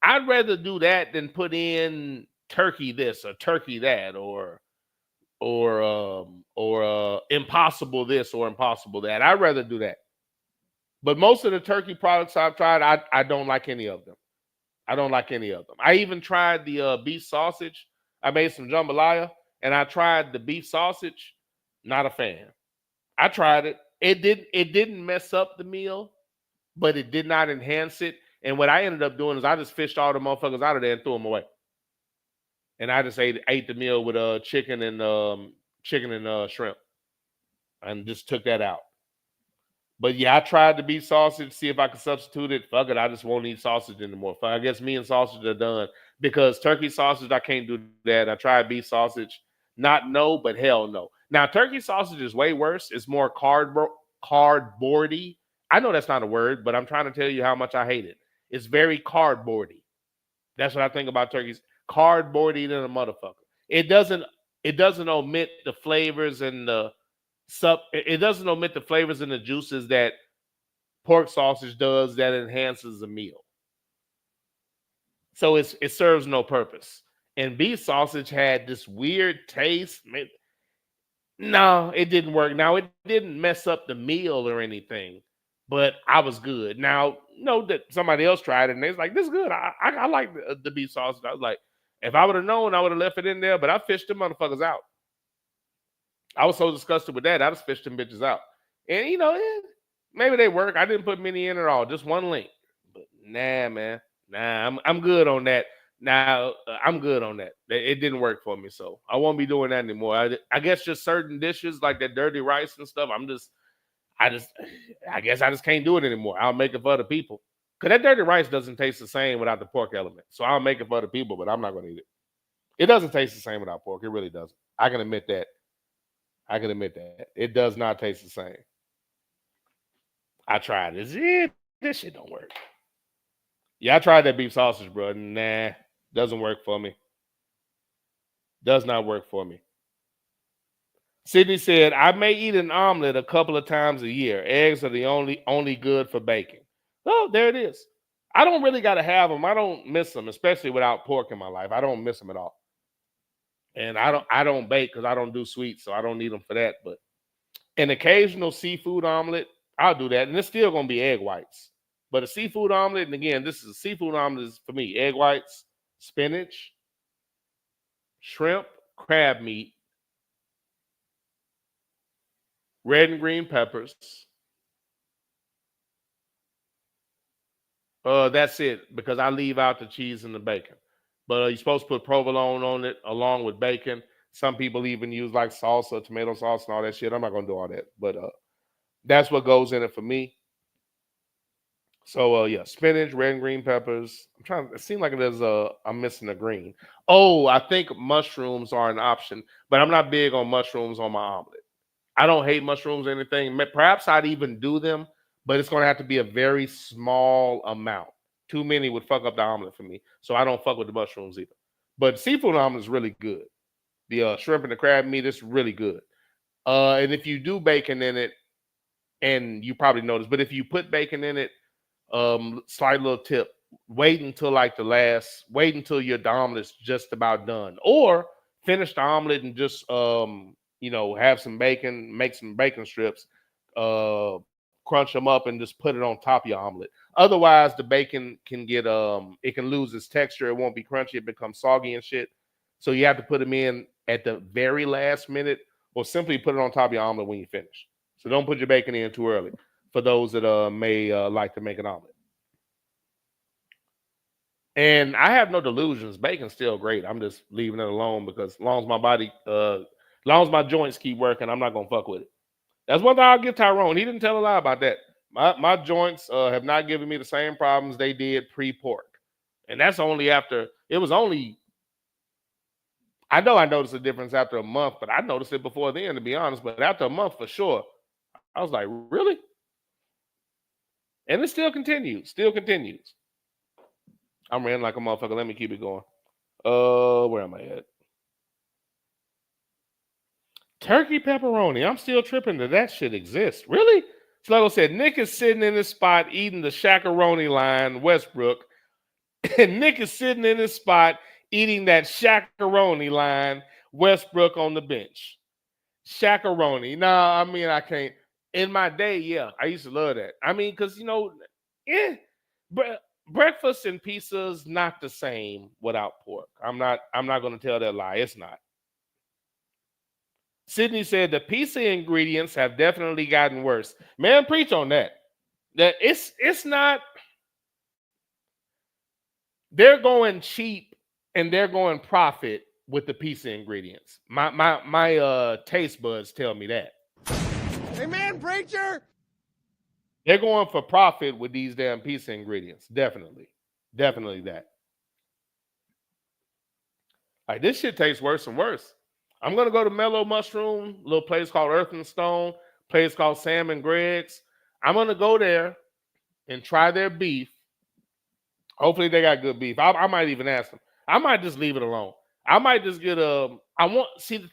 I'd rather do that than put in turkey this or turkey that or impossible this or impossible that. I'd rather do that. But most of the turkey products I've tried, I don't like any of them. I don't like any of them. I even tried the beef sausage. I made some jambalaya and I tried the beef sausage. Not a fan. I tried it. It didn't mess up the meal, but it did not enhance it. And what I ended up doing is I just fished all the motherfuckers out of there and threw them away. And I just ate the meal with chicken and shrimp, and just took that out. But yeah, I tried the beef sausage, see if I could substitute it. Fuck it, I just won't eat sausage anymore. I guess me and sausage are done because turkey sausage, I can't do that. I tried beef sausage, not no, but hell no. Now turkey sausage is way worse. It's more cardboardy. I know that's not a word, but I'm trying to tell you how much I hate it. It's very cardboardy. That's what I think about turkeys. Cardboardy than a motherfucker. It doesn't omit the flavors and it doesn't omit the flavors and the juices that pork sausage does that enhances a meal. So it serves no purpose. And beef sausage had this weird taste. No, it didn't work. Now, it didn't mess up the meal or anything, but I was good. Now, know that somebody else tried it and they was like, this is good. I like the beef sausage. I was like, if I would have known, I would have left it in there, but I fished them motherfuckers out. I was so disgusted with that, I just fished them bitches out. And, maybe they work. I didn't put many in at all, just one link. But nah, man. Nah, I'm good on that. Now, I'm good on that. It didn't work for me, so I won't be doing that anymore. I guess just certain dishes like that dirty rice and stuff, I guess I just can't do it anymore. I'll make it for other people. Because that dirty rice doesn't taste the same without the pork element. So I'll make it for other people, but I'm not going to eat it. It doesn't taste the same without pork. It really doesn't. I can admit that. It does not taste the same. I tried it. This shit don't work. Yeah, I tried that beef sausage, bro. Nah, doesn't work for me. Does not work for me. Sydney said, I may eat an omelet a couple of times a year. Eggs are the only good for bacon. Oh, there it is. I don't really got to have them. I don't miss them, especially without pork in my life. I don't miss them at all. And I don't bake because I don't do sweets, so I don't need them for that. But an occasional seafood omelet, I'll do that. And it's still going to be egg whites. But a seafood omelet, and again, this is a seafood omelet is for me. Egg whites, spinach, shrimp, crab meat, red and green peppers. That's it, because I leave out the cheese and the bacon. But you're supposed to put provolone on it along with bacon. Some people even use like salsa, tomato sauce, and all that shit. I'm not going to do all that. But that's what goes in it for me. So, yeah, spinach, red and green peppers. It seems like I'm missing a green. Oh, I think mushrooms are an option. But I'm not big on mushrooms on my omelet. I don't hate mushrooms or anything. Perhaps I'd even do them, but it's going to have to be a very small amount. Too many would fuck up the omelet for me. So I don't fuck with the mushrooms either. But seafood omelet is really good. The shrimp and the crab meat is really good. And if you do bacon in it, and you probably noticed, but if you put bacon in it, slight little tip, wait until your omelet's just about done. Or finish the omelet and just have some bacon, make some bacon strips, crunch them up and just put it on top of your omelet. Otherwise, the bacon can get it can lose its texture. It won't be crunchy. It becomes soggy and shit. So you have to put them in at the very last minute, or simply put it on top of your omelet when you finish. So don't put your bacon in too early for those that may like to make an omelet. And I have no delusions. Bacon's still great. I'm just leaving it alone because as long as my joints keep working, I'm not gonna fuck with it. That's one thing I'll give Tyrone. He didn't tell a lie about that. My joints have not given me the same problems they did pre-pork. And that's only after, I know I noticed a difference after a month, but I noticed it before then, to be honest. But after a month, for sure, I was like, really? And it still continues. I'm ranting like a motherfucker. Let me keep it going. Where am I at? Turkey pepperoni. I'm still tripping that shit exists. Really? Sluggo said, Nick is sitting in his spot eating the Shaq-a-roni line, Westbrook. And Nick is sitting in his spot eating that Shaq-a-roni line, Westbrook on the bench. Shaq-a-roni. Nah, I mean, I can't. In my day, yeah, I used to love that. I mean, because, breakfast and pizza's not the same without pork. I'm not going to tell that lie. It's not. Sydney said the pizza ingredients have definitely gotten worse. Man, preach on that. That it's not. They're going cheap and they're going profit with the pizza ingredients. My taste buds tell me that. Amen, preacher. They're going for profit with these damn pizza ingredients. Definitely that. Like, this shit tastes worse and worse. I'm going to go to Mellow Mushroom, little place called Earth and Stone, place called Sam and Greg's. I'm going to go there and try their beef. Hopefully they got good beef. I might even ask them. I might just leave it alone. I might just get the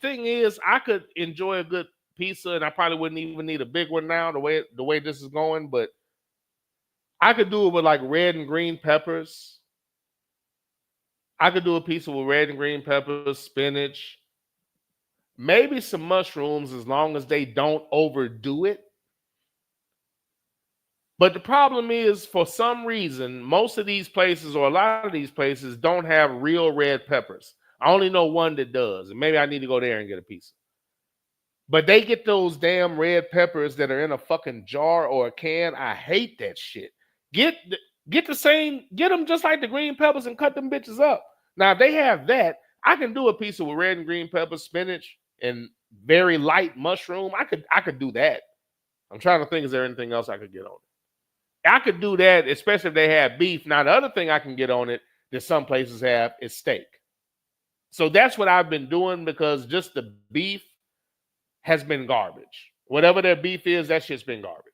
thing is, I could enjoy a good pizza and I probably wouldn't even need a big one now, the way this is going, but I could do it with like red and green peppers. I could do a pizza with red and green peppers, spinach, maybe some mushrooms, as long as they don't overdo it. But the problem is, for some reason, most of these places, or a lot of these places, don't have real red peppers. I only know one that does, and maybe I need to go there and get a pizza. But they get those damn red peppers that are in a fucking jar or a can. I hate that shit. Get them just like the green peppers and cut them bitches up. Now, if they have that, I can do a pizza with red and green peppers, spinach, and very light mushroom. I could do that. I'm trying to think, is there anything else I could get on it? I could do that, especially if they have beef. Now, the other thing I can get on it that some places have is steak. So that's what I've been doing because just the beef has been garbage. Whatever their beef is, that shit's been garbage.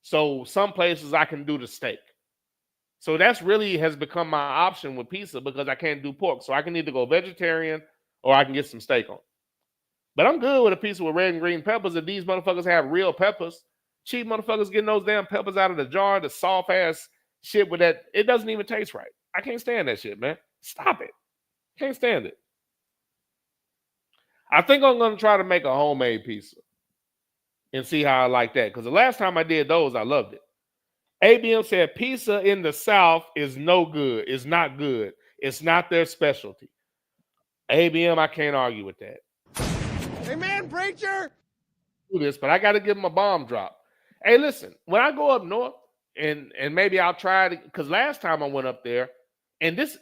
So some places I can do the steak. So that's really has become my option with pizza because I can't do pork. So I can either go vegetarian or I can get some steak on. But I'm good with a pizza with red and green peppers. If these motherfuckers have real peppers, cheap motherfuckers getting those damn peppers out of the jar, the soft ass shit with that, it doesn't even taste right. I can't stand that shit, man. Stop it. Can't stand it. I think I'm going to try to make a homemade pizza and see how I like that. Because the last time I did those, I loved it. ABM said pizza in the South is no good. It's not good. It's not their specialty. ABM, I can't argue with that. Amen, preacher. Do this, but I got to give them a bomb drop. Hey, listen, when I go up north, and maybe I'll try it, because last time I went up there, and this,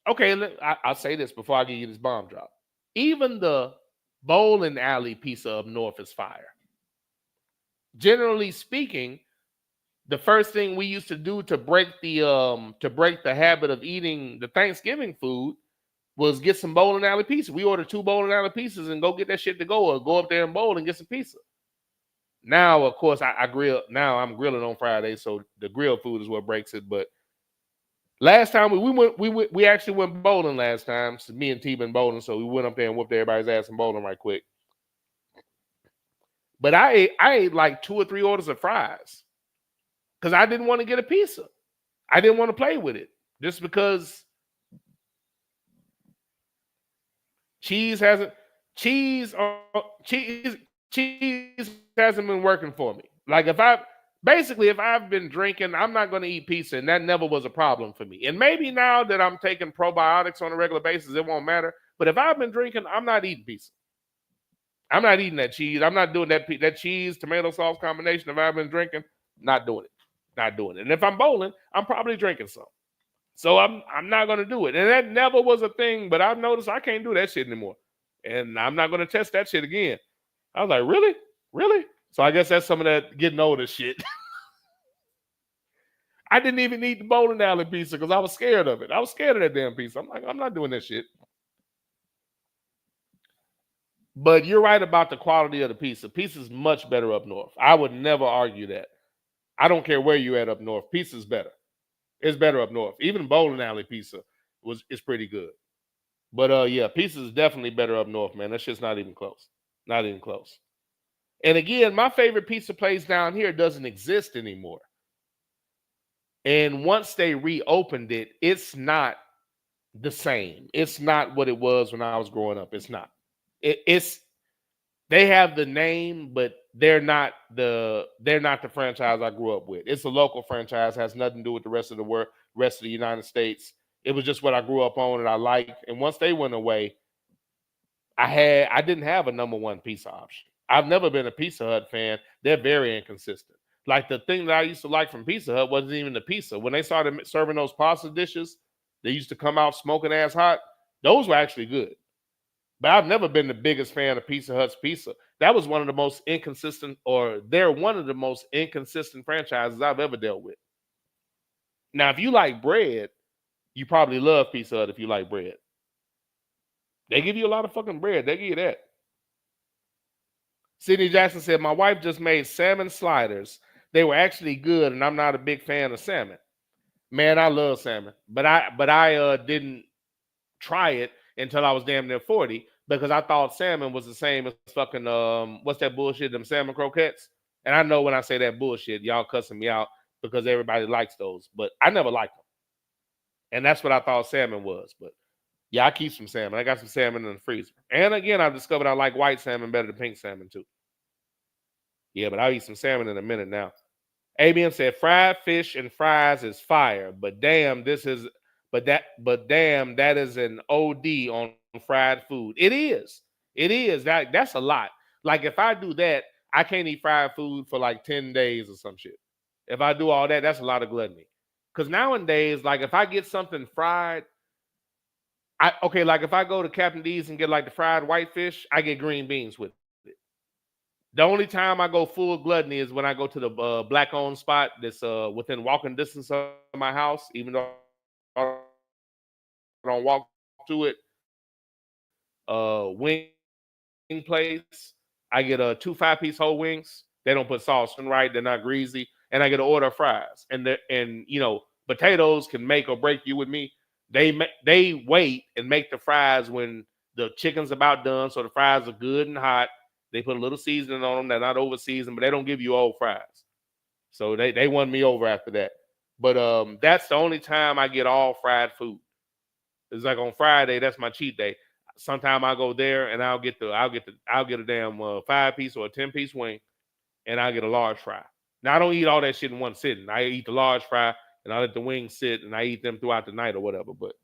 okay, I'll say this before I give you this bomb drop. Even the bowling alley pizza up north is fire. Generally speaking, the first thing we used to do to break the habit of eating the Thanksgiving food was get some bowling alley pizza. We ordered 2 bowling alley pizzas and go get that shit to go, or go up there and bowl and get some pizza. Now, of course, I grill. Now I'm grilling on Friday, so the grill food is what breaks it. But last time we actually went bowling last time. So me and T been bowling, so we went up there and whooped everybody's ass and bowling right quick. But I ate like 2 or 3 orders of fries because I didn't want to get a pizza. I didn't want to play with it just because cheese hasn't been working for me. Like if I've been drinking, I'm not going to eat pizza, and that never was a problem for me. And maybe now that I'm taking probiotics on a regular basis, it won't matter. But if I've been drinking, I'm not eating pizza. I'm not eating that cheese. I'm not doing that cheese tomato sauce combination. If I've been drinking, not doing it. Not doing it. And if I'm bowling, I'm probably drinking some. So I'm not going to do it. And that never was a thing, but I've noticed I can't do that shit anymore. And I'm not going to test that shit again. I was like, really? Really? So I guess that's some of that getting older shit. I didn't even eat the bowling alley pizza because I was scared of it. I was scared of that damn pizza. I'm like, I'm not doing that shit. But you're right about the quality of the pizza. Pizza's much better up north. I would never argue that. I don't care where you at up north. Pizza's better. It's better up north. Even bowling alley pizza is pretty good. But yeah, pizza is definitely better up north, man. That shit's not even close. Not even close. And again, my favorite pizza place down here doesn't exist anymore. And once they reopened it, it's not the same. It's not what it was when I was growing up. It's not. They have the name, but they're not the franchise I grew up with. It's a local franchise, has nothing to do with the rest of the world, rest of the United States. It was just what I grew up on and I liked. And once they went away, I didn't have a number one pizza option. I've never been a Pizza Hut fan. They're very inconsistent. Like the thing that I used to like from Pizza Hut wasn't even the pizza. When they started serving those pasta dishes, they used to come out smoking ass hot. Those were actually good. But I've never been the biggest fan of Pizza Hut's pizza. That was one of the most inconsistent, or they're one of the most inconsistent franchises I've ever dealt with. Now, if you like bread, you probably love Pizza Hut if you like bread. They give you a lot of fucking bread. They give you that. Sidney Jackson said, my wife just made salmon sliders. They were actually good, and I'm not a big fan of salmon. Man, I love salmon. But I didn't try it until I was damn near 40 because I thought salmon was the same as fucking, what's that bullshit, them salmon croquettes? And I know when I say that bullshit, y'all cussing me out because everybody likes those. But I never liked them. And that's what I thought salmon was. But yeah, I keep some salmon. I got some salmon in the freezer. And again, I discovered I like white salmon better than pink salmon too. Yeah, but I'll eat some salmon in a minute now. ABM said fried fish and fries is fire, but damn, that is an OD on fried food. It is. That's a lot. Like if I do that, I can't eat fried food for like 10 days or some shit. If I do all that, that's a lot of gluttony. Because nowadays, like if I get something fried, like if I go to Captain D's and get like the fried whitefish, I get green beans with it. The only time I go full gluttony is when I go to the black-owned spot that's within walking distance of my house, even though I don't walk to it. Wing place. I get 2 5-piece whole wings. They don't put sauce in right. They're not greasy. And I get an order of fries. And you know, potatoes can make or break you with me. They wait and make the fries when the chicken's about done, so the fries are good and hot. They put a little seasoning on them. They're not over seasoned, but they don't give you old fries. So they won me over after that. But that's the only time I get all fried food. It's like on Friday, that's my cheat day. Sometime I go there and I'll get a damn 5-piece or a 10-piece wing, and I'll get a large fry. Now I don't eat all that shit in one sitting. I eat the large fry and I let the wings sit and I eat them throughout the night or whatever. But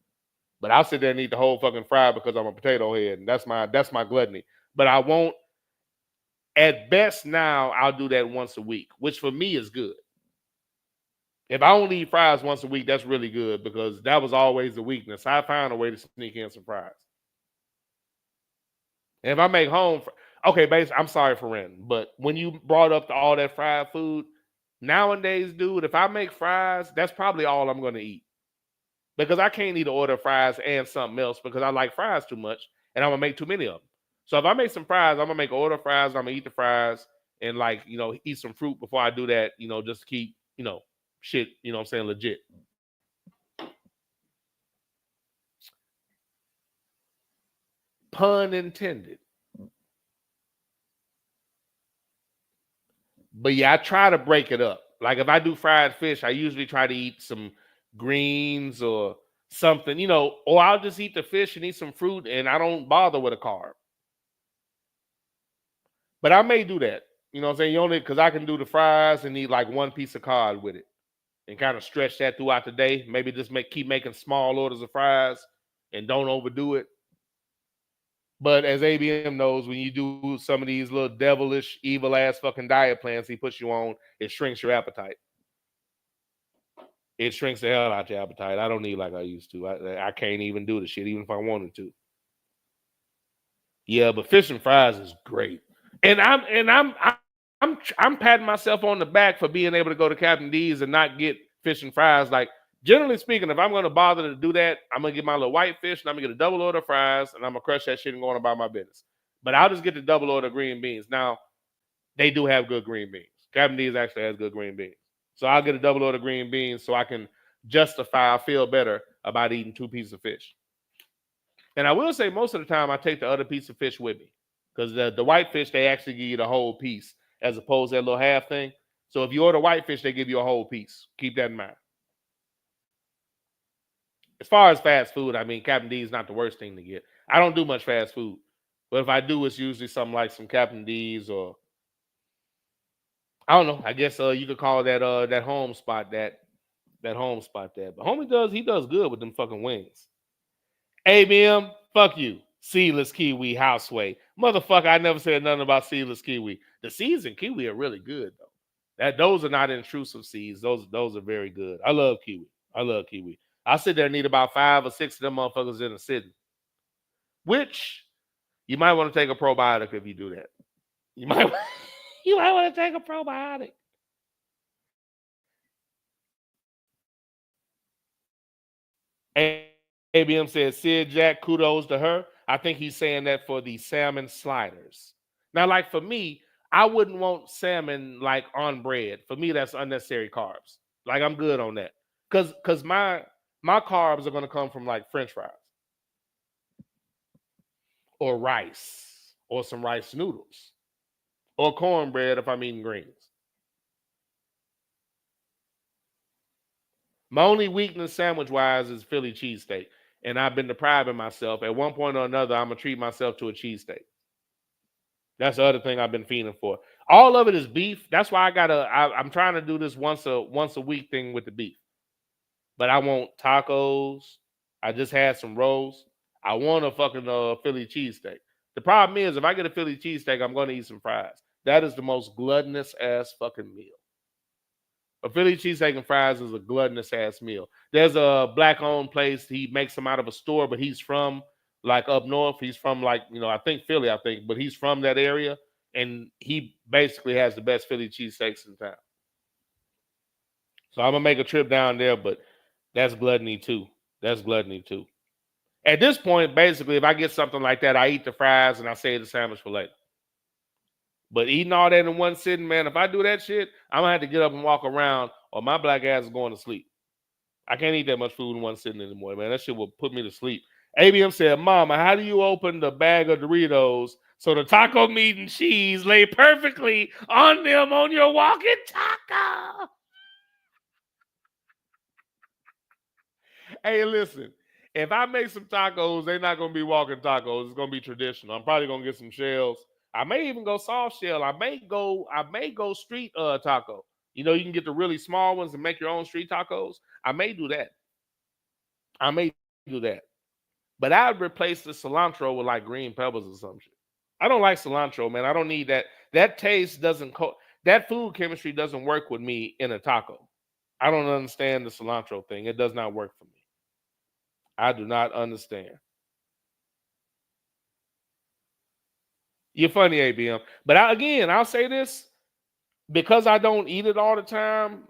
I'll sit there and eat the whole fucking fry because I'm a potato head, and that's my gluttony. But I won't. At best now, I'll do that once a week, which for me is good. If I only eat fries once a week, that's really good because that was always the weakness. I found a way to sneak in some fries. And if I make home, okay, basically, I'm sorry for ranting, but when you brought up all that fried food, nowadays, dude, if I make fries, that's probably all I'm going to eat. Because I can't eat an order of fries and something else because I like fries too much and I'm going to make too many of them. So if I make some fries, I'm going to make an order of fries, I'm going to eat the fries and eat some fruit before I do that, just to keep, shit, what I'm saying, legit. Pun intended. But yeah, I try to break it up. Like if I do fried fish, I usually try to eat some greens or something, or I'll just eat the fish and eat some fruit and I don't bother with a carb. But I may do that. You know what I'm saying? Because I can do the fries and eat like 1 piece of cod with it and kind of stretch that throughout the day. Maybe just keep making small orders of fries and don't overdo it. But as ABM knows, when you do some of these little devilish, evil-ass fucking diet plans he puts you on, it shrinks your appetite. It shrinks the hell out your appetite. I don't eat like I used to. I can't even do the shit, even if I wanted to. Yeah, but fish and fries is great. And I'm patting myself on the back for being able to go to Captain D's and not get fish and fries. Like, generally speaking, if I'm going to bother to do that, I'm going to get my little white fish and I'm going to get a double order of fries and I'm going to crush that shit and go on about my business. But I'll just get the double order of green beans. Now, they do have good green beans. Captain D's actually has good green beans. So I'll get a double order of green beans so I can I feel better about eating 2 pieces of fish. And I will say most of the time I take the other piece of fish with me because the white fish, they actually give you the whole piece as opposed to that little half thing. So if you order white fish, they give you a whole piece. Keep that in mind. As far as fast food, I mean, Captain D is not the worst thing to get. I don't do much fast food. But if I do, it's usually something like some Captain D's or I don't know. I guess you could call that home spot that home spot there. But homie he does good with them fucking wings. ABM, fuck you. Seedless kiwi houseway. Motherfucker, I never said nothing about seedless kiwi. The seeds in kiwi are really good though. Those are not intrusive seeds. Those are very good. I love kiwi. I sit there and eat about 5 or 6 of them motherfuckers in a sitting. Which you might want to take a probiotic if you do that. You might want to take a probiotic. ABM says, Sid Jack, kudos to her. I think he's saying that for the salmon sliders. Now, like for me, I wouldn't want salmon like on bread. For me, that's unnecessary carbs. Like I'm good on that. Because my carbs are going to come from like French fries. Or rice. Or some rice noodles. Or cornbread if I'm eating greens. My only weakness sandwich-wise is Philly cheesesteak. And I've been depriving myself. At one point or another, I'm going to treat myself to a cheesesteak. That's the other thing I've been feeding for. All of it is beef. That's why I'm trying to do this once a week thing with the beef. But I want tacos. I just had some rolls. I want a fucking Philly cheesesteak. The problem is, if I get a Philly cheesesteak, I'm going to eat some fries. That is the most gluttonous ass fucking meal. A Philly cheesesteak and fries is a gluttonous ass meal. There's a black-owned place. He makes them out of a store, but he's from like up north. He's from like, I think Philly, but he's from that area. and he basically has the best Philly cheesesteaks in town. So I'm gonna make a trip down there, but that's gluttony too. That's gluttony too. At this point, basically, if I get something like that, I eat the fries and I save the sandwich for later. But eating all that in one sitting, man, if I do that shit, I'm gonna have to get up and walk around, or my black ass is going to sleep. I can't eat that much food in one sitting anymore, man. That shit will put me to sleep. ABM said, Mama, how do you open the bag of Doritos so the taco meat and cheese lay perfectly on them on your walking taco? Hey, listen, if I make some tacos, they're not going to be walking tacos. It's going to be traditional. I'm probably going to get some shells. I may even go soft shell. I may go street taco. You know, you can get the really small ones and make your own street tacos. I may do that. But I would replace the cilantro with like green peppers or some shit. I don't like cilantro, man. I don't need that. That taste doesn't that food chemistry doesn't work with me in a taco. I don't understand the cilantro thing. It does not work for me. I do not understand. You're funny, ABM. But I'll say this. Because I don't eat it all the time,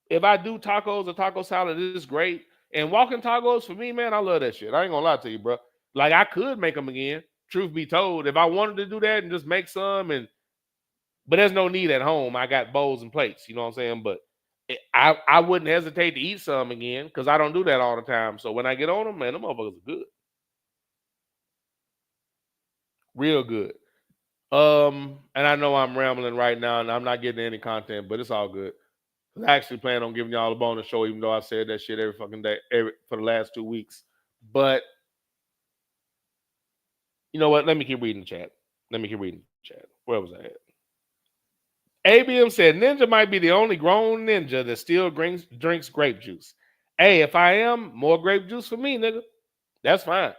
if I do tacos or taco salad, it is great. And walking tacos, for me, man, I love that shit. I ain't gonna lie to you, bro. Like, I could make them again, truth be told. If I wanted to do that and just make some, but there's no need at home. I got bowls and plates, you know what I'm saying? But I wouldn't hesitate to eat some again because I don't do that all the time. So when I get on them, man, them motherfuckers are good. Real good. And I know I'm rambling right now and I'm not getting any content, but it's all good. I actually plan on giving y'all a bonus show, even though I said that shit every fucking day for the last 2 weeks. But you know what? Let me keep reading the chat. Where was I at? ABM said Ninja might be the only grown ninja that still drinks grape juice. Hey, if I am, more grape juice for me, nigga. That's fine.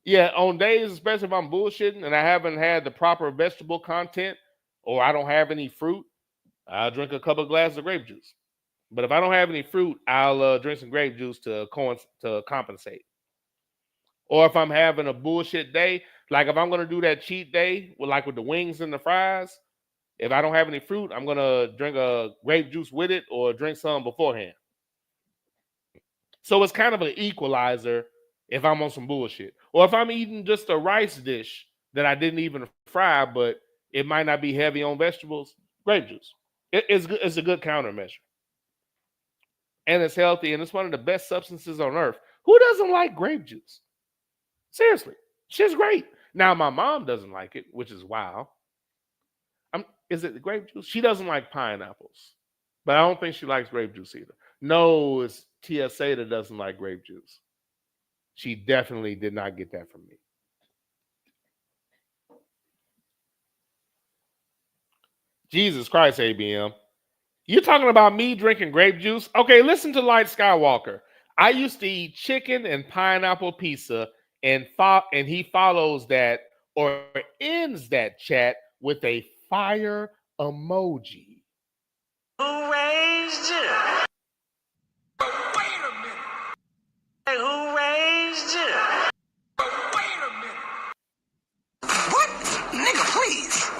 Yeah, on days, especially if I'm bullshitting and I haven't had the proper vegetable content or I don't have any fruit, I'll drink a couple of glasses of grape juice. But if I don't have any fruit, I'll drink some grape juice to compensate. Or if I'm having a bullshit day, like if I'm going to do that cheat day with the wings and the fries, if I don't have any fruit, I'm going to drink a grape juice with it or drink some beforehand. So it's kind of an equalizer if I'm on some bullshit. Or if I'm eating just a rice dish that I didn't even fry, but it might not be heavy on vegetables, grape juice. It's a good countermeasure. And it's healthy, and it's one of the best substances on earth. Who doesn't like grape juice? Seriously. Shit's great. Now, my mom doesn't like it, which is wild. Is it the grape juice? She doesn't like pineapples. But I don't think she likes grape juice either. No, it's TSA that doesn't like grape juice. She definitely did not get that from me. Jesus Christ, ABM. You're talking about me drinking grape juice? Okay, listen to Light Skywalker. I used to eat chicken and pineapple pizza, and he follows that or ends that chat with a fire emoji. Who raised you? But wait a minute. Hey, who raised you? But wait a minute. What? Nigga, please.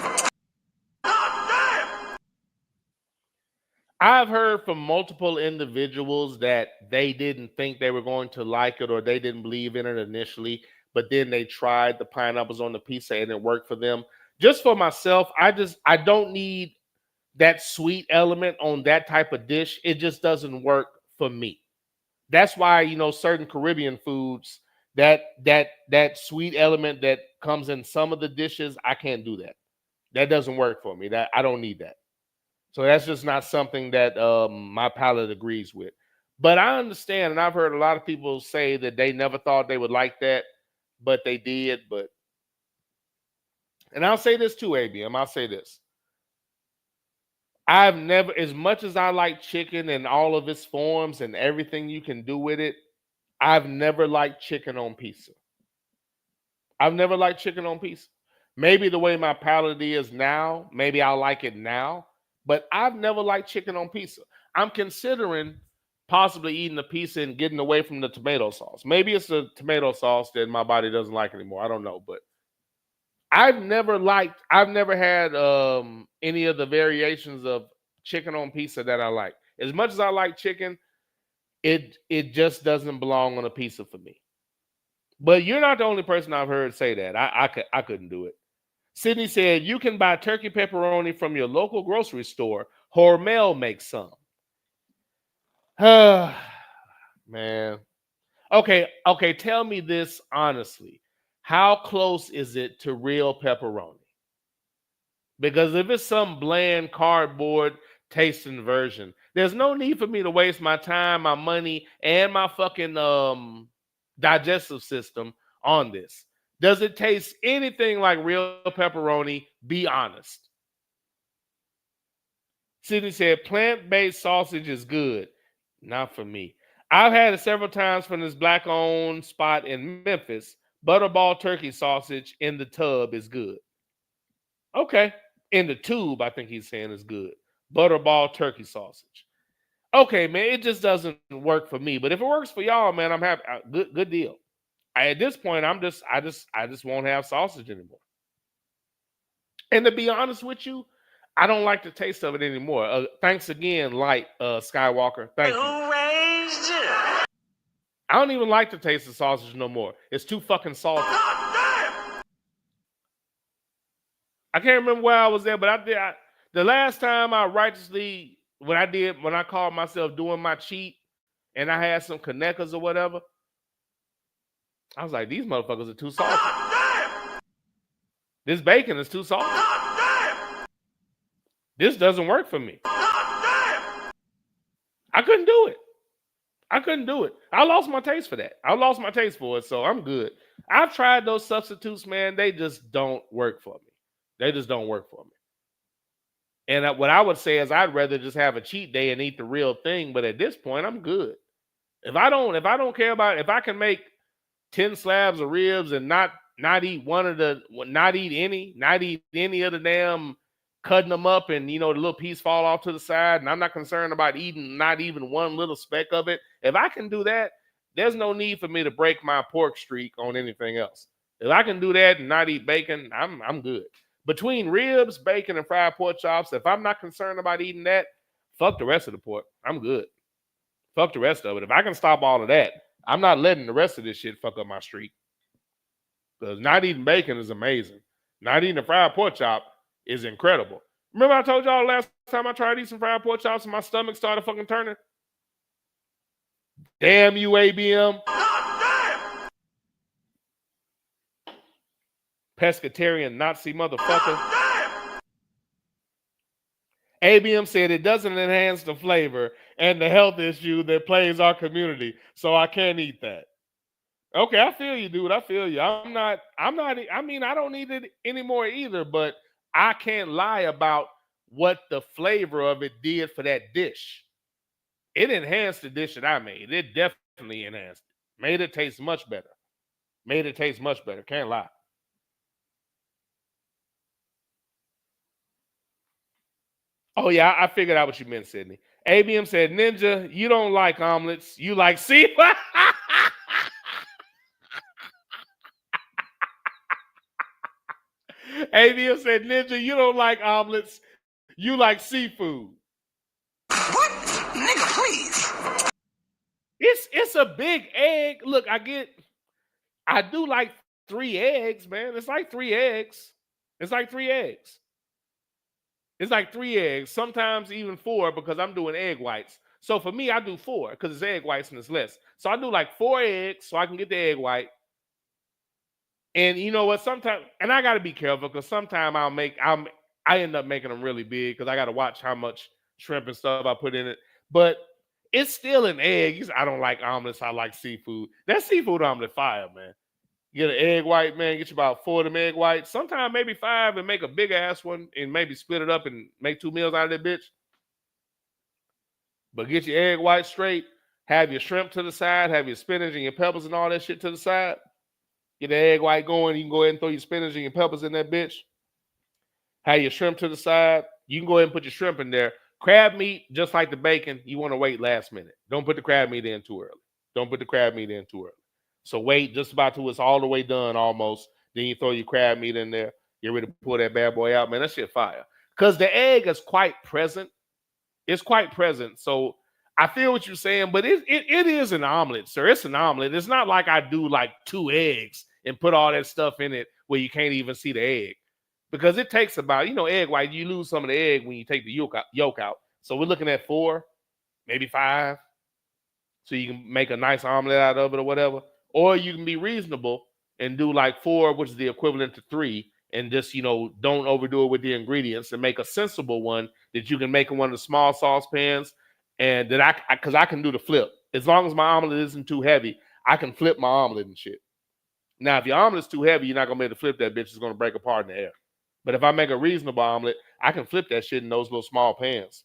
I've heard from multiple individuals that they didn't think they were going to like it or they didn't believe in it initially, but then they tried the pineapples on the pizza and it worked for them. Just for myself, I don't need that sweet element on that type of dish. It just doesn't work for me. That's why, certain Caribbean foods, that sweet element that comes in some of the dishes, I can't do that. That doesn't work for me. I don't need that. So that's just not something that my palate agrees with. But I understand, and I've heard a lot of people say that they never thought they would like that, but they did. And I'll say this too, ABM. I'll say this. I've never, as much as I like chicken and all of its forms and everything you can do with it, I've never liked chicken on pizza. I've never liked chicken on pizza. Maybe the way my palate is now, maybe I'll like it now. But I've never liked chicken on pizza. I'm considering possibly eating the pizza and getting away from the tomato sauce. Maybe it's the tomato sauce that my body doesn't like anymore. I don't know. But I've never had any of the variations of chicken on pizza that I like. As much as I like chicken, it just doesn't belong on a pizza for me. But you're not the only person I've heard say that. I couldn't do it. Sydney said, you can buy turkey pepperoni from your local grocery store. Hormel makes some. Man. Okay, tell me this honestly. How close is it to real pepperoni? Because if it's some bland cardboard tasting version, there's no need for me to waste my time, my money, and my fucking digestive system on this. Does it taste anything like real pepperoni? Be honest. Sydney said, plant-based sausage is good. Not for me. I've had it several times from this black-owned spot in Memphis. Butterball turkey sausage in the tub is good. Okay. In the tube, I think he's saying is good. Butterball turkey sausage. Okay, man, it just doesn't work for me. But if it works for y'all, man, I'm happy. Good deal. At this point, I just won't have sausage anymore. And to be honest with you, I don't like the taste of it anymore. Thanks again, Light Skywalker. Thank you. I don't even like the taste of sausage no more. It's too fucking salty. I can't remember where I was at, but the last time I righteously, when I called myself doing my cheat and I had some Connecas or whatever, I was like, these motherfuckers are too salty. This bacon is too salty. This doesn't work for me. I couldn't do it. I lost my taste for that. I lost my taste for it, so I'm good. I've tried those substitutes, man. They just don't work for me. And what I would say is I'd rather just have a cheat day and eat the real thing. But at this point, I'm good. If I don't care about, if I can make 10 slabs of ribs and not eat any of the damn cutting them up and, the little piece fall off to the side, and I'm not concerned about eating not even one little speck of it. If I can do that, there's no need for me to break my pork streak on anything else. If I can do that and not eat bacon, I'm good. Between ribs, bacon, and fried pork chops, if I'm not concerned about eating that, fuck the rest of the pork. I'm good. Fuck the rest of it. If I can stop all of that, I'm not letting the rest of this shit fuck up my streak. Because not eating bacon is amazing. Not eating a fried pork chop is incredible. Remember I told y'all last time I tried to eat some fried pork chops and my stomach started fucking turning? Damn you, ABM. Pescatarian Nazi motherfucker. ABM said it doesn't enhance the flavor and the health issue that plagues our community, so I can't eat that. Okay, I feel you, dude. I feel you. I don't need it anymore either, but I can't lie about what the flavor of it did for that dish. It enhanced the dish that I made. It definitely enhanced it. Made it taste much better. Can't lie. Oh, yeah, I figured out what you meant, Sydney. ABM said, Ninja, you don't like omelets. You like seafood. ABM said, Ninja, you don't like omelets. You like seafood. What? Nigga, please. It's a big egg. Look, I do like 3 eggs, man. It's like 3 eggs. Sometimes even 4 because I'm doing egg whites. So for me, I do 4 because it's egg whites and it's less. So I do like 4 eggs so I can get the egg white. And you know what? Sometimes, and I got to be careful because sometimes I end up making them really big because I got to watch how much shrimp and stuff I put in it. But it's still an egg. I don't like omelets. I like seafood. That seafood omelet fire, man. Get an egg white, man. Get you about 4 of them egg whites. Sometimes maybe 5 and make a big ass one and maybe split it up and make 2 meals out of that bitch. But get your egg white straight. Have your shrimp to the side. Have your spinach and your peppers and all that shit to the side. Get the egg white going. You can go ahead and throw your spinach and your peppers in that bitch. Have your shrimp to the side. You can go ahead and put your shrimp in there. Crab meat, just like the bacon, you want to wait last minute. Don't put the crab meat in too early. So wait just about till it's all the way done almost. Then you throw your crab meat in there. Get ready to pull that bad boy out, man. That shit fire. Because the egg is quite present. It's quite present. So I feel what you're saying, but it is an omelet, sir. It's an omelet. It's not like I do like 2 eggs and put all that stuff in it where you can't even see the egg. Because it takes about, egg white, you lose some of the egg when you take the yolk out. So we're looking at 4, maybe 5. So you can make a nice omelet out of it or whatever. Or you can be reasonable and do like 4, which is the equivalent to 3, and just, don't overdo it with the ingredients and make a sensible one that you can make in one of the small saucepans. And that because I can do the flip. As long as my omelet isn't too heavy, I can flip my omelet and shit. Now, if your omelet's too heavy, you're not going to be able to flip that bitch. It's going to break apart in the air. But if I make a reasonable omelet, I can flip that shit in those little small pans.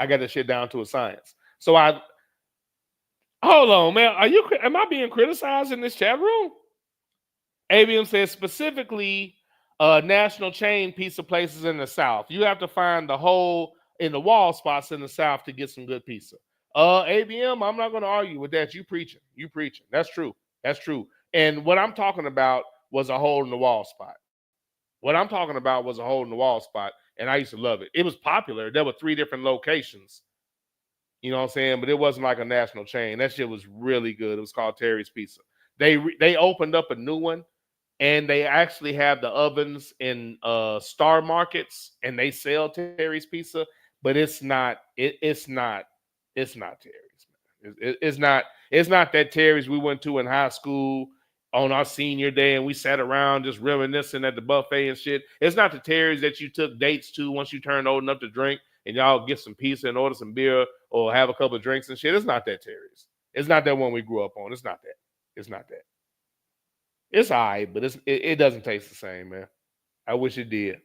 I got that shit down to a science. So hold on, man. Am I being criticized in this chat room? ABM says specifically national chain pizza places in the South. You have to find the hole in the wall spots in the South to get some good pizza. ABM, I'm not going to argue with that. You preaching. That's true. And what I'm talking about was a hole in the wall spot. And I used to love it. It was popular. There were 3 different locations. You know what I'm saying? But it wasn't like a national chain. That shit was really good. It was called Terry's Pizza. They opened up a new one, and they actually have the ovens in Star Markets, and they sell Terry's Pizza, but it's not Terry's, man. It's not that Terry's we went to in high school on our senior day and we sat around just reminiscing at the buffet and shit. It's not the Terry's that you took dates to once you turned old enough to drink and y'all get some pizza and order some beer or have a couple of drinks and shit. It's not that Terry's. It's not that one we grew up on. It's not that. It's all right, but it doesn't taste the same, man. I wish it did.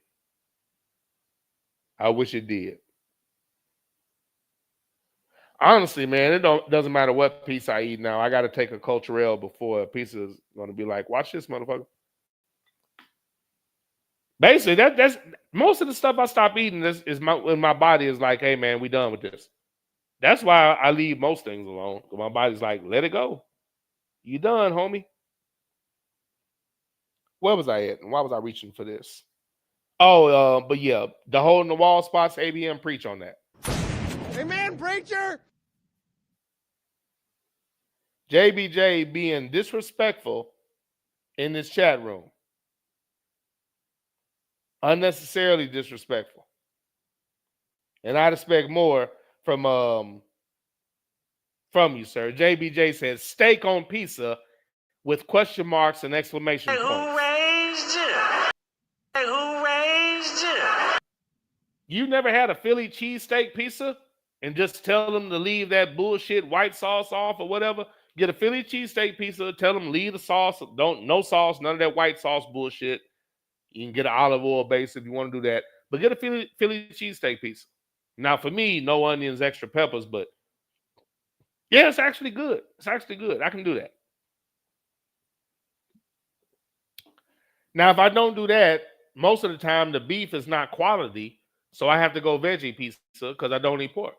Honestly, man, it doesn't matter what pizza I eat now. I got to take a culturelle before a pizza is going to be like, watch this, motherfucker. Basically, that's most of the stuff I stop eating when my body is like, hey, man, we done with this. That's why I leave most things alone. Because my body's like, let it go. You done, homie. Where was I at? And why was I reaching for this? But yeah, the hole in the wall spots, ABM, preach on that. Amen, preacher. JBJ being disrespectful in this chat room. Unnecessarily disrespectful. And I'd expect more from you, sir. JBJ says steak on pizza with question marks and exclamation points. Who raised you? You never had a Philly cheesesteak pizza and just tell them to leave that bullshit white sauce off or whatever? Get a Philly cheesesteak pizza, tell them leave the sauce, no sauce, none of that white sauce bullshit. You can get an olive oil base if you want to do that, but get a Philly cheesesteak pizza. Now, for me, no onions, extra peppers, but yeah, it's actually good. I can do that. Now, if I don't do that, most of the time the beef is not quality, so I have to go veggie pizza because I don't eat pork.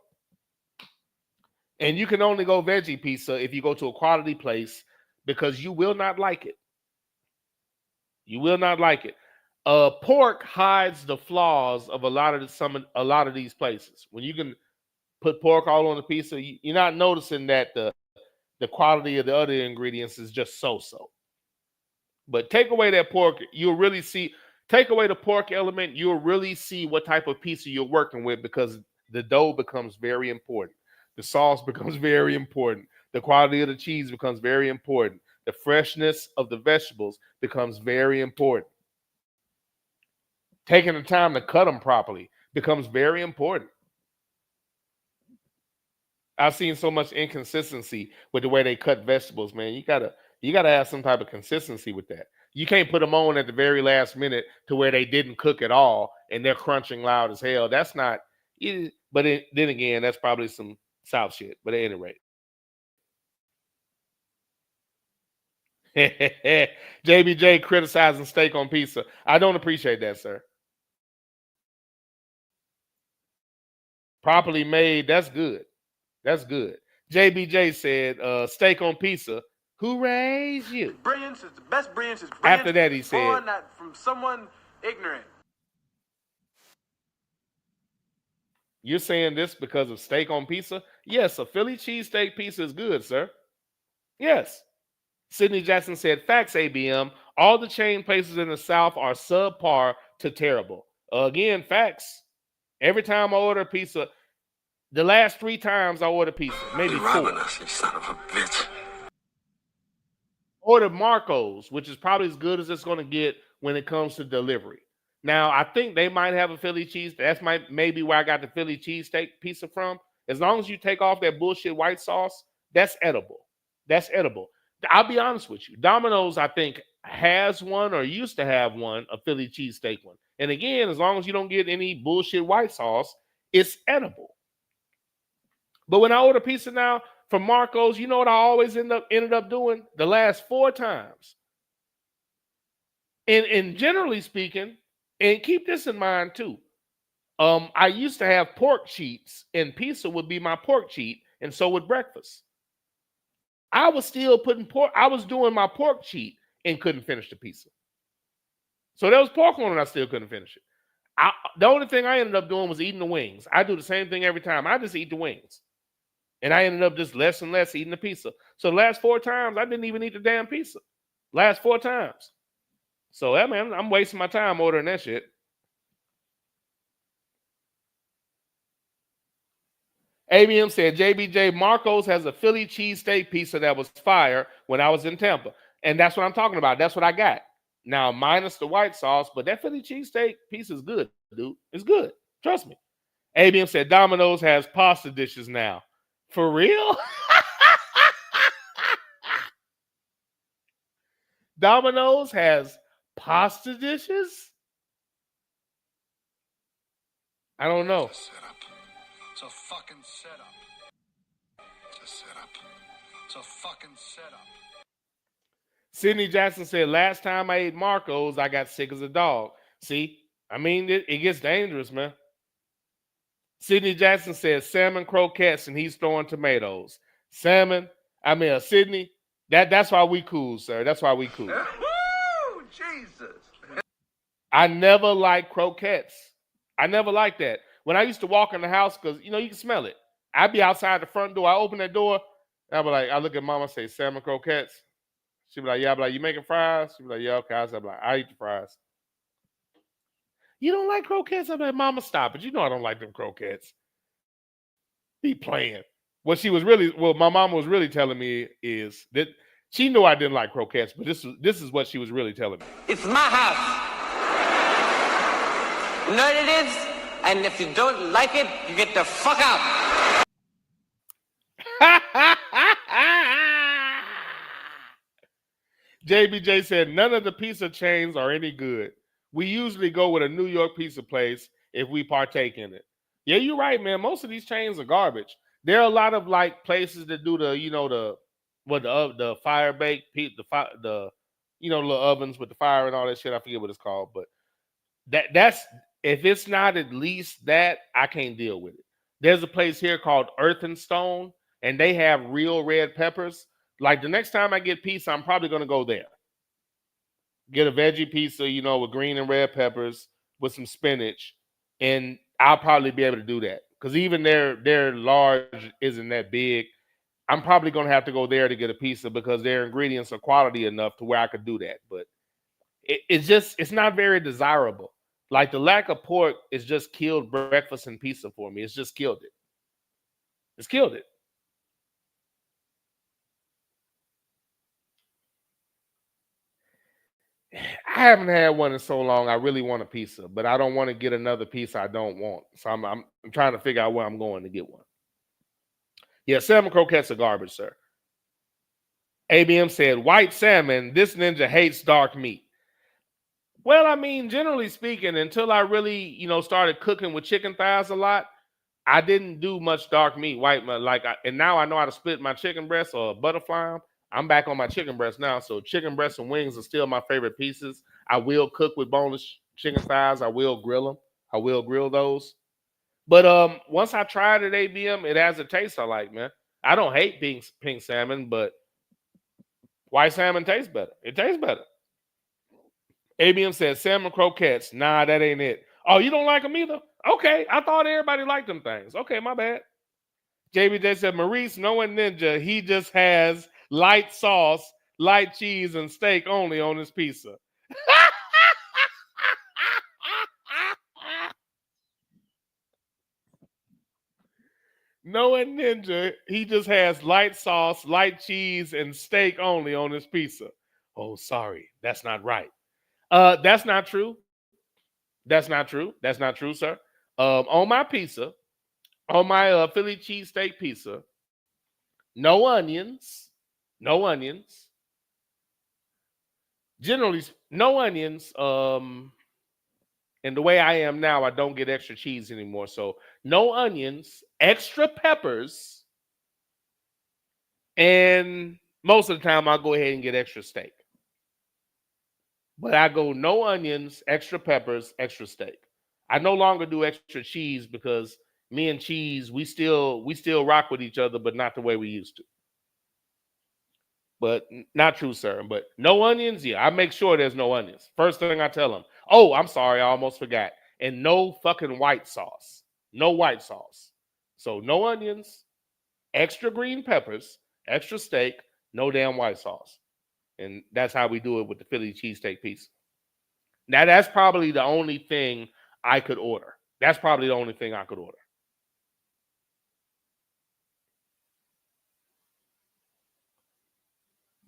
And you can only go veggie pizza if you go to a quality place because you will not like it. Pork hides the flaws of a lot of these places. When you can put pork all on the pizza, you're not noticing that the quality of the other ingredients is just so-so. But take away that pork, you'll really see. Take away the pork element, you'll really see what type of pizza you're working with because the dough becomes very important. The sauce becomes very important. The quality of the cheese becomes very important. The freshness of the vegetables becomes very important. Taking the time to cut them properly becomes very important. I've seen so much inconsistency with the way they cut vegetables, man. You gotta have some type of consistency with that. You can't put them on at the very last minute to where they didn't cook at all and they're crunching loud as hell. That's not. But then again, that's probably some South shit. But at any rate, JBJ criticizing steak on pizza. I don't appreciate that, sir. Properly made, that's good. JBJ said steak on pizza Who raised you? Brilliance is the best brilliance is brilliance. After that, he said, born not from someone ignorant. You're saying this because of steak on pizza? Yes, a Philly cheesesteak pizza is good, sir. Yes. Sidney Jackson said, facts, ABM. All the chain places in the South are subpar to terrible. Again, facts. Every time I order a pizza, the last 3 times I ordered pizza, maybe 4. Us, you son of a bitch. Ordered Marco's, which is probably as good as it's going to get when it comes to delivery. Now, I think they might have a Philly cheese. That's maybe where I got the Philly cheesesteak pizza from. As long as you take off that bullshit white sauce, that's edible. That's edible. I'll be honest with you. Domino's, I think, has one or used to have one, a Philly cheesesteak one. And again, as long as you don't get any bullshit white sauce, it's edible. But when I order pizza now from Marco's, you know what I always ended up doing? The last 4 times. And generally speaking, and keep this in mind too, I used to have pork cheats, and pizza would be my pork cheat, and so would breakfast. I was still putting pork. I was doing my pork cheat and couldn't finish the pizza. So there was pork on it, I still couldn't finish it. The only thing I ended up doing was eating the wings. I do the same thing every time. I just eat the wings. And I ended up just less and less eating the pizza. So the last 4 times, I didn't even eat the damn pizza. Last 4 times. So, yeah, man, I'm wasting my time ordering that shit. ABM said, JBJ, Marco's has a Philly cheesesteak pizza that was fire when I was in Tampa. And that's what I'm talking about. That's what I got. Now, minus the white sauce, but that Philly cheesesteak pizza is good, dude. It's good. Trust me. ABM said, Domino's has pasta dishes now. For real? Domino's has pasta dishes? I don't know. It's a fucking setup. It's a setup. It's a fucking setup. Sidney Jackson said, last time I ate Marco's, I got sick as a dog. See, I mean, it gets dangerous, man. Sidney Jackson says salmon croquettes and he's throwing tomatoes. Salmon, Sidney, that's why we cool, sir. That's why we cool. Woo! Jesus. I never liked croquettes. I never liked that. When I used to walk in the house, because, you can smell it. I'd be outside the front door. I open that door. I'd be like, I look at mama and say, salmon croquettes. She'd be like, yeah. I'd be like, you making fries? She'd be like, yeah, okay. I'd be like, I eat the fries. You don't like croquettes? I'm like, mama, stop it. You know I don't like them croquettes. Be playing. What my mama was really telling me is that she knew I didn't like croquettes, but this is what she was really telling me. It's my house. You know what it is? And if you don't like it, you get the fuck out. JBJ said, none of the pizza chains are any good. We usually go with a New York pizza place if we partake in it. Yeah, you're right, man. Most of these chains are garbage. There are a lot of places that do the fire bake, the little ovens with the fire and all that shit. I forget what it's called, but that's if it's not at least that, I can't deal with it. There's a place here called Earth and Stone, and they have real red peppers. Like the next time I get pizza, I'm probably gonna go there. Get a veggie pizza, with green and red peppers with some spinach, and I'll probably be able to do that. Because even their large isn't that big. I'm probably gonna have to go there to get a pizza because their ingredients are quality enough to where I could do that. But it's not very desirable. Like the lack of pork is just killed breakfast and pizza for me. It's just killed it. It's killed it. I haven't had one in so long. I really want a pizza, but I don't want to get another pizza I don't want. So I'm trying to figure out where I'm going to get one. Yeah, salmon croquettes are garbage, sir. ABM said, white salmon, this ninja hates dark meat. Well, I mean, generally speaking, until I really, started cooking with chicken thighs a lot, I didn't do much dark meat, and now I know how to split my chicken breast or butterfly them. I'm back on my chicken breast now, so chicken breast and wings are still my favorite pieces. I will cook with boneless chicken thighs. I will grill them. I will grill those. But once I tried it, ABM, it has a taste I like, man. I don't hate pink salmon, but White salmon tastes better. It tastes better. ABM says salmon croquettes. Nah, that ain't it. Oh, you don't like them either? Okay, I thought everybody liked them things. Okay, my bad. JBJ said, Maurice, knowing Ninja, he just has light sauce, light cheese, and steak only on his pizza. Knowing Ninja, he just has light sauce, light cheese, and steak only on his pizza. Oh, sorry, that's not right. That's not true. That's not true. That's not true, sir. On my pizza, on my Philly cheesesteak pizza, no onions, no onions. Generally, no onions. And the way I am now, I don't get extra cheese anymore. So no onions, extra peppers, and most of the time I'll go ahead and get extra steak. But I go no onions, extra peppers, extra steak. I no longer do extra cheese because me and cheese, we still rock with each other, but not the way we used to. But not true, sir. But no onions, yeah. I make sure there's no onions. First thing I tell them. Oh, I'm sorry, I almost forgot. And no fucking white sauce. No white sauce. So no onions, extra green peppers, extra steak, no damn white sauce. And that's how we do it with the Philly cheesesteak pizza. Now, that's probably the only thing I could order. That's probably the only thing I could order.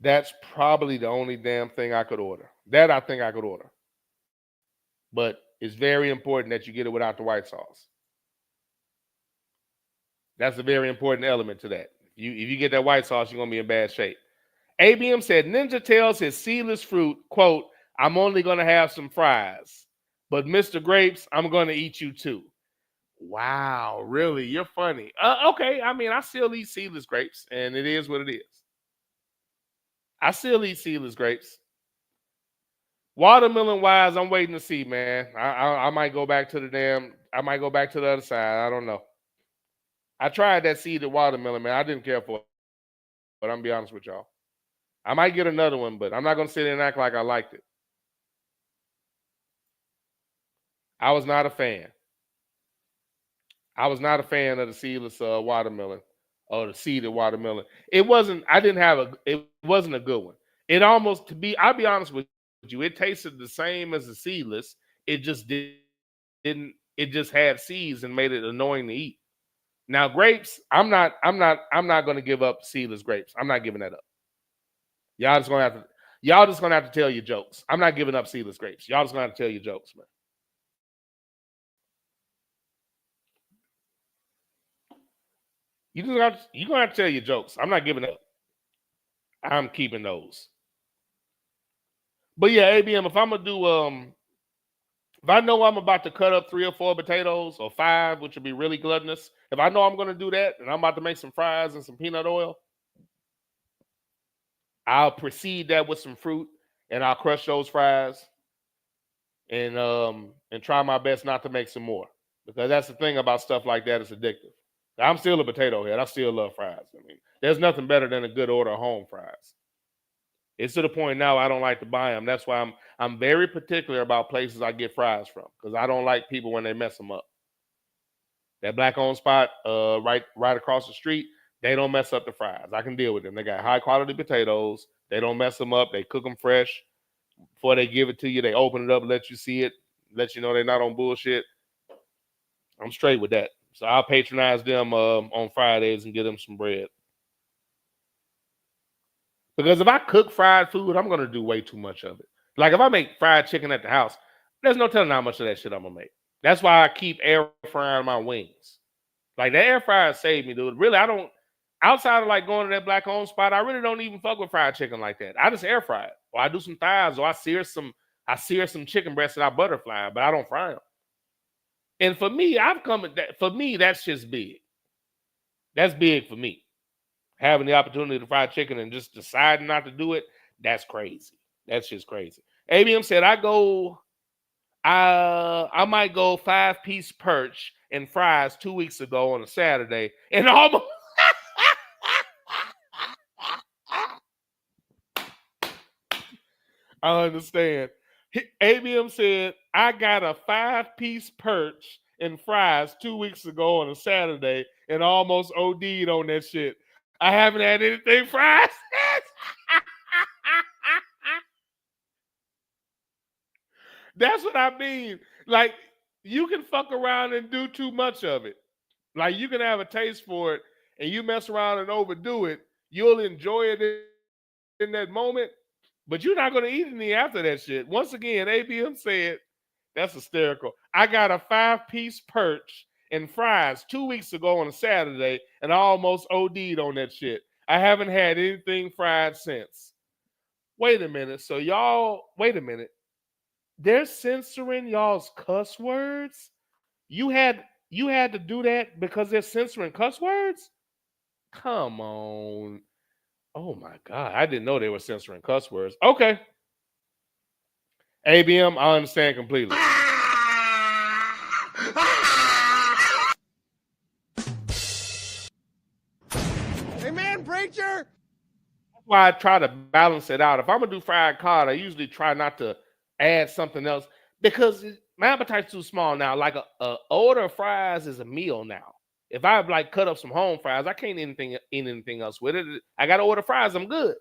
That's probably the only damn thing I could order. That I think I could order. But it's very important that you get it without the white sauce. That's a very important element to that. If you get that white sauce, you're going to be in bad shape. ABM said, Ninja tells his seedless fruit, quote, I'm only going to have some fries. But Mr. Grapes, I'm going to eat you too. Wow, really? You're funny. Okay, I mean, I still eat seedless grapes, and it is what it is. I still eat seedless grapes. Watermelon wise, I'm waiting to see, man. I might go back to the other side. I don't know. I tried that seeded watermelon, man. I didn't care for it. But I'm gonna be honest with y'all. I might get another one, but I'm not gonna sit there and act like I liked it. I was not a fan. I was not a fan of the seedless watermelon. Or the seeded watermelon. It wasn't a good one. It almost, I'll be honest with you, it tasted the same as the seedless. It just didn't, it just had seeds and made it annoying to eat. Now, grapes, I'm not gonna give up seedless grapes. I'm not giving that up. Y'all just gonna have to tell your jokes. I'm not giving up seedless grapes. Y'all just gonna have to tell your jokes, man. You're gonna have to tell your jokes. I'm not giving up. I'm keeping those. But yeah, ABM, if I'm gonna do if I know I'm about to cut up 3 or 4 potatoes or 5, which would be really gluttonous, if I know I'm gonna do that and I'm about to make some fries and some peanut oil, I'll precede that with some fruit and I'll crush those fries and try my best not to make some more. Because that's the thing about stuff like that, it's addictive. I'm still a potato head. I still love fries. I mean, there's nothing better than a good order of home fries. It's to the point now I don't like to buy them. That's why I'm very particular about places I get fries from, because I don't like people when they mess them up. That black-owned spot right across the street, they don't mess up the fries. I can deal with them. They got high-quality potatoes. They don't mess them up. They cook them fresh. Before they give it to you, they open it up, let you see it, let you know they're not on bullshit. I'm straight with that. So I'll patronize them on Fridays and get them some bread. Because if I cook fried food, I'm going to do way too much of it. Like if I make fried chicken at the house, there's no telling how much of that shit I'm going to make. That's why I keep air frying my wings. Like the air fryer saved me, dude. Really, I don't, outside of like going to that black-owned spot, I really don't even fuck with fried chicken like that. I just air fry it. Or I do some thighs, or I sear some chicken breasts that I butterfly, but I don't fry them. And for me, that's just big. That's big for me. Having the opportunity to fry chicken and just deciding not to do it, that's crazy. That's just crazy. ABM said, I might go 5-piece perch and fries 2 weeks ago on a Saturday and almost I understand. ABM said, I got a 5-piece perch and fries 2 weeks ago on a Saturday and almost OD'd on that shit. I haven't had anything fried since. That's what I mean. Like, you can fuck around and do too much of it. Like, you can have a taste for it and you mess around and overdo it. You'll enjoy it in that moment, but you're not going to eat any after that shit. Once again, ABM said, that's hysterical. I got a 5-piece perch and fries 2 weeks ago on a Saturday, and I almost OD'd on that shit. I haven't had anything fried since. Wait a minute. So wait a minute. They're censoring y'all's cuss words? You had to do that because they're censoring cuss words? Come on. Oh my God. I didn't know they were censoring cuss words. Okay. ABM, I understand completely. Amen, preacher. That's why I try to balance it out. If I'm going to do fried cod, I usually try not to add something else because my appetite's too small now. Like a order of fries is a meal now. If I like cut up some home fries, I can't eat anything else with it. I got to order fries. I'm good.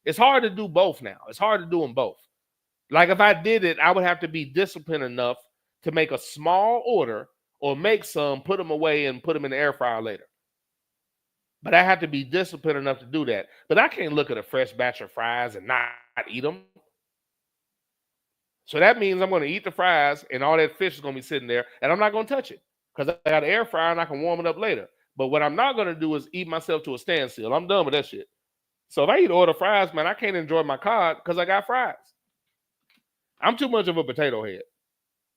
It's hard to do both now. It's hard to do them both. Like if I did it, I would have to be disciplined enough to make a small order or make some, put them away and put them in the air fryer later. But I have to be disciplined enough to do that. But I can't look at a fresh batch of fries and not eat them. So that means I'm going to eat the fries and all that fish is going to be sitting there and I'm not going to touch it because I got an air fryer and I can warm it up later. But what I'm not going to do is eat myself to a standstill. I'm done with that shit. So if I eat order fries, man, I can't enjoy my cod because I got fries. I'm too much of a potato head.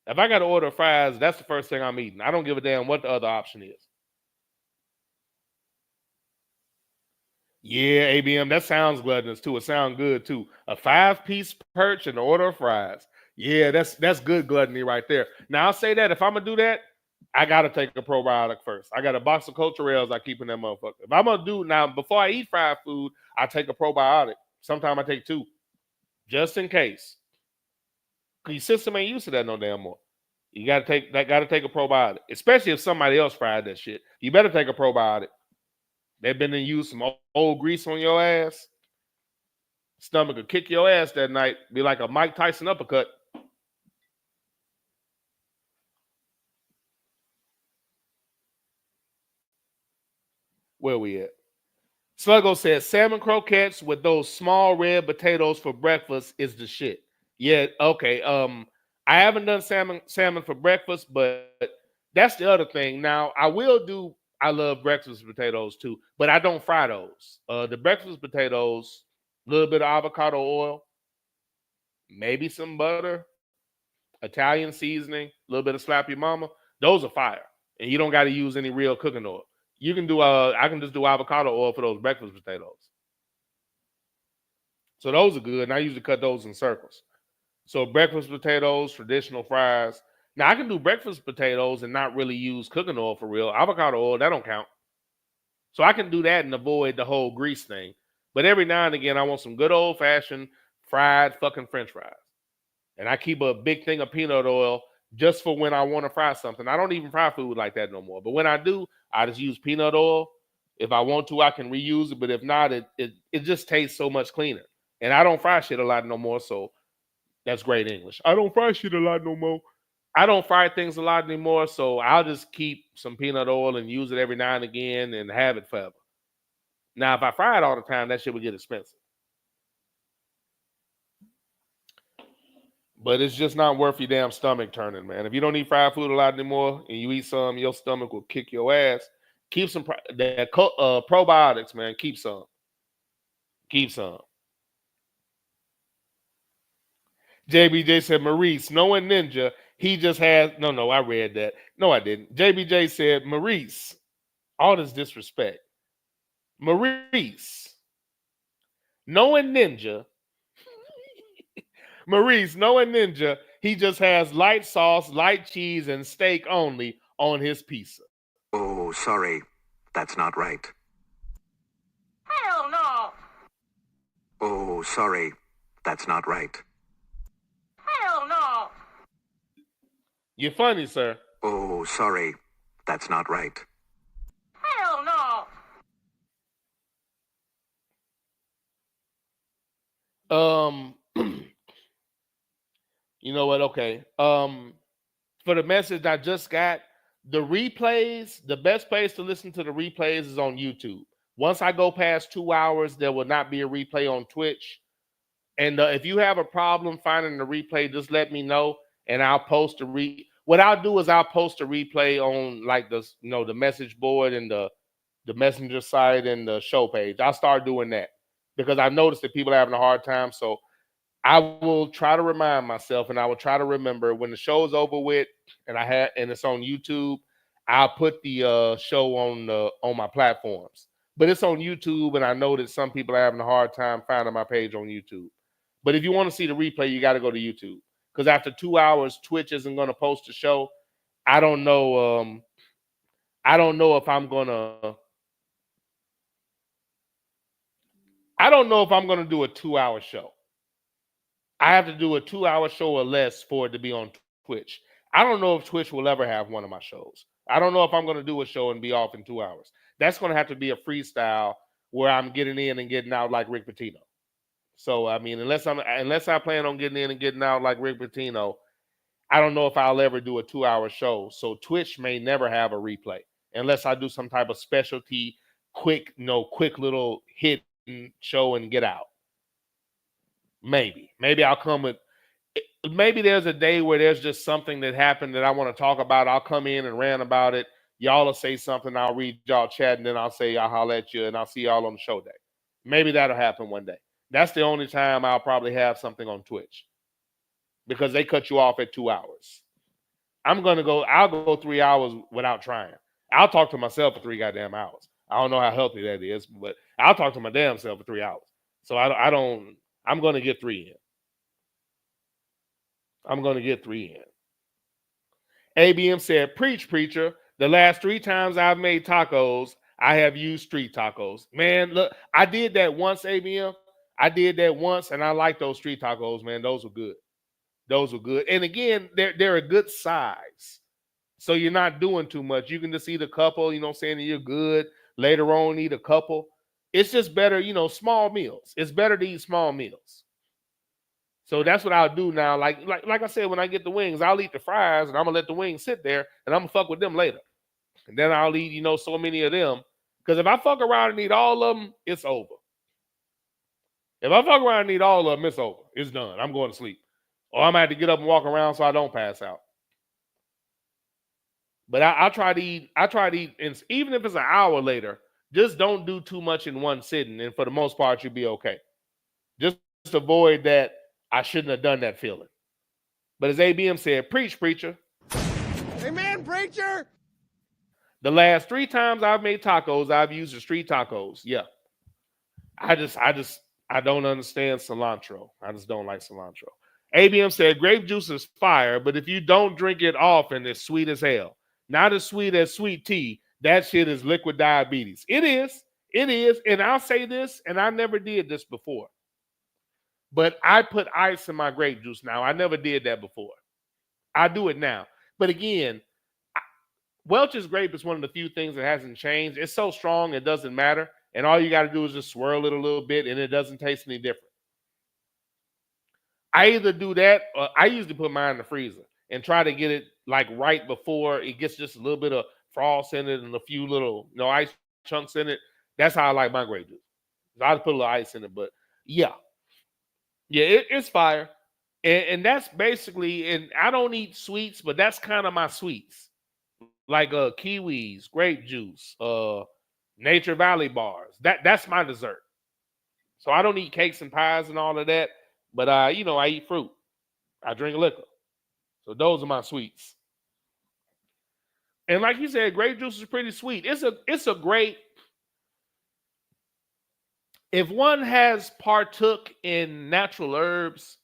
If I got to order fries, that's the first thing I'm eating. I don't give a damn what the other option is. Yeah, ABM, that sounds gluttonous too. It sounds good too. A 5-piece perch and an order of fries. Yeah, that's good gluttony right there. Now I'll say that if I'm gonna do that, I gotta take a probiotic first. I got a box of Culturelles I keep in that motherfucker. If I'm gonna do now, before I eat fried food, I take a probiotic. Sometimes I take 2, just in case. Your system ain't used to that no damn more. You gotta take a probiotic, especially if somebody else fried that shit. You better take a probiotic. They've been in use some old grease on your ass. Stomach will kick your ass that night. Be like a Mike Tyson uppercut. Where we at? Sluggo says salmon croquettes with those small red potatoes for breakfast is the shit. Yeah, okay. I haven't done salmon for breakfast, but that's the other thing. Now I love breakfast potatoes too, but I don't fry those. The breakfast potatoes, a little bit of avocado oil, maybe some butter, Italian seasoning, a little bit of Slap Your Mama. Those are fire, and you don't got to use any real cooking oil. You can do. I can just do avocado oil for those breakfast potatoes. So those are good, and I usually cut those in circles. So breakfast potatoes, traditional fries. Now, I can do breakfast potatoes and not really use cooking oil for real. Avocado oil, that don't count. So I can do that and avoid the whole grease thing. But every now and again, I want some good old-fashioned fried fucking French fries. And I keep a big thing of peanut oil just for when I want to fry something. I don't even fry food like that no more. But when I do, I just use peanut oil. If I want to, I can reuse it. But if not, it just tastes so much cleaner. And I don't fry shit a lot no more, so that's great English. I don't fry shit a lot no more. I don't fry things a lot anymore, so I'll just keep some peanut oil and use it every now and again and have it forever. Now, if I fry it all the time, that shit would get expensive. But it's just not worth your damn stomach turning, man. If you don't eat fried food a lot anymore and you eat some, your stomach will kick your ass. Keep some probiotics, man. Keep some. Keep some. JBJ said, Maurice, knowing Ninja, he just has... No, I read that. No, I didn't. JBJ said, Maurice, all this disrespect. Maurice, knowing Ninja, he just has light sauce, light cheese, and steak only on his pizza. Oh, sorry. That's not right. Hell no! Oh, sorry. That's not right. You're funny, sir. Oh, sorry. That's not right. Hell no. You know what? Okay. For the message I just got, the replays, the best place to listen to the replays is on YouTube. Once I go past 2 hours, there will not be a replay on Twitch. And if you have a problem finding the replay, just let me know, and I'll post what I'll do is I'll post a replay on like the message board and the messenger site and the show page. I'll start doing that because I've noticed that people are having a hard time. So I will try to remind myself, and I will try to remember when the show is over with and it's on YouTube, I'll put the show on my platforms. But it's on YouTube, and I know that some people are having a hard time finding my page on YouTube. But if you want to see the replay, you got to go to YouTube. Because after 2 hours, Twitch isn't going to post the show. I don't know. I don't know if I'm going to do a 2 hour show. I have to do a 2 hour show or less for it to be on Twitch. I don't know if Twitch will ever have one of my shows. I don't know if I'm going to do a show and be off in 2 hours. That's going to have to be a freestyle where I'm getting in and getting out like Rick Pitino. So, I mean, unless I plan on getting in and getting out like Rick Pitino, I don't know if I'll ever do a 2 hour show. So Twitch may never have a replay unless I do some type of specialty, quick little hit show and get out. Maybe I'll come with, maybe there's a day where there's just something that happened that I want to talk about. I'll come in and rant about it. Y'all will say something. I'll read y'all chat, and then I'll say, I'll holler at you, and I'll see y'all on the show day. Maybe that'll happen one day. That's the only time I'll probably have something on Twitch because they cut you off at 2 hours. I'll go 3 hours without trying. I'll talk to myself for 3 goddamn hours. I don't know how healthy that is, but I'll talk to my damn self for 3 hours. So I'm going to get 3 in. I'm going to get 3 in. ABM said, preach, preacher. The last 3 times I've made tacos, I have used street tacos. Man, look, I did that once, ABM. I did that once, and I like those street tacos, man. Those were good. Those were good. And again, they're a good size. So you're not doing too much. You can just eat a couple, saying that you're good. Later on, eat a couple. It's just better, small meals. It's better to eat small meals. So that's what I'll do now. Like I said, when I get the wings, I'll eat the fries, and I'm going to let the wings sit there, and I'm going to fuck with them later. And then I'll eat, so many of them. Because if I fuck around and eat all of them, it's over. If I fuck around and eat all of them, it's over. It's done. I'm going to sleep. Or I'm going to have to get up and walk around so I don't pass out. But I try to eat, and even if it's an hour later, just don't do too much in one sitting. And for the most part, you'll be okay. Just avoid that I shouldn't have done that feeling. But as ABM said, preach, preacher. Amen, preacher. The last 3 times I've made tacos, I've used the street tacos. Yeah. I don't understand cilantro. I just don't like cilantro. ABM said grape juice is fire, but if you don't drink it often, it's sweet as hell. Not as sweet as sweet tea. That shit is liquid diabetes. It is. It is. And I'll say this, and I never did this before. But I put ice in my grape juice now. I never did that before. I do it now. But again, Welch's grape is one of the few things that hasn't changed. It's so strong, it doesn't matter. And all you got to do is just swirl it a little bit, and it doesn't taste any different. I either do that, or I usually put mine in the freezer and try to get it like right before it gets just a little bit of frost in it and a few little ice chunks in it. That's how I like my grape juice. I just put a little ice in it, but yeah, it's fire. And that's basically, and I don't eat sweets, but that's kind of my sweets. Like kiwis, grape juice, Nature Valley bars. That's my dessert. So I don't eat cakes and pies and all of that, but I eat fruit. I drink liquor. So those are my sweets. And like you said, grape juice is pretty sweet. It's a great, if one has partook in natural herbs,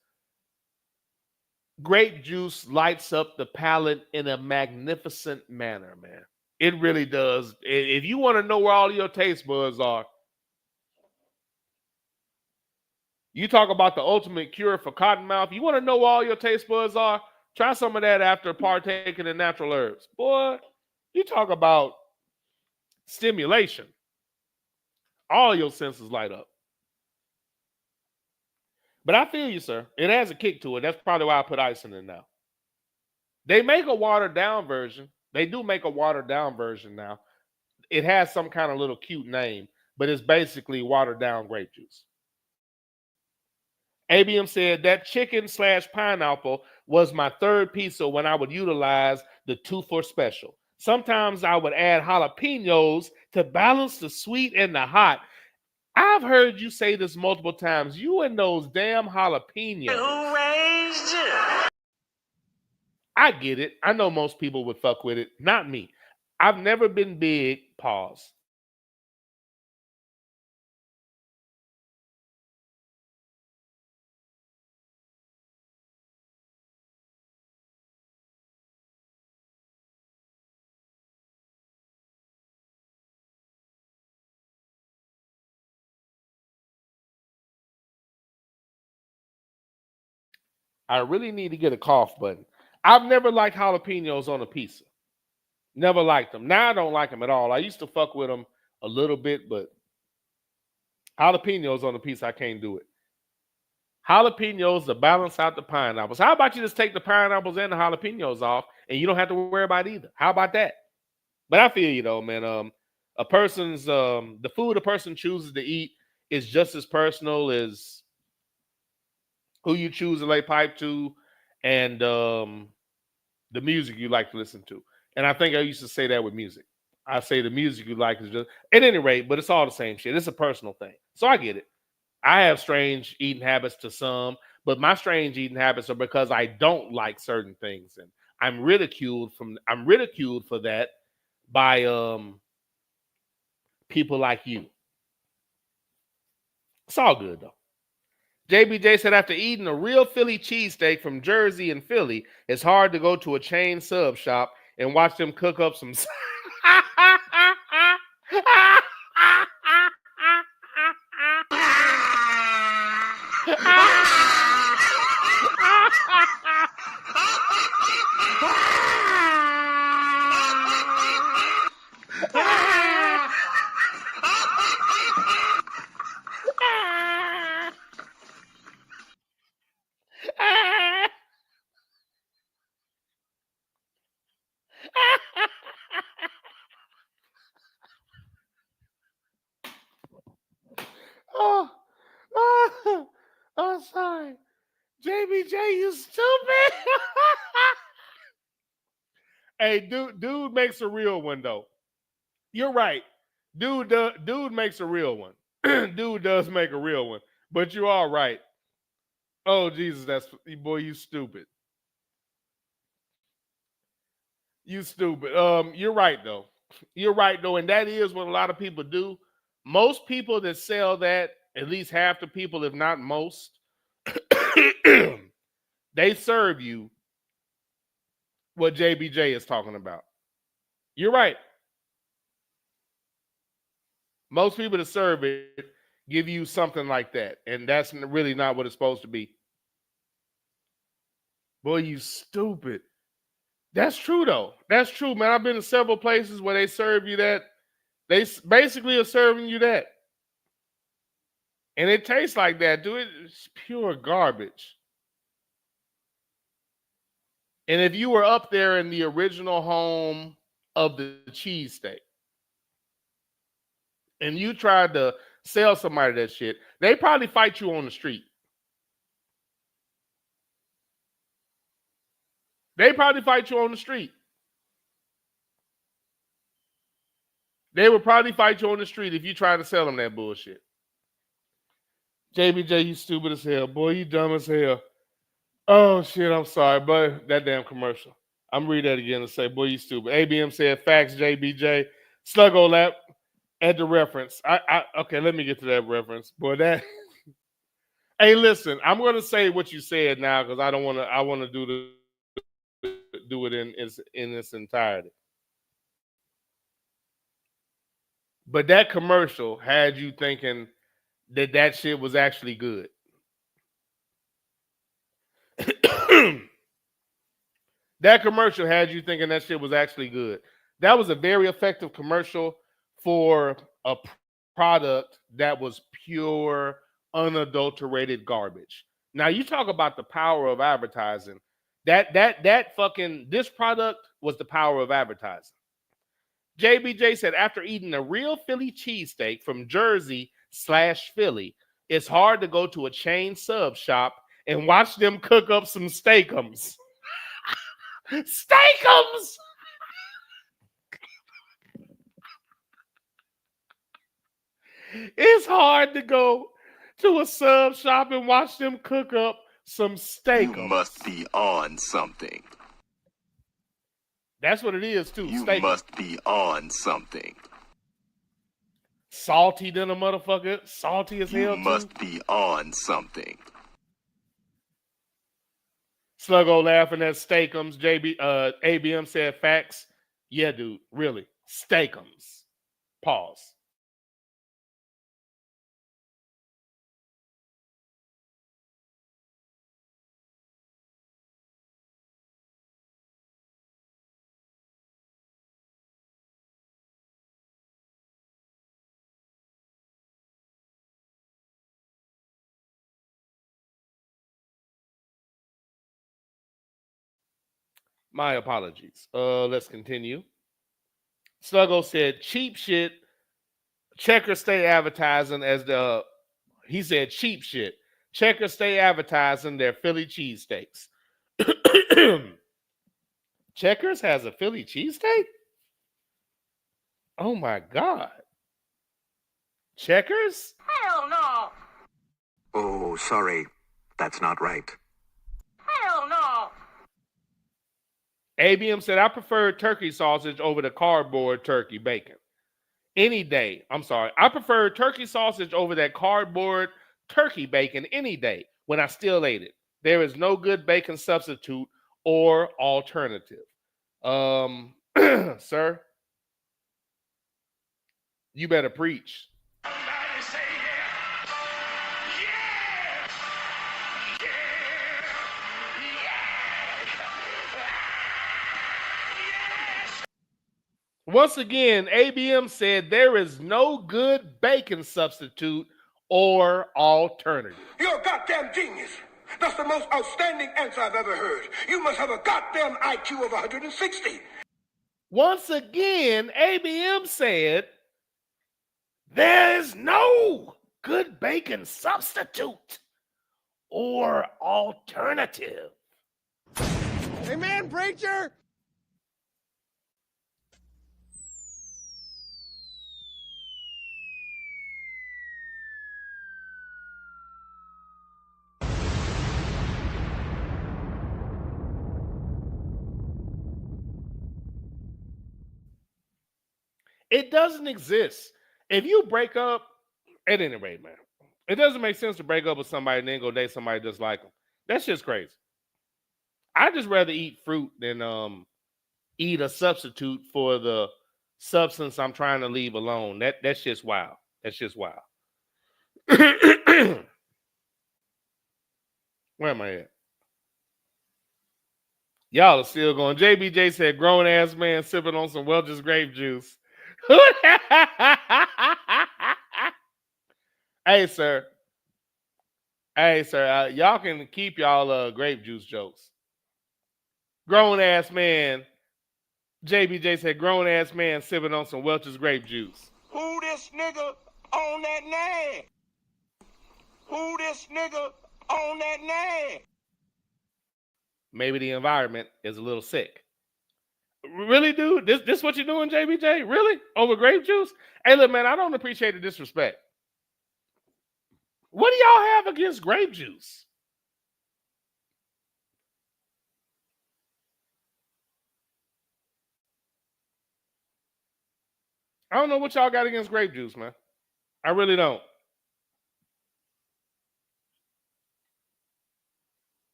grape juice lights up the palate in a magnificent manner, man. It really does. If you want to know where all your taste buds are, you talk about the ultimate cure for cotton mouth. You want to know where all your taste buds are? Try some of that after partaking in natural herbs. Boy, you talk about stimulation. All your senses light up. But I feel you, sir. It has a kick to it. That's probably why I put ice in it now. They make a watered down version. They do make a watered down version now. It has some kind of little cute name, but it's basically watered down grape juice. ABM said that chicken/pineapple was my third pizza when I would utilize the 2-for special. Sometimes I would add jalapenos to balance the sweet and the hot. I've heard you say this multiple times. You and those damn jalapenos. Who raised you? I get it. I know most people would fuck with it. Not me. I've never been big. Pause. I really need to get a cough button. I've never liked jalapenos on a pizza. Never liked them. Now I don't like them at all. I used to fuck with them a little bit, but jalapenos on a pizza, I can't do it. Jalapenos to balance out the pineapples. How about you just take the pineapples and the jalapenos off, and you don't have to worry about either? How about that? But I feel you though, man. A person's the food a person chooses to eat is just as personal as who you choose to lay pipe to and the music you like to listen to. And I think I used to say that with music. I say the music you like is just, at any rate, but it's all the same shit. It's a personal thing. So I get it. I have strange eating habits to some, but my strange eating habits are because I don't like certain things. And I'm ridiculed for that by people like you. It's all good though. JBJ said after eating a real Philly cheesesteak from Jersey and Philly, it's hard to go to a chain sub shop and watch them cook up some. Oh, sorry. JBJ, you stupid. Hey, dude makes a real one, though. You're right. Dude makes a real one. Dude does make a real one. But you are right. Oh, Jesus, boy, you stupid. You stupid. You're right, though. You're right, though. And that is what a lot of people do. Most people that sell that, at least half the people, if not most, they serve you what JBJ is talking about. You're right. Most people that serve it give you something like that, and that's really not what it's supposed to be. Boy, you stupid. That's true, though. That's true, man. I've been to several places where they serve you that. They basically are serving you that. And it tastes like that, dude. It's pure garbage. And if you were up there in the original home of the cheesesteak and you tried to sell somebody that shit, they probably fight you on the street. They probably fight you on the street. They would probably fight you on the street if you try to sell them that bullshit. JBJ, you stupid as hell. Boy, you dumb as hell. Oh, shit, I'm sorry, but that damn commercial. I'm read that again and say, boy, you stupid. ABM said, facts, JBJ. Sluggo lap at the reference. Okay, let me get to that reference. Boy, that. Hey, listen, I'm going to say what you said now because I want to do it in its entirety. But that commercial had you thinking that shit was actually good. That commercial had you thinking that shit was actually good. That was a very effective commercial for a product that was pure, unadulterated garbage. Now you talk about the power of advertising. This product was the power of advertising. JBJ said, after eating a real Philly cheesesteak from Jersey/Philly, it's hard to go to a chain sub shop and watch them cook up some steakums. Steakums! It's hard to go to a sub shop and watch them cook up some steakums. You must be on something. That's what it is, too. You steakums. Must be on something. Salty than a motherfucker. Salty as hell, You must be on something. Sluggo laughing at steakums. ABM said facts. Yeah, dude. Really. Steakums. Pause. My apologies. Let's continue. Sluggo said cheap shit. Checker stay advertising as the. He said cheap shit. Checker stay advertising their Philly cheesesteaks. Checkers has a Philly cheesesteak? Oh my God. Checkers? Hell no! Oh, sorry. That's not right. Hell no! ABM said, I prefer turkey sausage over the cardboard turkey bacon. Any day. I'm sorry. I prefer turkey sausage over that cardboard turkey bacon any day when I still ate it. There is no good bacon substitute or alternative. Sir, you better preach. Once again, ABM said there is no good bacon substitute or alternative. You're a goddamn genius. That's the most outstanding answer I've ever heard. You must have a goddamn IQ of 160. Once again, ABM said there's no good bacon substitute or alternative. Amen, preacher! It doesn't exist. If you break up, at any rate, man, it doesn't make sense to break up with somebody and then go date somebody just like them. That's just crazy. I just rather eat fruit than eat a substitute for the substance I'm trying to leave alone. That's just wild. That's just wild. Where am I at? Y'all are still going. JBJ said, grown ass man sipping on some Welch's grape juice. Hey, sir. Y'all can keep y'all grape juice jokes. Grown ass man. JBJ said, grown ass man sipping on some Welch's grape juice. Who this nigga on that name? Who this nigga on that name? Maybe the environment is a little sick. Really, dude? This what you're doing, JBJ? Really? Over grape juice? Hey, look, man, I don't appreciate the disrespect. What do y'all have against grape juice? I don't know what y'all got against grape juice, man. I really don't.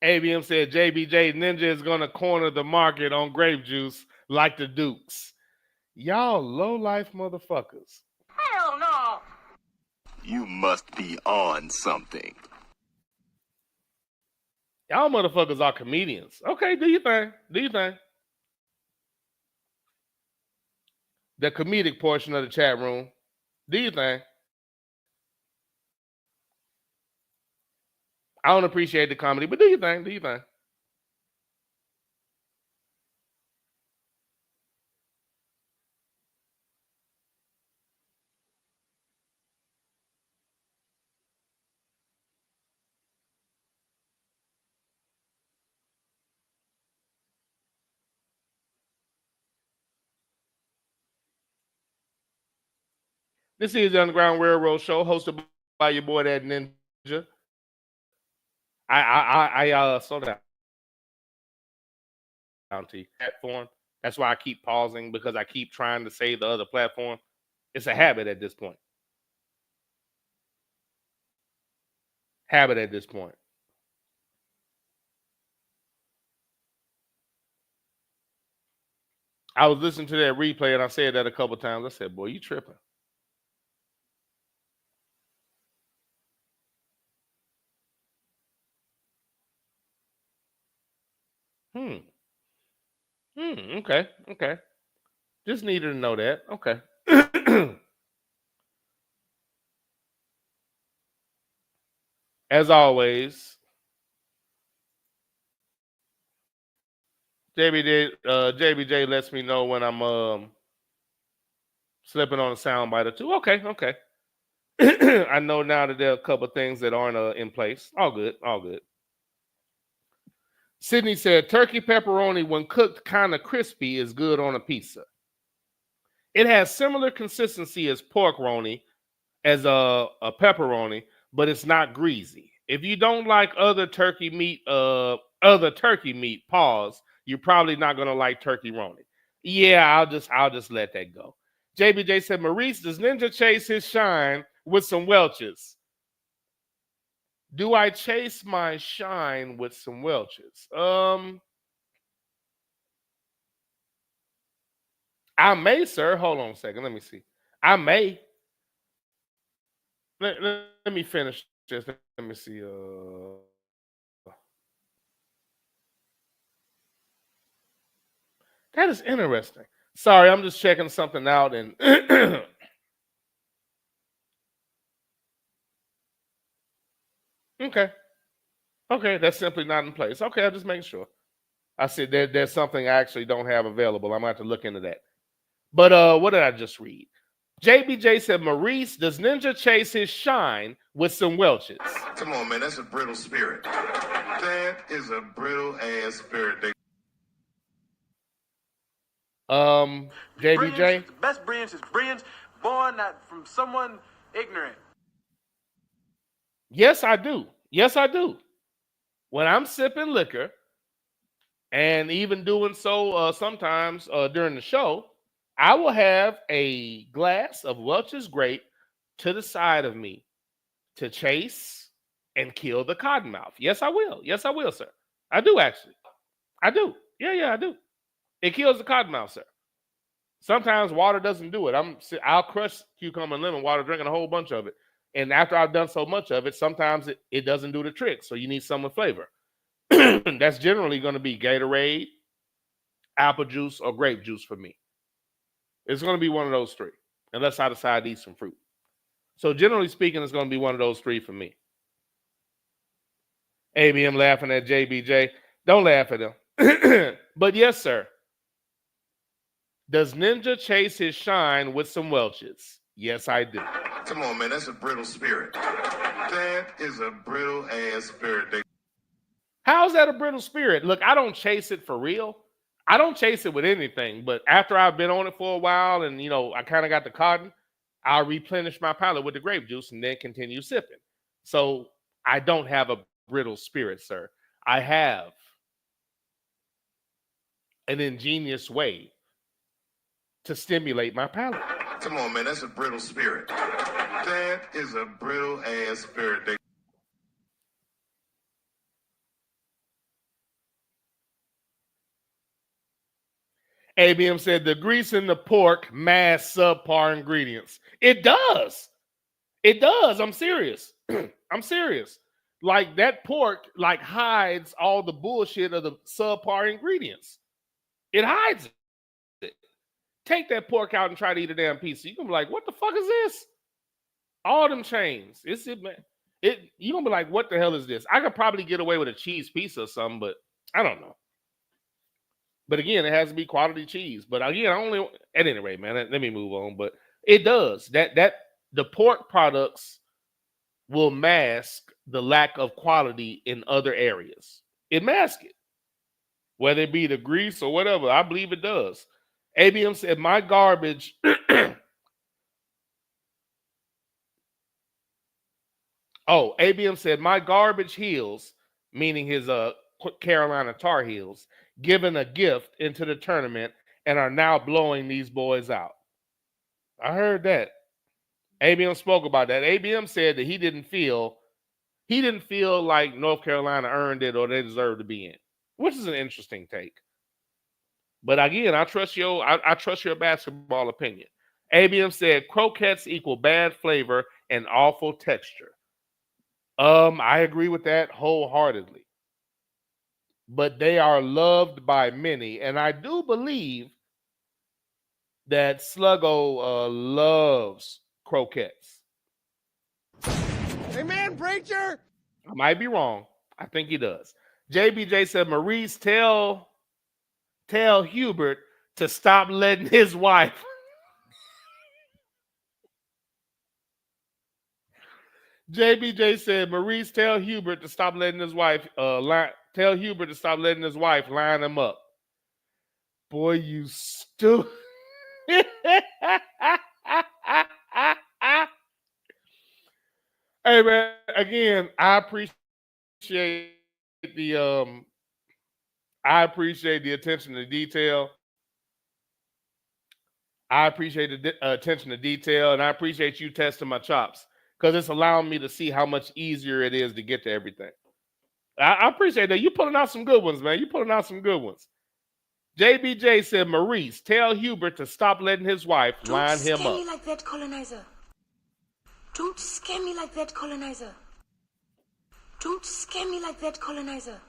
ABM said JBJ Ninja is going to corner the market on grape juice like the Dukes. Y'all low-life motherfuckers. Hell no! You must be on something. Y'all motherfuckers are comedians. Okay, do your thing. Do your thing. The comedic portion of the chat room. Do your thing. I don't appreciate the comedy, but do your thing. Do your thing. This is the Underground Railroad Show, hosted by your boy that Ninja. I slow down. Platform. That's why I keep pausing, because I keep trying to say the other platform. It's a habit at this point. Habit at this point. I was listening to that replay and I said that a couple times. I said, boy, you tripping. Okay. Just needed to know that. Okay. As always, JBJ lets me know when I'm slipping on a soundbite or two. Okay. I know now that there are a couple of things that aren't in place. All good. Sydney said, turkey pepperoni, when cooked kind of crispy, is good on a pizza. It has similar consistency as pork-roni, as a pepperoni, but it's not greasy. If you don't like other turkey meat, you're probably not gonna like turkey-roni. Yeah, I'll just let that go. JBJ said, Maurice, does Ninja chase his shine with some Welch's? Do I chase my shine with some Welch's? I may, sir. Hold on a second. Let me see. I may. Let me finish this. Let me see. That is interesting. Sorry, I'm just checking something out and Okay, that's simply not in place. Okay, I'll just make sure. I said there's something I actually don't have available. I'm gonna have to look into that. But what did I just read? JBJ said, Maurice, does Ninja chase his shine with some Welch's? Come on, man, that's a brittle spirit. That is a brittle ass spirit. JBJ. The best brilliance is brilliance born not from someone ignorant. Yes, I do. When I'm sipping liquor, and even doing so sometimes during the show, I will have a glass of Welch's Grape to the side of me to chase and kill the cottonmouth. Yes, I will, sir. I do, actually. I do. Yeah, I do. It kills the cottonmouth, sir. Sometimes water doesn't do it. I'll crush cucumber and lemon water, drinking a whole bunch of it. And after I've done so much of it, sometimes it doesn't do the trick. So you need some with flavor. That's generally going to be Gatorade, apple juice, or grape juice for me. It's going to be one of those three, unless I decide to eat some fruit. So generally speaking, it's going to be one of those three for me. ABM laughing at JBJ. Don't laugh at him. But yes, sir. Does Ninja chase his shine with some Welch's? Yes, I do. Come on, man, that's a brittle spirit. That is a brittle ass spirit. How's that a brittle spirit? Look, I don't chase it for real. I don't chase it with anything, but after I've been on it for a while and, I kind of got the cotton, I'll replenish my palate with the grape juice and then continue sipping. So I don't have a brittle spirit, sir. I have an ingenious way to stimulate my palate. Come on, man, that's a brittle spirit. That is a brittle ass spirit. ABM said the grease in the pork masks subpar ingredients. It does. I'm serious. Like that pork like hides all the bullshit of the subpar ingredients. It hides it. Take that pork out and try to eat a damn piece. You're gonna be like, what the fuck is this? All them chains. It's it, man. You're gonna be like, what the hell is this? I could probably get away with a cheese pizza or something, but I don't know. But again, it has to be quality cheese. But again, at any rate, man, let me move on. But it does. That the pork products will mask the lack of quality in other areas. It masks it. Whether it be the grease or whatever, I believe it does. ABM said, my garbage ABM said, my garbage heels, meaning his Carolina Tar Heels, given a gift into the tournament and are now blowing these boys out. I heard that. ABM spoke about that. ABM said that he didn't feel like North Carolina earned it or they deserved to be in, which is an interesting take. But again, I trust your basketball opinion. ABM said croquettes equal bad flavor and awful texture. I agree with that wholeheartedly. But they are loved by many, and I do believe that Sluggo loves croquettes. Hey man, Preacher! I might be wrong. I think he does. JBJ said, Maurice, tell Hubert to stop letting his wife. JBJ said, Maurice, tell Hubert to stop letting his wife tell Hubert to stop letting his wife line him up. Boy, you stupid. Hey man, again, I appreciate the attention to detail. I appreciate the attention to detail, and I appreciate you testing my chops because it's allowing me to see how much easier it is to get to everything. I appreciate that. You pulling out some good ones, man. You pulling out some good ones. JBJ said, Maurice, tell Hubert to stop letting his wife line him up. Don't scare me like that, colonizer. Don't scare me like that, colonizer. Don't scare me like that, colonizer.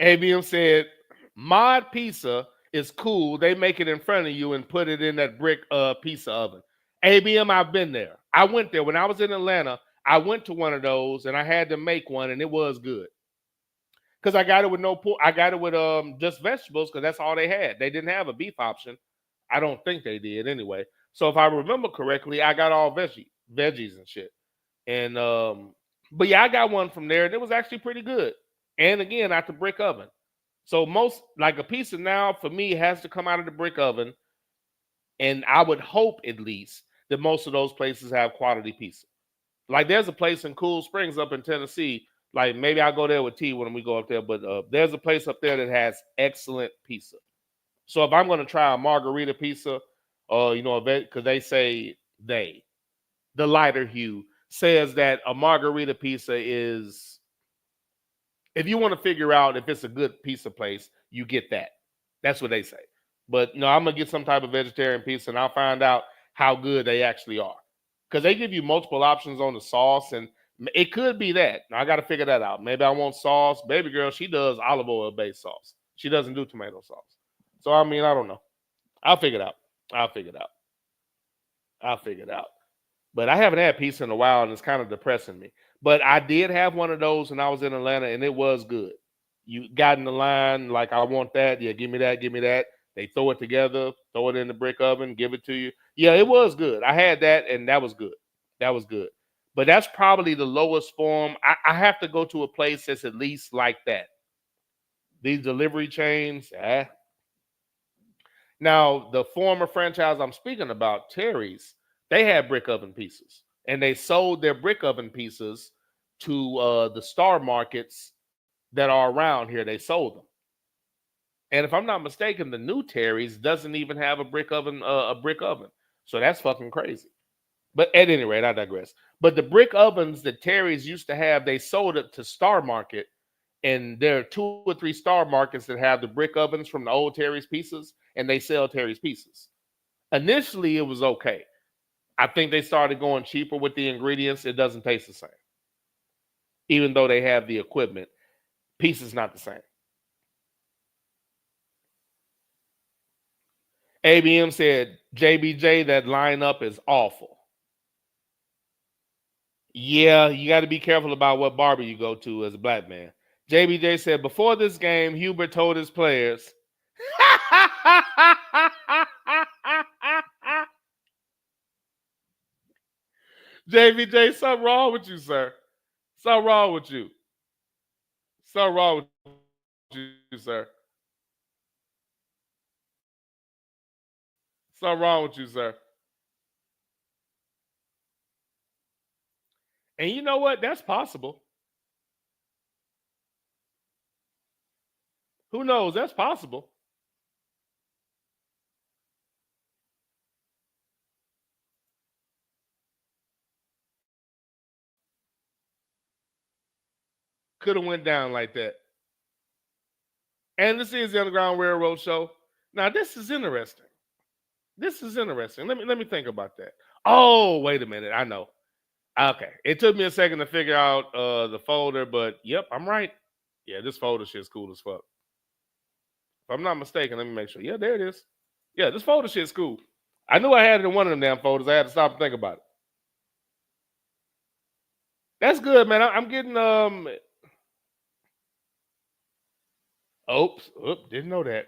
ABM said, Mod Pizza is cool. They make it in front of you and put it in that brick pizza oven. ABM, I've been there. I went there when I was in Atlanta. I went to one of those and I had to make one, and it was good. Because I got it with no pork. I got it with just vegetables because that's all they had. They didn't have a beef option. I don't think they did anyway. So if I remember correctly, I got all veggies and shit. And but yeah, I got one from there, and it was actually pretty good. And again, out the brick oven. So most, like a pizza now for me has to come out of the brick oven. And I would hope at least that most of those places have quality pizza. Like there's a place in Cool Springs up in Tennessee. Like maybe I'll go there with T when we go up there. But there's a place up there that has excellent pizza. So if I'm going to try a margarita pizza, because they say the lighter hue says that a margarita pizza is, if you want to figure out if it's a good pizza place, you get that. That's what they say. But I'm gonna get some type of vegetarian pizza, and I'll find out how good they actually are, because they give you multiple options on the sauce, and it could be that. Now I got to figure that out. Maybe I want sauce. Baby girl, she does olive oil based sauce. She doesn't do tomato sauce. So I mean, I don't know. I'll figure it out. But I haven't had pizza in a while, and it's kind of depressing me. But I did have one of those when I was in Atlanta, and it was good. You got in the line, like, I want that. Yeah, give me that. They throw it together, throw it in the brick oven, give it to you. Yeah, it was good. I had that, and that was good. But that's probably the lowest form. I have to go to a place that's at least like that. These delivery chains, Now, the former franchise I'm speaking about, Terry's, they had brick oven pieces, and they sold their brick oven pieces to the Star Markets that are around here. They sold them. And if I'm not mistaken, the new Terry's doesn't even have a brick oven. So that's fucking crazy. But at any rate, I digress. But the brick ovens that Terry's used to have, they sold it to Star Market. And there are 2 or 3 Star Markets that have the brick ovens from the old Terry's pieces, and they sell Terry's pieces. Initially, it was okay. I think they started going cheaper with the ingredients. It doesn't taste the same. even though they have the equipment. Peace is not the same. ABM said, JBJ, that lineup is awful. Yeah, you got to be careful about what barber you go to as a black man. JBJ said, before this game, Hubert told his players, JBJ, something wrong with you, sir. Something wrong with you. Something wrong with you, sir. Something wrong with you, sir. And you know what? That's possible. Who knows? That's possible. Could have went down like that. And this is the Underground Railroad Show. Now, this is interesting. This is interesting. Let me think about that. Oh, wait a minute. I know. Okay. It took me a second to figure out the folder, but yep, I'm right. Yeah, this folder shit's cool as fuck. If I'm not mistaken, let me make sure. Yeah, there it is. Yeah, this folder shit's cool. I knew I had it in one of them damn folders. I had to stop and think about it. That's good, man. I'm getting Oops, didn't know that.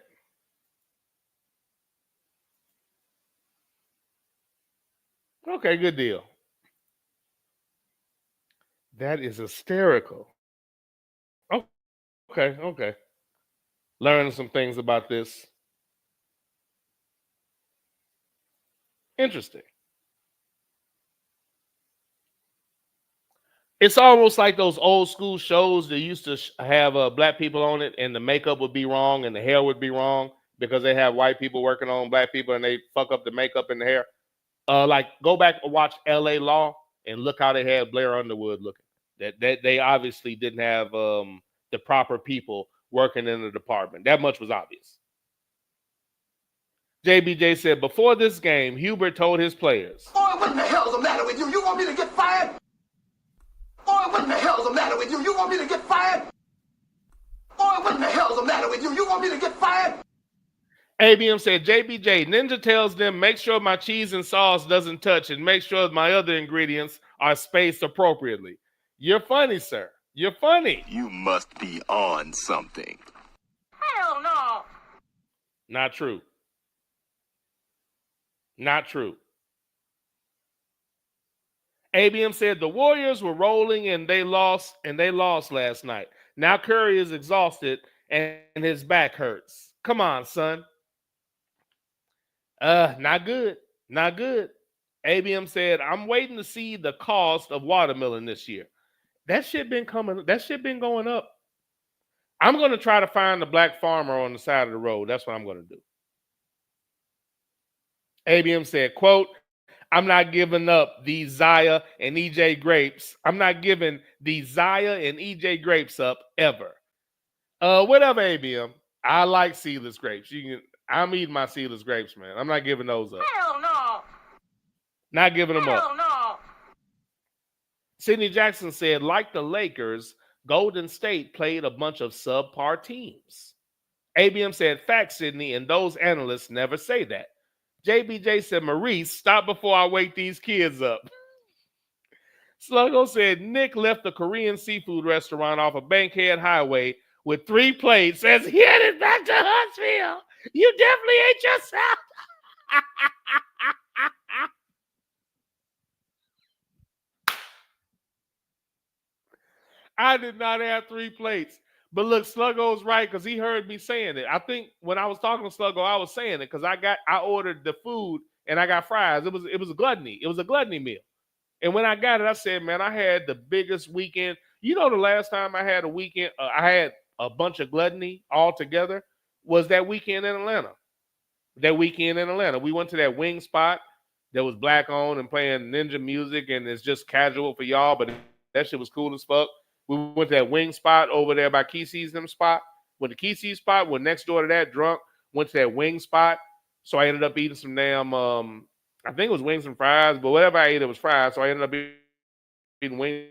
Okay, good deal. That is hysterical. Okay. Learning some things about this. Interesting. It's almost like those old school shows that used to have black people on it, and the makeup would be wrong and the hair would be wrong because they have white people working on black people and they fuck up the makeup and the hair. Like, go back and watch L.A. Law and look how they had Blair Underwood looking. That they obviously didn't have the proper people working in the department. That much was obvious. JBJ said, before this game, Hubert told his players, Boy, what in the hell's the matter with you? You want me to get fired? Boy, what in the hell's the matter with you? You want me to get fired? Boy, what in the hell's the matter with you? You want me to get fired? ABM said, JBJ, Ninja tells them, make sure my cheese and sauce doesn't touch and make sure my other ingredients are spaced appropriately. You're funny, sir. You're funny. You must be on something. Hell no. Not true. Not true. ABM said the Warriors were rolling and they lost last night. Now Curry is exhausted and his back hurts. Come on, son. Not good. Not good. ABM said, I'm waiting to see the cost of watermelon this year. That shit been going up. I'm going to try to find the black farmer on the side of the road. That's what I'm going to do. ABM said, quote, I'm not giving up these Zaya and EJ grapes. I'm not giving these Zaya and EJ grapes up ever. Whatever, ABM. I like seedless grapes. I'm eating my seedless grapes, man. I'm not giving those up. Hell no. Not giving them up. Hell no. Sidney Jackson said, like the Lakers, Golden State played a bunch of subpar teams. ABM said, fact, Sidney, and those analysts never say that. JBJ said, Maurice, stop before I wake these kids up. Sluggo said, Nick left the Korean seafood restaurant off of Bankhead Highway with 3 plates as he headed back to Huntsville. You definitely ate yourself. I did not have 3 plates. But look, Sluggo's right because he heard me saying it. I think when I was talking to Sluggo, I was saying it because I ordered the food and I got fries. It was a gluttony. It was a gluttony meal. And when I got it, I said, man, I had the biggest weekend. You know, the last time I had a weekend, I had a bunch of gluttony all together was that weekend in Atlanta. We went to that wing spot that was black owned and playing ninja music, and it's just casual for y'all, but that shit was cool as fuck. We went to that wing spot over there by Kesey's them spot. Went to Kesey's spot, went next door to that, drunk, went to that wing spot. So I ended up eating some damn, I think it was wings and fries, but whatever I ate, it was fries. So I ended up eating wings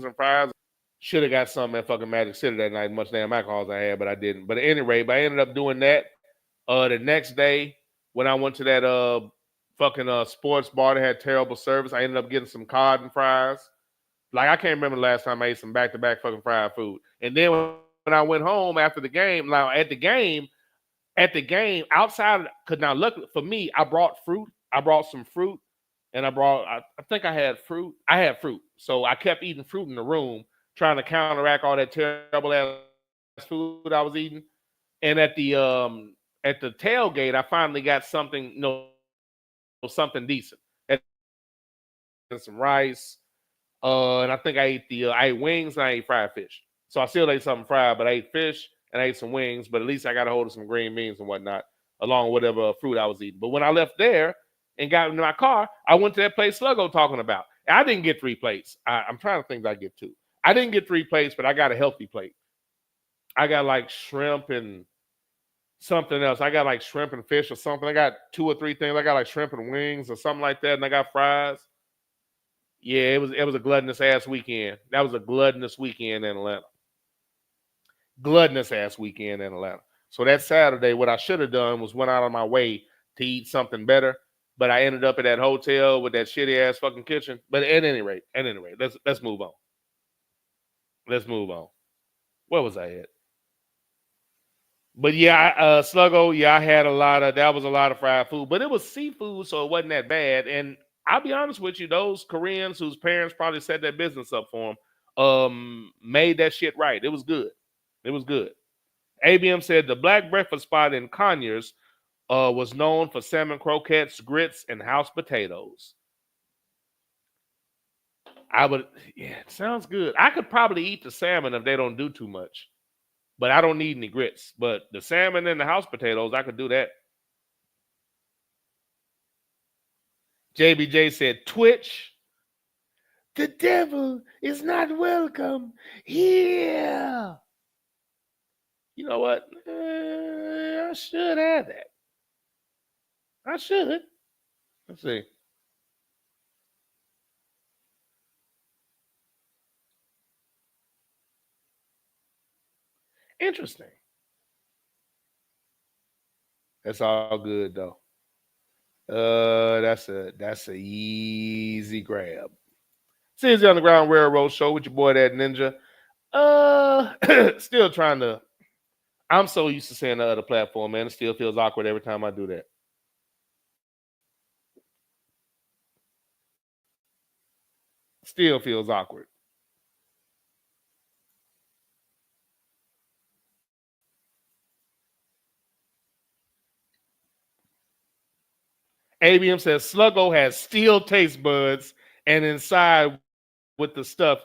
and fries. Should have got something at fucking Magic City that night. Much damn alcohol as I had, but I didn't. But at any rate, I ended up doing that. The next day, when I went to that fucking sports bar that had terrible service, I ended up getting some cod and fries. Like, I can't remember the last time I ate some back-to-back fucking fried food. And then when I went home after the game, now at the game, outside, because now luckily for me, I brought fruit. I brought some fruit, and I think I had fruit. I had fruit. So I kept eating fruit in the room, trying to counteract all that terrible ass food I was eating. And at the tailgate, I finally got something, something decent. And some rice. And I think I ate wings and I ate fried fish. So I still ate something fried, but I ate fish and I ate some wings. But at least I got a hold of some green beans and whatnot, along with whatever fruit I was eating. But when I left there and got into my car, I went to that place Sluggo talking about. And I didn't get 3 plates. I'm trying to think that I get 2. I didn't get 3 plates, but I got a healthy plate. I got like shrimp and something else. I got like shrimp and fish or something. I got 2 or 3 things. I got like shrimp and wings or something like that. And I got fries. Yeah, it was a gluttonous ass weekend. That was a gluttonous weekend in Atlanta. Gluttonous ass weekend in Atlanta. So that Saturday, what I should have done was went out of my way to eat something better. But I ended up at that hotel with that shitty ass fucking kitchen. But at any rate, let's move on. Let's move on. Where was I at? But yeah, Sluggo, yeah, I had that was a lot of fried food, but it was seafood, so it wasn't that bad. And I'll be honest with you, those Koreans whose parents probably set that business up for them, made that shit right. It was good. It was good. ABM said the black breakfast spot in Conyers was known for salmon croquettes, grits, and house potatoes. It sounds good. I could probably eat the salmon if they don't do too much, but I don't need any grits. But the salmon and the house potatoes, I could do that. JBJ said, Twitch, the devil is not welcome here. You know what? I should have that. I should. Let's see. Interesting. That's all good though. That's a easy grab. CZ Underground Railroad Show with your boy that ninja. Still trying to. I'm so used to saying the other platform, man. It still feels awkward every time I do that. Still feels awkward. ABM says Sluggo has steel taste buds and inside with the stuff.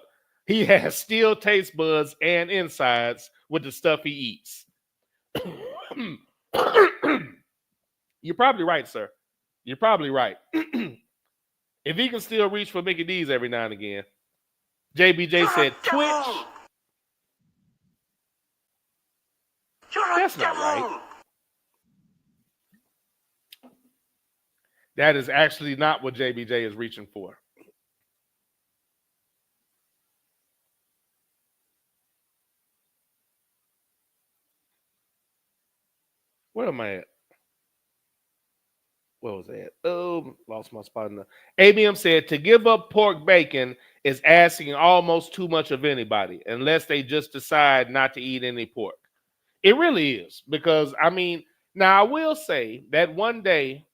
He has steel taste buds and insides with the stuff he eats. You're probably right, sir. You're probably right. If he can still reach for Mickey D's every now and again. JBJ said, Twitch. That's not right. That is actually not what JBJ is reaching for. Where am I at? Where was I at? Oh, lost my spot in the. ABM said to give up pork bacon is asking almost too much of anybody, unless they just decide not to eat any pork. It really is, because I mean, now I will say that one day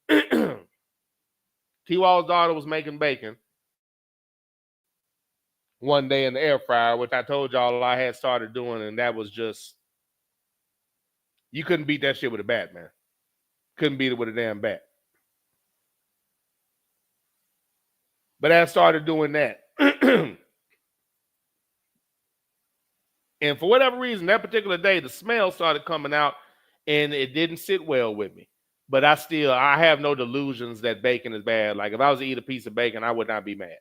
T-Wall's daughter was making bacon one day in the air fryer, which I told y'all I had started doing, and that was just, you couldn't beat that shit with a bat, man. Couldn't beat it with a damn bat. But I started doing that. And for whatever reason, that particular day, the smell started coming out, and it didn't sit well with me. But I have no delusions that bacon is bad. Like, if I was to eat a piece of bacon, I would not be mad.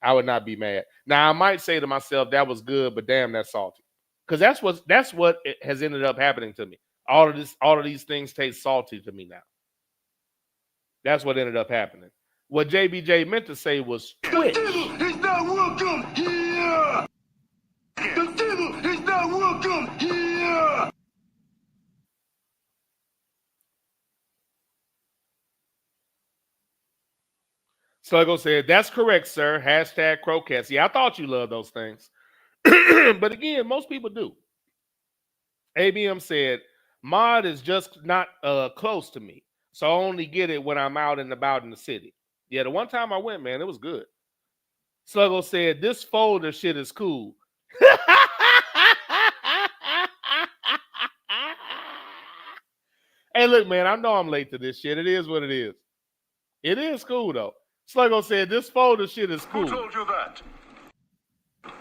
I would not be mad. Now, I might say to myself, that was good, but damn, that's salty. Because that's what has ended up happening to me. All of these things taste salty to me now. That's what ended up happening. What JBJ meant to say was Twitch. He's not welcome here. Welcome here! Sluggo said, that's correct, sir. Hashtag croquettes. Yeah, I thought you loved those things. But again, most people do. ABM said, mod is just not close to me. So I only get it when I'm out and about in the city. Yeah, the one time I went, man, it was good. Sluggo said, this folder shit is cool. Hey, look, man, I know I'm late to this shit. It is what it is. It is cool, though. Sluggo said, this folder shit is cool. Who told you that?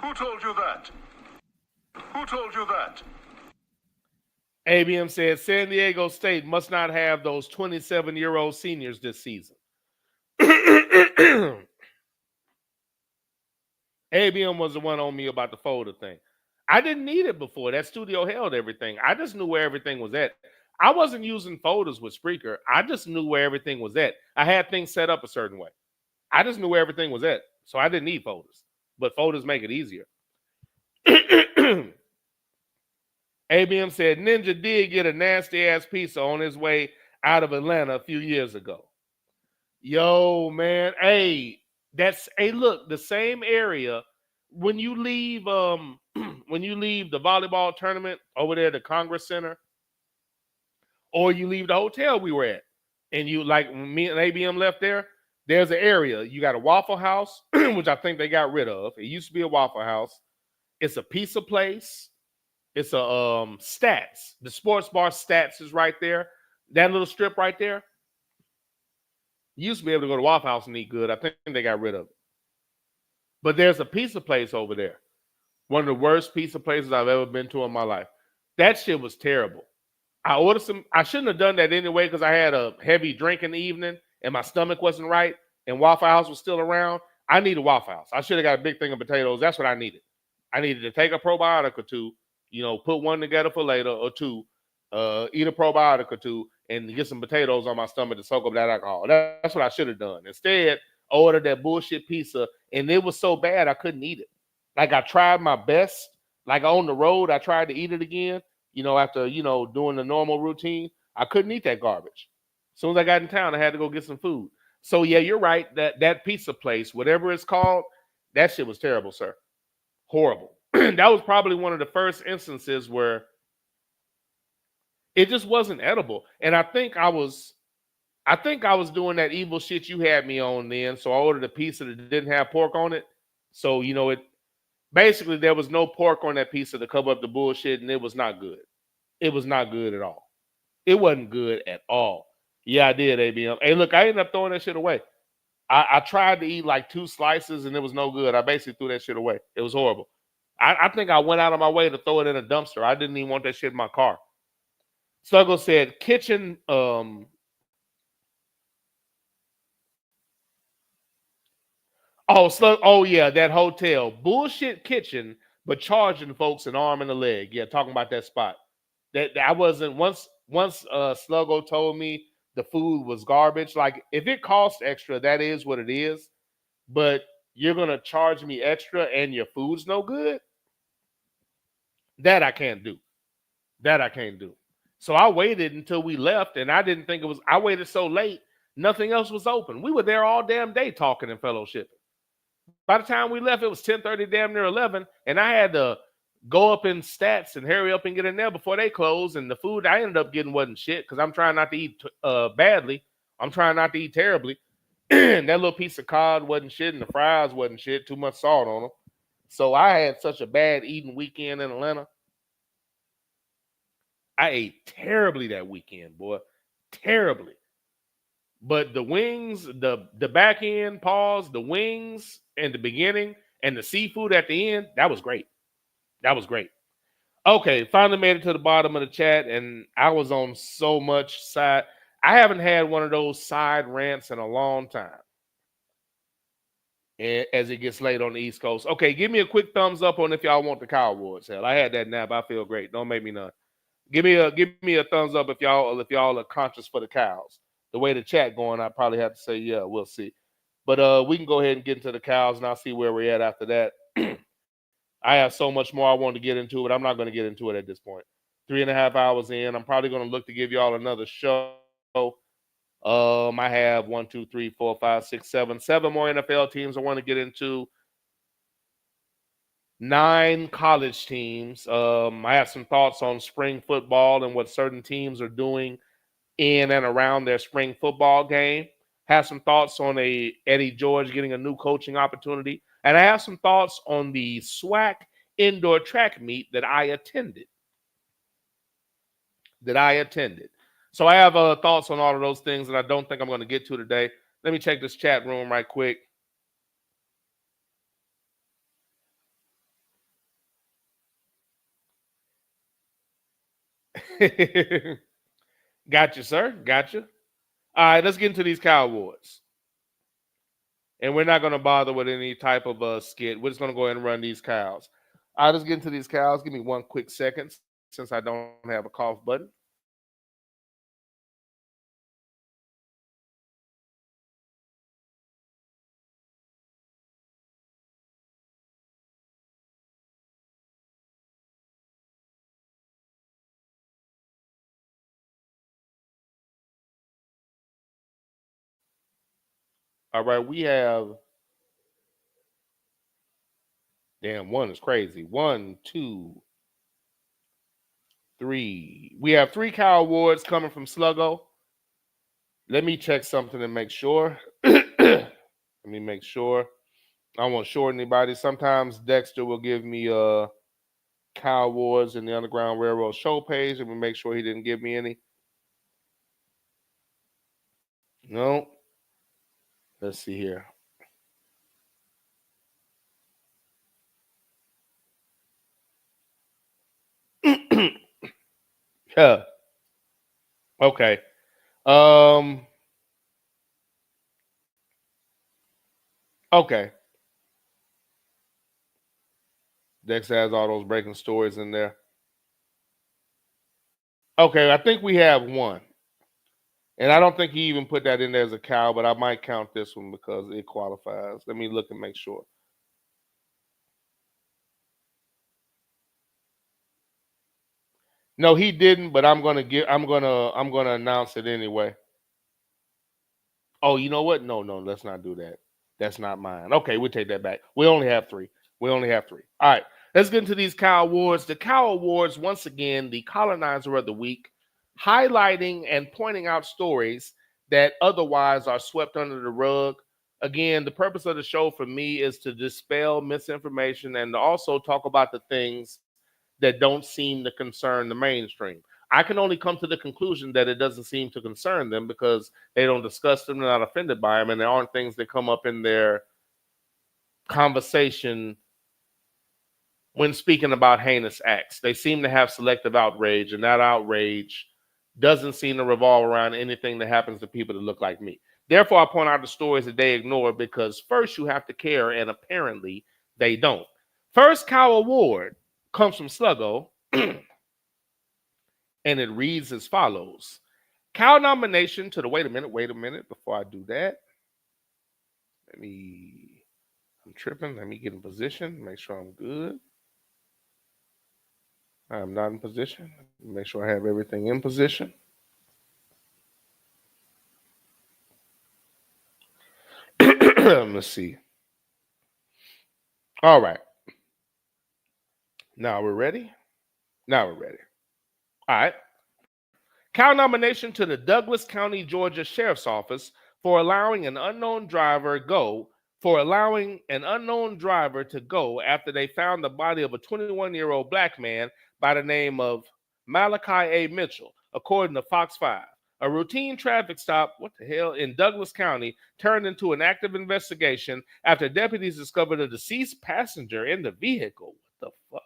Who told you that? Who told you that? ABM said, San Diego State must not have those 27-year-old seniors this season. ABM was the one on me about the folder thing. I didn't need it before. That studio held everything. I just knew where everything was at. I wasn't using folders with Spreaker. I just knew where everything was at. I had things set up a certain way. I just knew where everything was at. So I didn't need folders. But folders make it easier. ABM said Ninja did get a nasty-ass pizza on his way out of Atlanta a few years ago. Yo, man. Hey, look, the same area. When you leave the volleyball tournament over there at the Congress Center, or you leave the hotel we were at, and you, like, me and ABM left there, there's an area. You got a Waffle House, which I think they got rid of. It used to be a Waffle House. It's a pizza place. It's a Stats. The sports bar Stats is right there. That little strip right there. You used to be able to go to Waffle House and eat good. I think they got rid of it. But there's a pizza place over there. One of the worst pizza places I've ever been to in my life. That shit was terrible. I ordered some. I shouldn't have done that anyway because I had a heavy drink in the evening and my stomach wasn't right and Waffle House was still around. I needed Waffle House. I should have got a big thing of potatoes. That's what I needed. I needed to take a probiotic or two, put one together for later, or two, eat a probiotic or two, and get some potatoes on my stomach to soak up that alcohol. That's what I should have done. Instead, I ordered that bullshit pizza, and it was so bad I couldn't eat it. Like, I tried my best. Like, on the road, I tried to eat it again, after, doing the normal routine. I couldn't eat that garbage. As soon as I got in town, I had to go get some food. So, yeah, you're right. That pizza place, whatever it's called, that shit was terrible, sir. Horrible. That was probably one of the first instances where it just wasn't edible. And I think I was doing that evil shit you had me on then. So I ordered a pizza that didn't have pork on it. So, basically there was no pork on that pizza to cover up the bullshit, and it was not good. It was not good at all. It wasn't good at all. Yeah, I did, ABM. Hey, look, I ended up throwing that shit away. I tried to eat like 2 slices, and it was no good. I basically threw that shit away. It was horrible. I think I went out of my way to throw it in a dumpster. I didn't even want that shit in my car. Sluggo said, kitchen, oh, yeah, that hotel. Bullshit kitchen, but charging folks an arm and a leg. Yeah, talking about that spot. That I wasn't, once Sluggo told me the food was garbage. Like, if it costs extra, that is what it is. But you're going to charge me extra and your food's no good? That I can't do. That I can't do. So I waited until we left, and I didn't think it was, I waited so late, nothing else was open. We were there all damn day talking and fellowshipping. By the time we left, it was 10:30, damn near 11, and I had to go up in Stats and hurry up and get in there before they closed, and the food I ended up getting wasn't shit because I'm trying not to eat badly. I'm trying not to eat terribly. That little piece of cod wasn't shit, and the fries wasn't shit, too much salt on them. So I had such a bad eating weekend in Atlanta. I ate terribly that weekend, boy. Terribly. But the wings, the back end, the wings in the beginning and the seafood at the end, that was great. That was great. Okay, finally made it to the bottom of the chat, and I was on so much side. I haven't had one of those side rants in a long time. And as it gets late on the East Coast. Okay, give me a quick thumbs up on if y'all want the Cow Awards. Hell, I had that nap. I feel great. Don't make me none. Give me a thumbs up if y'all are conscious for the cows. The way the chat going, I probably have to say, yeah, we'll see. But we can go ahead and get into the cows, and I'll see where we're at after that. I have so much more I want to get into, but I'm not going to get into it at this point. 3.5 hours in, I'm probably going to look to give y'all another show. I have 1, 2, 3, 4, 5, 6, 7 more NFL teams I want to get into. 9 college teams. I have some thoughts on spring football and what certain teams are doing in and around their spring football game. Have some thoughts on Eddie George getting a new coaching opportunity. And I have some thoughts on the SWAC indoor track meet that I attended. So I have thoughts on all of those things that I don't think I'm going to get to today. Let me check this chat room right quick. Gotcha, sir. Gotcha. All right, let's get into these Cow Awards. And we're not going to bother with any type of skit. We're just going to go ahead and run these cows. All right, let's get into these cows. Give me 1 quick second since I don't have a cough button. All right, we have. Damn, 1 is crazy. 1, 2, 3. We have 3 Cow Awards coming from Sluggo. Let me check something and make sure. Let me make sure. I won't short anybody. Sometimes Dexter will give me Cow Awards in the Underground Railroad show page, and we make sure he didn't give me any. No. Let's see here. Yeah. Okay. Okay. Dex has all those breaking stories in there. Okay, I think we have 1. And I don't think he even put that in there as a cow, but I might count this one because it qualifies. Let me look and make sure. No, he didn't, but I'm gonna announce it anyway. Oh, you know what? No, let's not do that. That's not mine. Okay, we'll take that back. We only have 3. All right, let's get into these Cow Awards. The Cow Awards, once again, the colonizer of the week, highlighting and pointing out stories that otherwise are swept under the rug. Again, the purpose of the show for me is to dispel misinformation and to also talk about the things that don't seem to concern the mainstream. I can only come to the conclusion that it doesn't seem to concern them because they don't discuss them, they're not offended by them, and there aren't things that come up in their conversation when speaking about heinous acts. They seem to have selective outrage, and that outrage doesn't seem to revolve around anything that happens to people that look like me. Therefore, I point out the stories that they ignore because first you have to care, and apparently they don't. First Cow Award comes from Sluggo, and it reads as follows. Cow nomination to the... Wait a minute, before I do that. I'm tripping. Let me get in position, make sure I'm good. I'm not in position. Make sure I have everything in position. Let's see. All right. Now we're ready. All right. Cow nomination to the Douglas County, Georgia Sheriff's Office for allowing an unknown driver to go after they found the body of a 21-year-old black man by the name of Malachi A. Mitchell, according to Fox 5. A routine traffic stop, in Douglas County turned into an active investigation after deputies discovered a deceased passenger in the vehicle. What the fuck?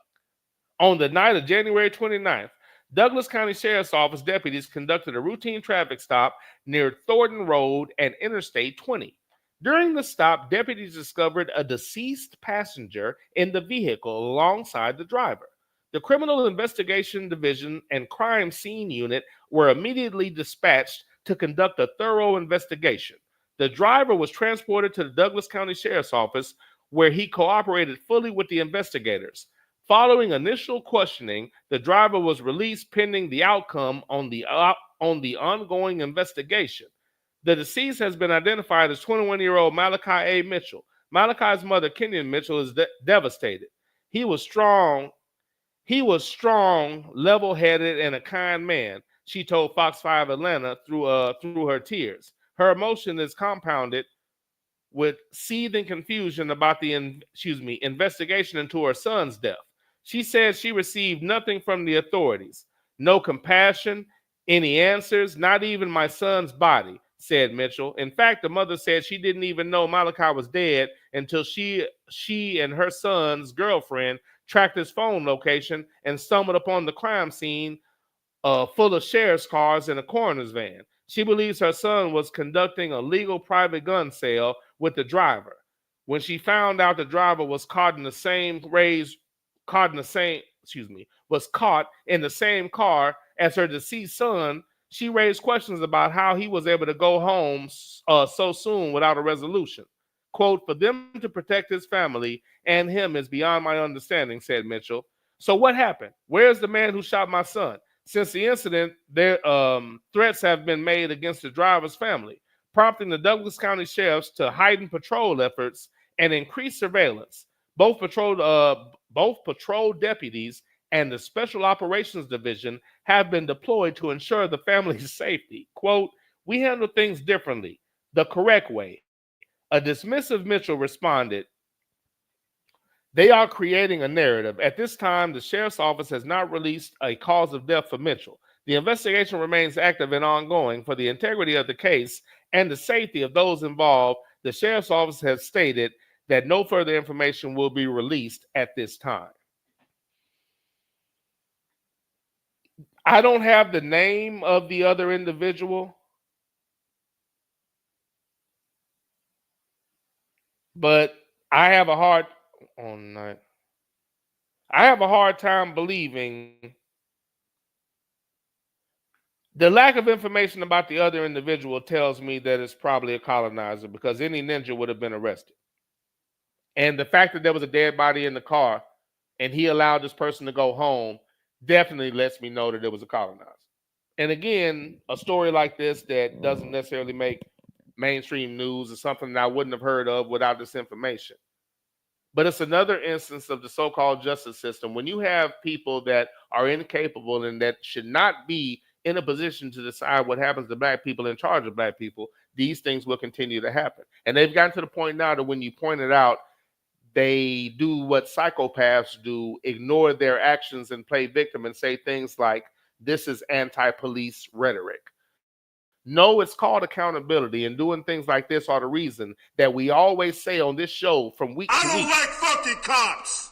On the night of January 29th, Douglas County Sheriff's Office deputies conducted a routine traffic stop near Thornton Road and Interstate 20. During the stop, deputies discovered a deceased passenger in the vehicle alongside the driver. The Criminal Investigation Division and Crime Scene Unit were immediately dispatched to conduct a thorough investigation. The driver was transported to the Douglas County Sheriff's Office, where he cooperated fully with the investigators. Following initial questioning, the driver was released pending the outcome on the ongoing investigation. The deceased has been identified as 21-year-old Malachi A. Mitchell. Malachi's mother, Kenyon Mitchell, is devastated. He was strong, level-headed, and a kind man, she told Fox 5 Atlanta through her tears. Her emotion is compounded with seething confusion about the investigation into her son's death. She says she received nothing from the authorities. No compassion, any answers, not even my son's body, said Mitchell. In fact, the mother said she didn't even know Malachi was dead until she and her son's girlfriend tracked his phone location and stumbled upon the crime scene full of sheriff's cars and a coroner's van. She believes her son was conducting a legal private gun sale with the driver. When she found out the driver was caught in the same car as her deceased son, she raised questions about how he was able to go home so soon without a resolution. Quote, for them to protect his family and him is beyond my understanding, said Mitchell. So what happened? Where's the man who shot my son? Since the incident, threats have been made against the driver's family, prompting the Douglas County sheriffs to heighten patrol efforts and increase surveillance. Both patrol deputies and the Special Operations Division have been deployed to ensure the family's safety. Quote, we handle things differently, the correct way. A dismissive Mitchell responded, they are creating a narrative. At this time, the sheriff's office has not released a cause of death for Mitchell. The investigation remains active and ongoing. For the integrity of the case and the safety of those involved, the sheriff's office has stated that no further information will be released at this time. I don't have the name of the other individual, but I have a hard time believing the lack of information about the other individual tells me that it's probably a colonizer, because any ninja would have been arrested. And the fact that there was a dead body in the car and he allowed this person to go home definitely lets me know that it was a colonizer. And again, a story like this that doesn't necessarily make mainstream news is something that I wouldn't have heard of without this information. But it's another instance of the so-called justice system. When you have people that are incapable and that should not be in a position to decide what happens to black people in charge of black people, these things will continue to happen. And they've gotten to the point now that when you point it out, they do what psychopaths do, ignore their actions and play victim and say things like, this is anti-police rhetoric. No, it's called accountability, and doing things like this are the reason that we always say on this show from week to week. I don't like fucking cops.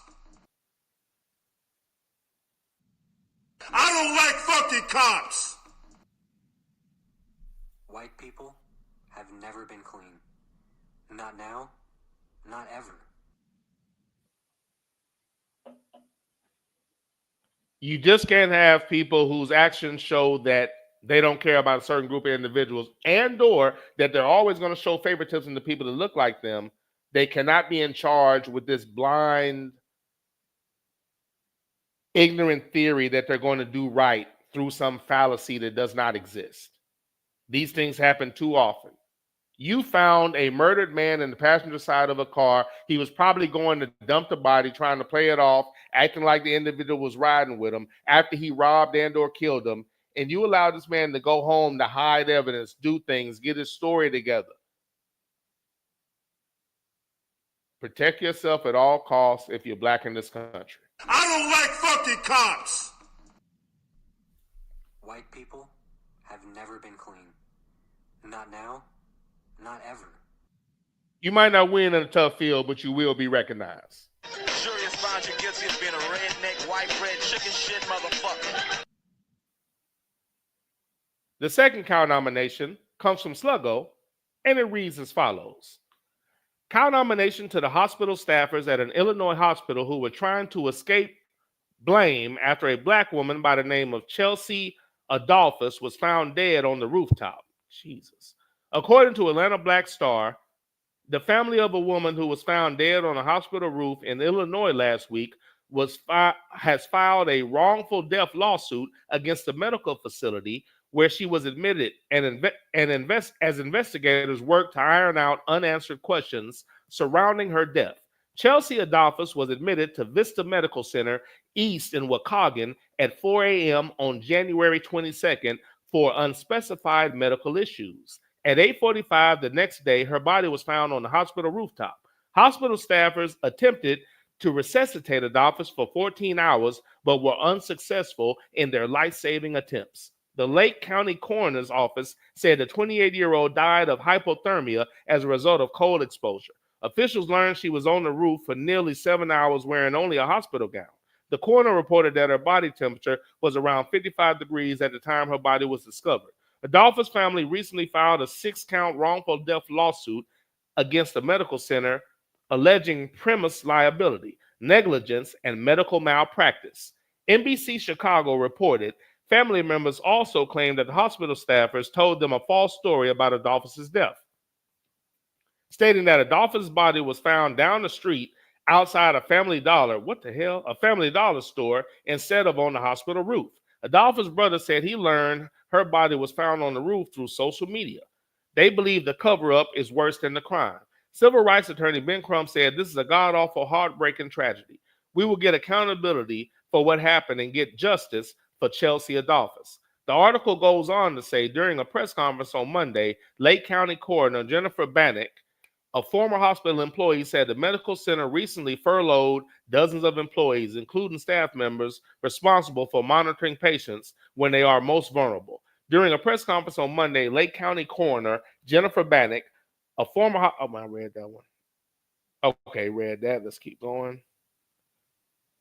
I don't like fucking cops. White people have never been clean. Not now, not ever. You just can't have people whose actions show that they don't care about a certain group of individuals and or that they're always going to show favoritism to people that look like them. They cannot be in charge with this blind, ignorant theory that they're going to do right through some fallacy that does not exist. These things happen too often. You found a murdered man in the passenger side of a car. He was probably going to dump the body, trying to play it off, acting like the individual was riding with him after he robbed and or killed him. And you allow this man to go home to hide evidence, do things, get his story together. Protect yourself at all costs if you're black in this country. I don't like fucking cops. White people have never been clean. Not now, not ever. You might not win in a tough field, but you will be recognized. Jury has found you guilty of being a redneck, white bread, chicken shit motherfucker. The second count nomination comes from Sluggo, and it reads as follows. Count nomination to the hospital staffers at an Illinois hospital who were trying to escape blame after a black woman by the name of Chelsea Adolphus was found dead on the rooftop. Jesus. According to Atlanta Black Star, The family of a woman who was found dead on a hospital roof in Illinois last week has filed a wrongful death lawsuit against the medical facility where she was admitted, as investigators worked to iron out unanswered questions surrounding her death. Chelsea Adolphus was admitted to Vista Medical Center East in Waukegan at 4 a.m. on January 22nd for unspecified medical issues. At 8:45 the next day, her body was found on the hospital rooftop. Hospital staffers attempted to resuscitate Adolphus for 14 hours, but were unsuccessful in their life-saving attempts. The Lake County Coroner's Office said the 28-year-old died of hypothermia as a result of cold exposure. Officials learned she was on the roof for nearly 7 hours wearing only a hospital gown. The coroner reported that her body temperature was around 55 degrees at the time her body was discovered. Adolphus' family recently filed a 6-count wrongful death lawsuit against the medical center alleging premise liability, negligence, and medical malpractice. NBC Chicago reported family members also claimed that the hospital staffers told them a false story about Adolphus' death, stating that Adolphus' body was found down the street outside a Family Dollar, a Family Dollar store, instead of on the hospital roof. Adolphus' brother said he learned her body was found on the roof through social media. They believe the cover-up is worse than the crime. Civil rights attorney Ben Crump said, "This is a god-awful, heartbreaking tragedy. We will get accountability for what happened and get justice for Chelsea Adolphus." The article goes on to say, during a press conference on Monday, Lake County Coroner Jennifer Bannock, a former hospital employee, said the medical center recently furloughed dozens of employees, including staff members responsible for monitoring patients when they are most vulnerable. During a press conference on Monday, Lake County Coroner Jennifer Bannock, a former... I read that one. Okay, read that. Let's keep going.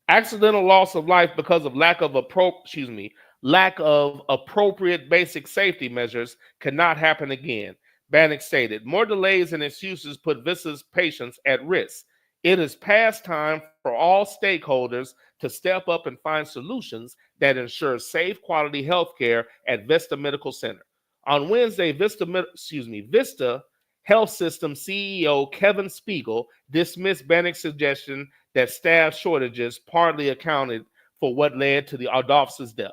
Accidental loss of life because of lack of appropriate basic safety measures cannot happen again, Bannock stated. More delays and excuses put Vista's patients at risk. It is past time for all stakeholders to step up and find solutions that ensure safe, quality health care at Vista Medical Center. On Wednesday, Vista Health System CEO Kevin Spiegel dismissed Bannock's suggestion that staff shortages partly accounted for what led to the Adolphus' death.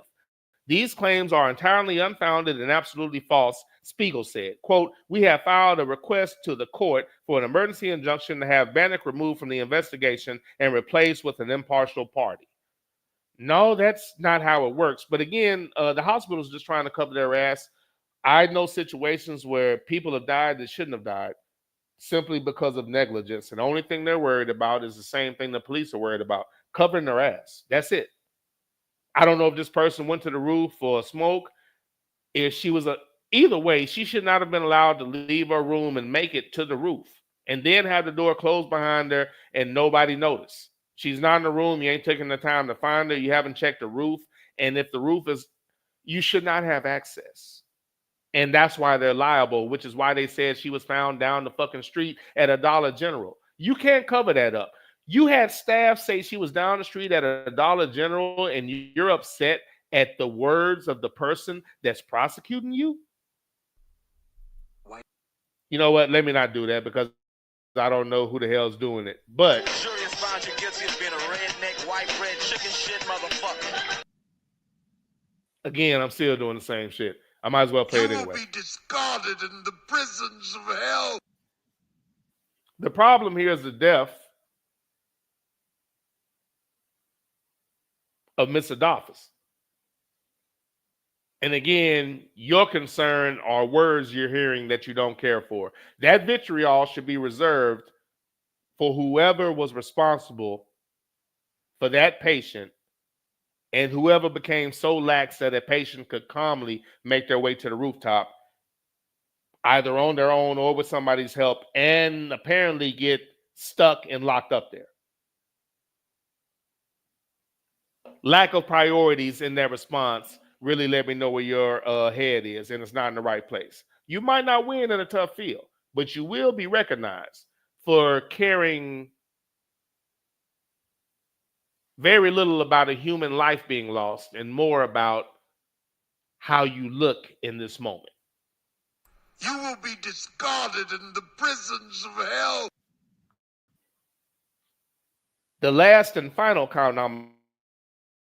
These claims are entirely unfounded and absolutely false, Spiegel said. Quote, "We have filed a request to the court for an emergency injunction to have Bannock removed from the investigation and replaced with an impartial party." No, that's not how it works. But again, the hospital's just trying to cover their ass. I know situations where people have died that shouldn't have died simply because of negligence. And the only thing they're worried about is the same thing the police are worried about, covering their ass. That's it. I don't know if this person went to the roof for a smoke. If she was either way, she should not have been allowed to leave her room and make it to the roof and then have the door closed behind her and nobody noticed. She's not in the room. You ain't taking the time to find her. You haven't checked the roof. And if the roof is, you should not have access. And that's why they're liable, which is why they said she was found down the fucking street at a Dollar General. You can't cover that up. You had staff say she was down the street at a Dollar General and you're upset at the words of the person that's prosecuting you? You know what? Let me not do that because I don't know who the hell's doing it. But jury has found you guilty of being a redneck, white bread, chicken shit motherfucker. Again, I'm still doing the same shit. I might as well play it anyway. You will be discarded in the prisons of hell. The problem here is the death of Miss Adolphus. And again, your concern are words you're hearing that you don't care for. That vitriol should be reserved for whoever was responsible for that patient and whoever became so lax that a patient could calmly make their way to the rooftop, either on their own or with somebody's help, and apparently get stuck and locked up there. Lack of priorities in their response really let me know where your head is, and it's not in the right place. You might not win in a tough field, but you will be recognized for caring very little about a human life being lost and more about how you look in this moment. You will be discarded in the prisons of hell. The last and final count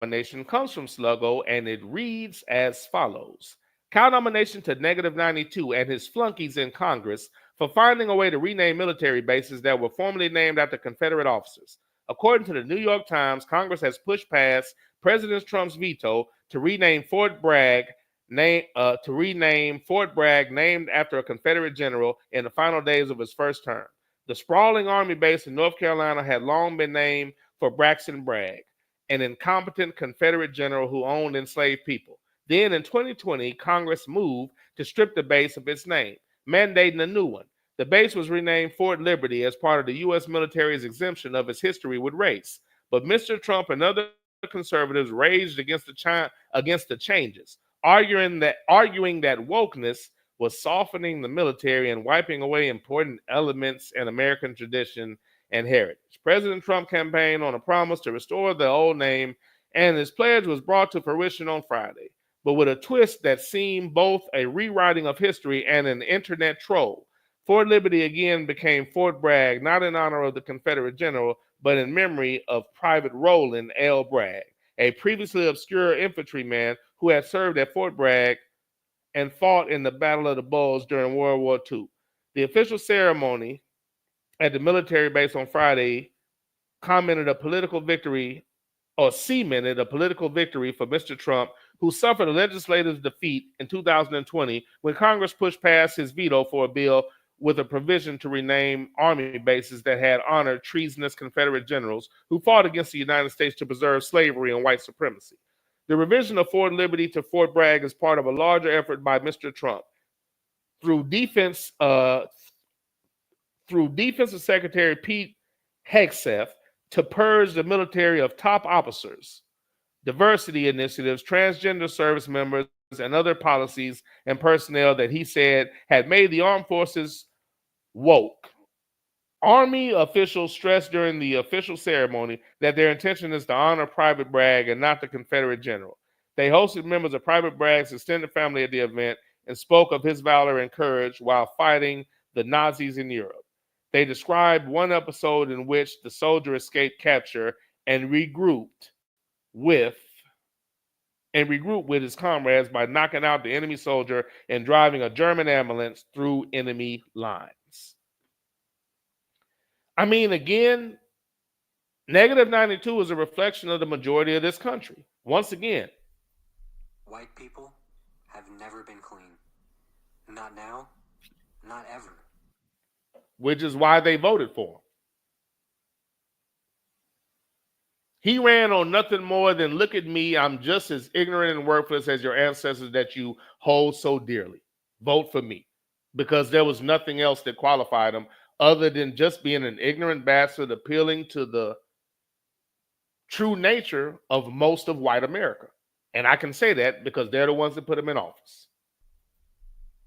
nomination comes from Sluggo, and it reads as follows. Count nomination to -92 and his flunkies in Congress for finding a way to rename military bases that were formerly named after Confederate officers. According to the New York Times, Congress has pushed past President Trump's veto to rename Fort Bragg named after a Confederate general in the final days of his first term. The sprawling Army base in North Carolina had long been named for Braxton Bragg, an incompetent Confederate general who owned enslaved people. Then in 2020, Congress moved to strip the base of its name, mandating a new one. The base was renamed Fort Liberty as part of the U.S. military's exemption of its history with race. But Mr. Trump and other conservatives raged against the changes, arguing that wokeness was softening the military and wiping away important elements in American tradition and heritage. President Trump campaigned on a promise to restore the old name, and his pledge was brought to fruition on Friday, but with a twist that seemed both a rewriting of history and an internet troll. Fort Liberty again became Fort Bragg, not in honor of the Confederate general, but in memory of Private Roland L. Bragg, a previously obscure infantryman who had served at Fort Bragg and fought in the Battle of the Bulge during World War II. The official ceremony at the military base on Friday cemented a political victory for Mr. Trump, who suffered a legislative defeat in 2020 when Congress pushed past his veto for a bill with a provision to rename Army bases that had honored treasonous Confederate generals who fought against the United States to preserve slavery and white supremacy. The revision of Fort Liberty to Fort Bragg is part of a larger effort by Mr. Trump through Defense Secretary Pete Hegseth to purge the military of top officers, diversity initiatives, transgender service members, and other policies and personnel that he said had made the armed forces woke. Army officials stressed during the official ceremony that their intention is to honor Private Bragg and not the Confederate general. They hosted members of Private Bragg's extended family at the event and spoke of his valor and courage while fighting the Nazis in Europe. They described one episode in which the soldier escaped capture and regrouped with his comrades by knocking out the enemy soldier and driving a German ambulance through enemy lines. I mean, again, -92 is a reflection of the majority of this country. Once again, white people have never been clean. Not now, not ever. Which is why they voted for him. He ran on nothing more than, look at me, I'm just as ignorant and worthless as your ancestors that you hold so dearly. Vote for me. Because there was nothing else that qualified him other than just being an ignorant bastard appealing to the true nature of most of white America. And I can say that because they're the ones that put him in office.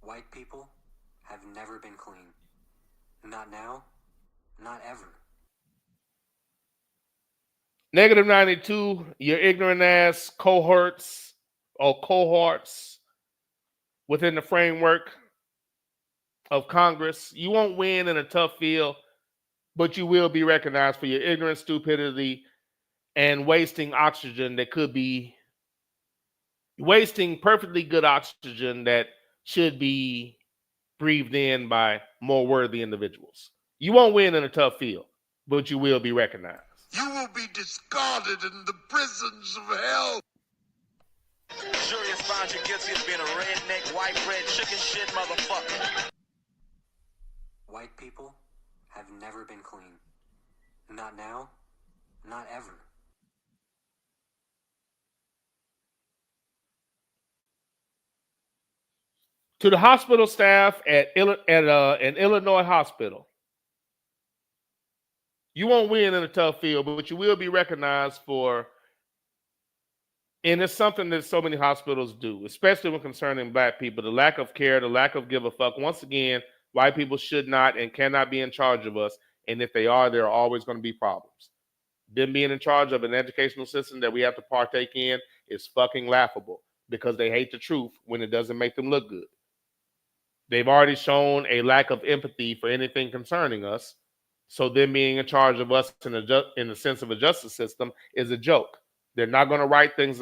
White people have never been clean. Not now, not ever. -92, your ignorant ass cohorts within the framework of Congress. You won't win in a tough field, but you will be recognized for your ignorant stupidity and wasting oxygen that could be wasting perfectly good oxygen that should be breathed in by more worthy individuals. You won't win in a tough field, but you will be recognized. You will be discarded in the prisons of hell. Jury has found you guilty of being a redneck, white bread, chicken shit motherfucker. White people have never been clean. Not now, not ever. To the hospital staff at an Illinois hospital, you won't win in a tough field, but you will be recognized for, and it's something that so many hospitals do, especially when concerning Black people, the lack of care, the lack of give a fuck. Once again, white people should not and cannot be in charge of us, and if they are, there are always going to be problems. Them being in charge of an educational system that we have to partake in is fucking laughable because they hate the truth when it doesn't make them look good. They've already shown a lack of empathy for anything concerning us. So them being in charge of us in the sense of a justice system is a joke. They're not going to write things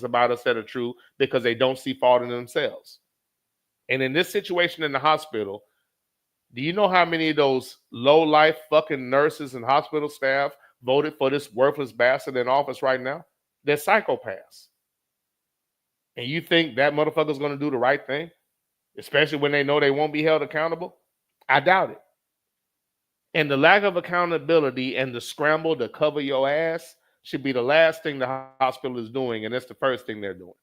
about us that are true because they don't see fault in themselves. And in this situation in the hospital, do you know how many of those low-life fucking nurses and hospital staff voted for this worthless bastard in office right now? They're psychopaths. And you think that motherfucker's going to do the right thing? Especially when they know they won't be held accountable? I doubt it. And the lack of accountability and the scramble to cover your ass should be the last thing the hospital is doing, and that's the first thing they're doing.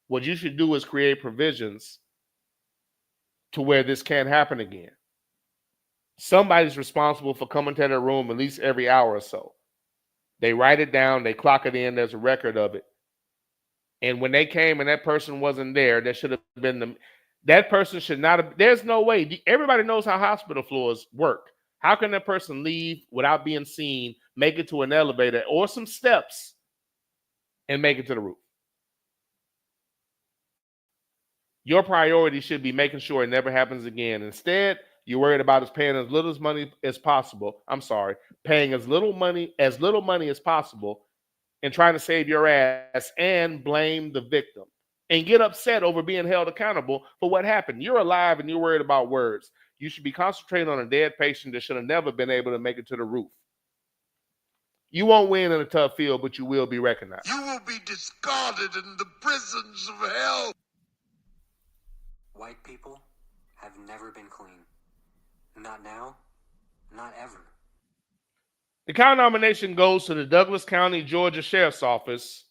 What you should do is create provisions to where this can't happen again. Somebody's responsible for coming to their room at least every hour or so. They write it down, they clock it in, there's a record of it. And when they came and that person wasn't there, that should have been that person should not have, there's no way. Everybody knows how hospital floors work. How can that person leave without being seen, make it to an elevator or some steps, and make it to the roof? Your priority should be making sure it never happens again. Instead, you're worried about paying as little money as possible. Paying as little money as possible and trying to save your ass and blame the victim and get upset over being held accountable for what happened. You're alive and you're worried about words. You should be concentrating on a dead patient that should have never been able to make it to the roof. You won't win in a tough field, but you will be recognized. You will be discarded in the prisons of hell. White people have never been clean. Not now, not ever. The county nomination goes to the Douglas County, Georgia Sheriff's Office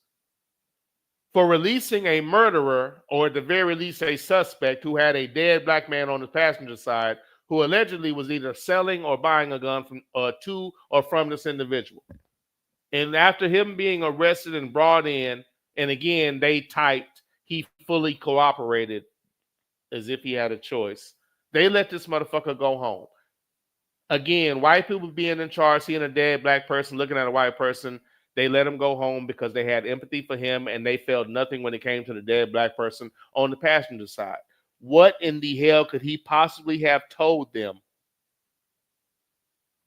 for releasing a murderer, or at the very least a suspect, who had a dead black man on the passenger side who allegedly was either selling or buying a gun from this individual. And after him being arrested and brought in, and again, they typed, he fully cooperated as if he had a choice. They let this motherfucker go home. Again, white people being in charge, seeing a dead black person, looking at a white person, they let him go home because they had empathy for him and they felt nothing when it came to the dead black person on the passenger side. What in the hell could he possibly have told them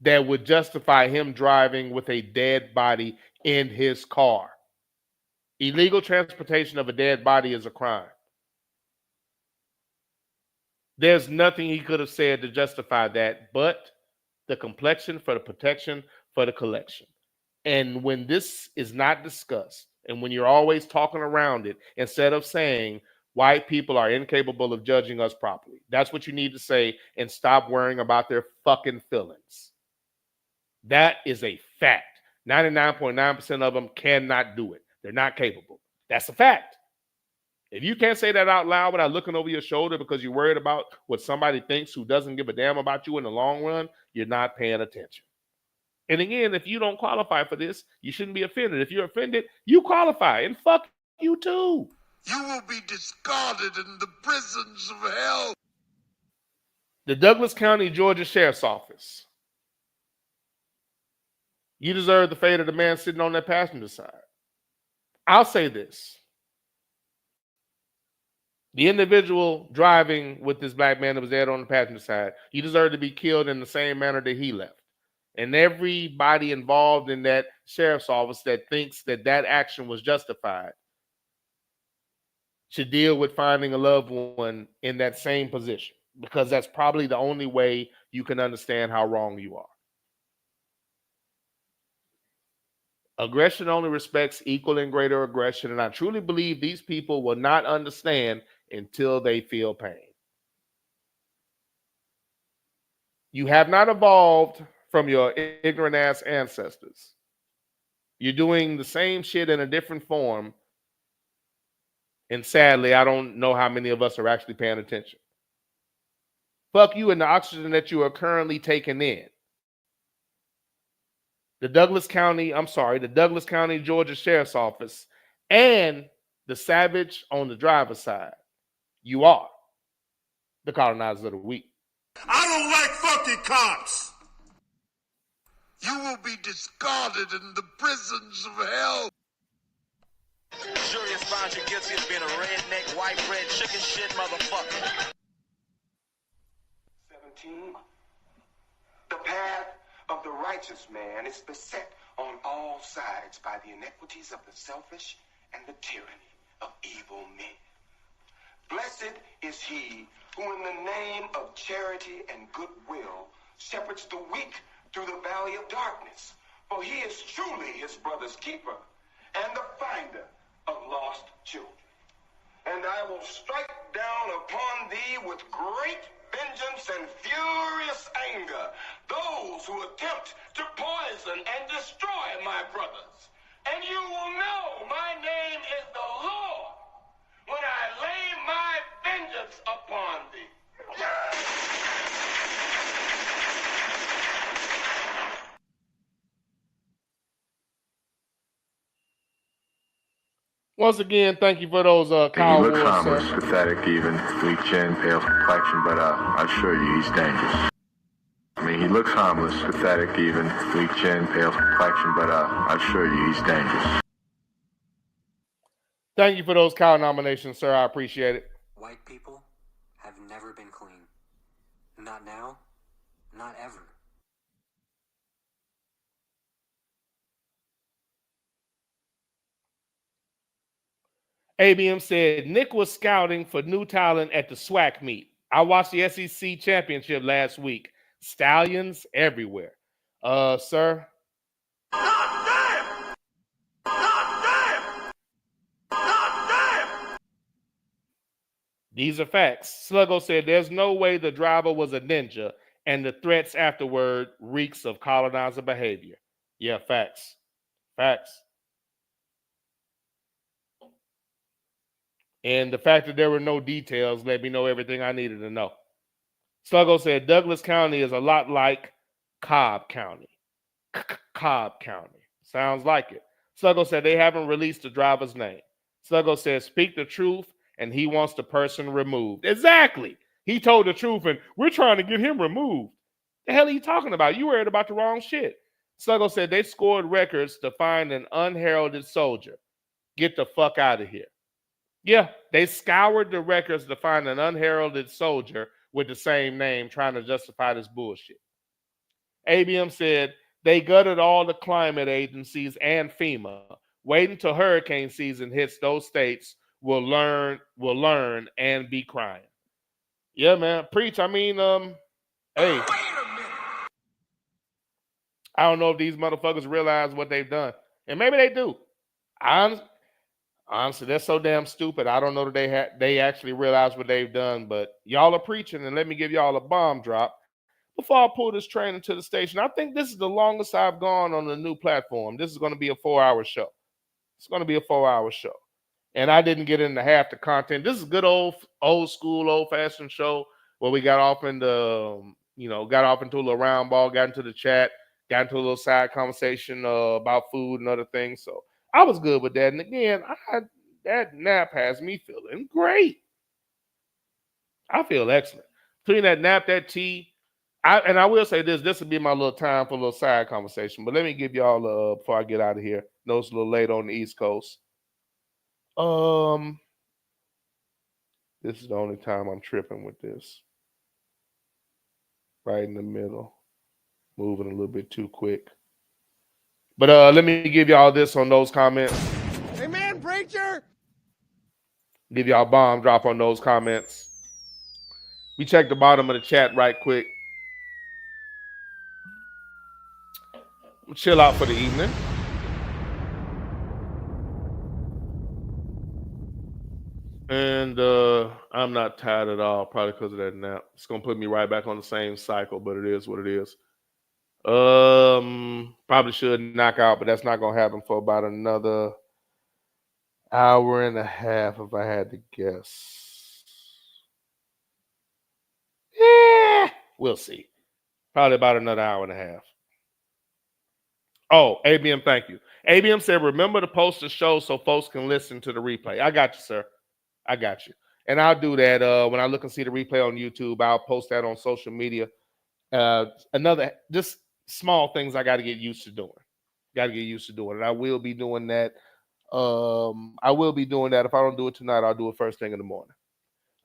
that would justify him driving with a dead body in his car? Illegal transportation of a dead body is a crime. There's nothing he could have said to justify that but the complexion for the protection for the collection. And when this is not discussed, and when you're always talking around it, instead of saying white people are incapable of judging us properly, that's what you need to say, and stop worrying about their fucking feelings. That is a fact. 99.9% of them cannot do it. They're not capable. That's a fact. If you can't say that out loud without looking over your shoulder because you're worried about what somebody thinks who doesn't give a damn about you in the long run, you're not paying attention. And again, if you don't qualify for this, you shouldn't be offended. If you're offended, you qualify, and fuck you too. You will be discarded in the prisons of hell. The Douglas County, Georgia Sheriff's Office. You deserve the fate of the man sitting on that passenger side. I'll say this. The individual driving with this black man that was dead on the passenger side, he deserved to be killed in the same manner that he left. And everybody involved in that sheriff's office that thinks that that action was justified should deal with finding a loved one in that same position, because that's probably the only way you can understand how wrong you are. Aggression only respects equal and greater aggression, and I truly believe these people will not understand until they feel pain. You have not evolved from your ignorant ass ancestors. You're doing the same shit in a different form, and sadly, I don't know how many of us are actually paying attention. Fuck you and the oxygen that you are currently taking in. The Douglas County, Georgia Sheriff's Office, and the savage on the driver's side. You are the colonizers of the week. I don't like fucking cops. You will be discarded in the prisons of hell. Jury has found you guilty of being a redneck, white bread, chicken shit motherfucker. 13. The path of the righteous man is beset on all sides by the inequities of the selfish and the tyranny of evil men. Blessed is he who in the name of charity and goodwill shepherds the weak through the valley of darkness, for he is truly his brother's keeper and the finder of lost children. And I will strike down upon thee with great vengeance and furious anger those who attempt to poison and destroy my brothers. And you will know my name is the Lord when I lay my vengeance upon thee. Once again, thank you for those He Kyle looks Wars, harmless, sir. pathetic even, weak chin, pale complexion, but I assure you he's dangerous. I mean, he looks harmless, pathetic even, weak chin, pale complexion, but I assure you he's dangerous. Thank you for those Kyle nominations, sir. I appreciate it. White people have never been clean. Not now, not ever. ABM said Nick was scouting for new talent at the SWAC meet. I watched the SEC championship last week. Stallions everywhere. Sir. These are facts. Sluggo said there's no way the driver was a ninja, and the threats afterward reeks of colonizer behavior. Yeah, facts. Facts. And the fact that there were no details let me know everything I needed to know. Sluggo said Douglas County is a lot like Cobb County. Cobb County. Sounds like it. Sluggo said they haven't released the driver's name. Sluggo said speak the truth and he wants the person removed. Exactly. He told the truth and we're trying to get him removed. The hell are you talking about? You worried about the wrong shit. Sluggo said they scored records to find an unheralded soldier. Get the fuck out of here. Yeah, they scoured the records to find an unheralded soldier with the same name trying to justify this bullshit. ABM said they gutted all the climate agencies and FEMA. Wait until hurricane season hits those states will learn and be crying. Yeah, man. Preach. I mean, hey. I don't know if these motherfuckers realize what they've done. And maybe they do. Honestly, they're so damn stupid. I don't know that they actually realize what they've done, but y'all are preaching, and let me give y'all a bomb drop before I pull this train into the station. I think this is the longest I've gone on the new platform. This is going to be a 4-hour show. It's going to be a 4-hour show. And I didn't get into half the content. This is a good old school, old-fashioned show where we got off into a little round ball, got into the chat, got into a little side conversation about food and other things. So I was good with that. And again, that nap has me feeling great. I feel excellent. Between that nap, that tea, I will say this will be my little time for a little side conversation. But let me give y'all, before I get out of here, I know it's a little late on the East Coast. This is the only time I'm tripping with this. Right in the middle. Moving a little bit too quick. But let me give y'all this on those comments. Amen, preacher. Give y'all a bomb drop on those comments. We check the bottom of the chat right quick. We'll chill out for the evening. And I'm not tired at all, probably because of that nap. It's going to put me right back on the same cycle, but it is what it is. Probably should knock out, but that's not going to happen for about another hour and a half if I had to guess. Yeah, we'll see. Probably about another hour and a half. Oh, ABM, thank you. ABM said, remember to post the show so folks can listen to the replay. I got you, sir. I got you. And I'll do that when I look and see the replay on YouTube. I'll post that on social media. Just small things I got to get used to doing. And I will be doing that. If I don't do it tonight, I'll do it first thing in the morning.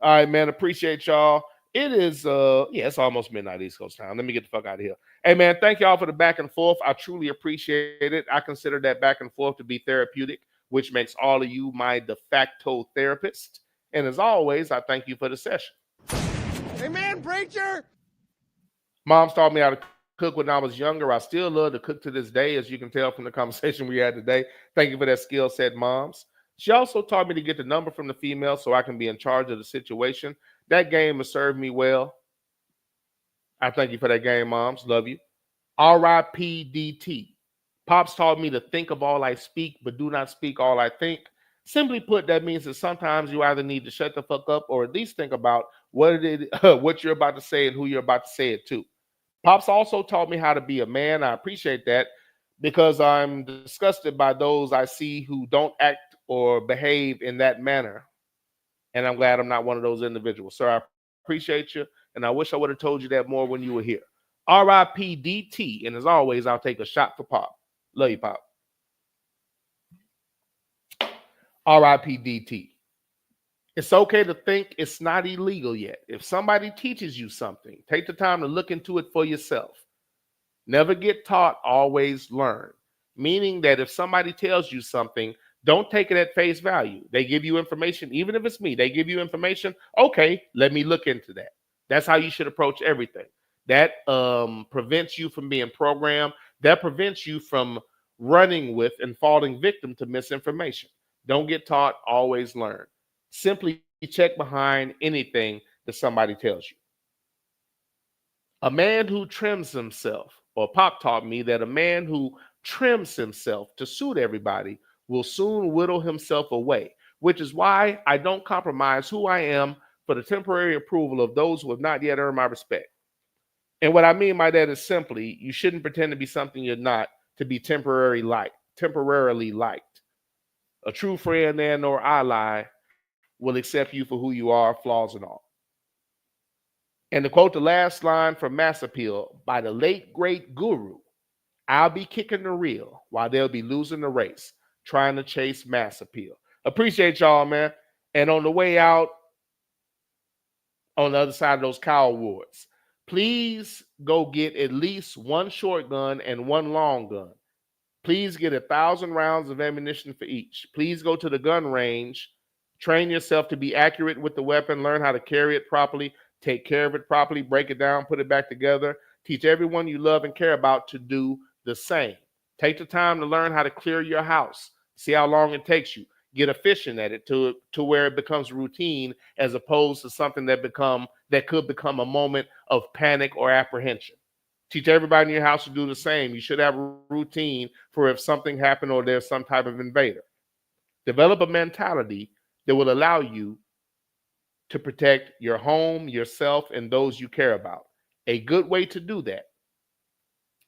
All right, man. Appreciate y'all. It is, yeah, it's almost midnight East Coast time. Let me get the fuck out of here. Hey, man, thank y'all for the back and forth. I truly appreciate it. I consider that back and forth to be therapeutic, which makes all of you my de facto therapist. And as always, I thank you for the session. Amen, preacher. Moms taught me how to cook when I was younger. I still love to cook to this day, as you can tell from the conversation we had today. Thank you for that skill set, moms. She also taught me to get the number from the female so I can be in charge of the situation. That game has served me well. I thank you for that game, moms. Love you. R.I.P. DT. Pops taught me to think of all I speak, but do not speak all I think. Simply put, that means that sometimes you either need to shut the fuck up or at least think about what you're about to say and who you're about to say it to. Pops also taught me how to be a man. I appreciate that because I'm disgusted by those I see who don't act or behave in that manner. And I'm glad I'm not one of those individuals. Sir, I appreciate you. And I wish I would have told you that more when you were here. R.I.P. DT. And as always, I'll take a shot for Pop. Love you, Pop. R.I.P. DT. It's okay to think it's not illegal yet. If somebody teaches you something, take the time to look into it for yourself. Never get taught, always learn. Meaning that if somebody tells you something, don't take it at face value. They give you information, even if it's me, they give you information. Okay, let me look into that. That's how you should approach everything. That prevents you from being programmed. That prevents you from running with and falling victim to misinformation. Don't get taught, always learn. Simply check behind anything that somebody tells you. A man who trims himself, or Pop taught me that a man who trims himself to suit everybody will soon whittle himself away, which is why I don't compromise who I am for the temporary approval of those who have not yet earned my respect. And what I mean by that is simply, you shouldn't pretend to be something you're not to be temporarily liked. A true friend and or ally will accept you for who you are, flaws and all. And to quote the last line from Mass Appeal by the late, great Guru, I'll be kicking the reel while they'll be losing the race, trying to chase Mass Appeal. Appreciate y'all, man. And on the way out, on the other side of those cow awards, please go get at least one short gun and one long gun. Please get 1,000 rounds of ammunition for each. Please go to the gun range. Train yourself to be accurate with the weapon. Learn how to carry it properly. Take care of it properly. Break it down. Put it back together. Teach everyone you love and care about to do the same. Take the time to learn how to clear your house. See how long it takes you. Get efficient at it to where it becomes routine as opposed to something that could become a moment of panic or apprehension. Teach everybody in your house to do the same. You should have a routine for if something happened or there's some type of invader. Develop a mentality that will allow you to protect your home, yourself, and those you care about. A good way to do that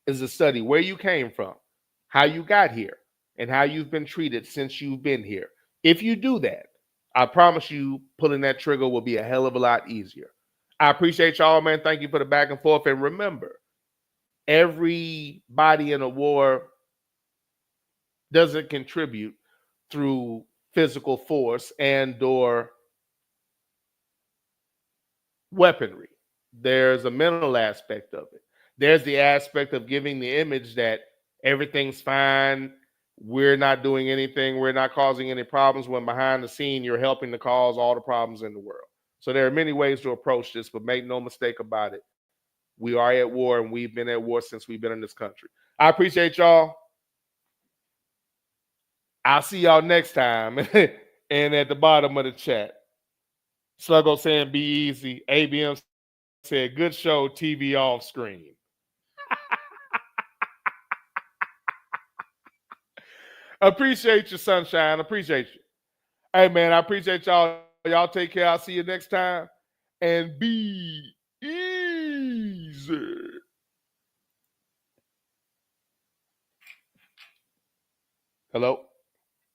is to study where you came from, how you got here, and how you've been treated since you've been here. If you do that, I promise you pulling that trigger will be a hell of a lot easier. I appreciate y'all, man. Thank you for the back and forth. And remember, everybody in a war doesn't contribute through physical force and or weaponry. There's a mental aspect of it. There's the aspect of giving the image that everything's fine, we're not doing anything, we're not causing any problems, when behind the scene you're helping to cause all the problems in the world. So there are many ways to approach this, but make no mistake about it. We are at war, and we've been at war since we've been in this country. I appreciate y'all. I'll see y'all next time. And at the bottom of the chat, Sluggo saying be easy. ABM said good show, TV off screen. Appreciate you, sunshine. Appreciate you. Hey, man, I appreciate y'all. Y'all take care. I'll see you next time. And be easy. Hello?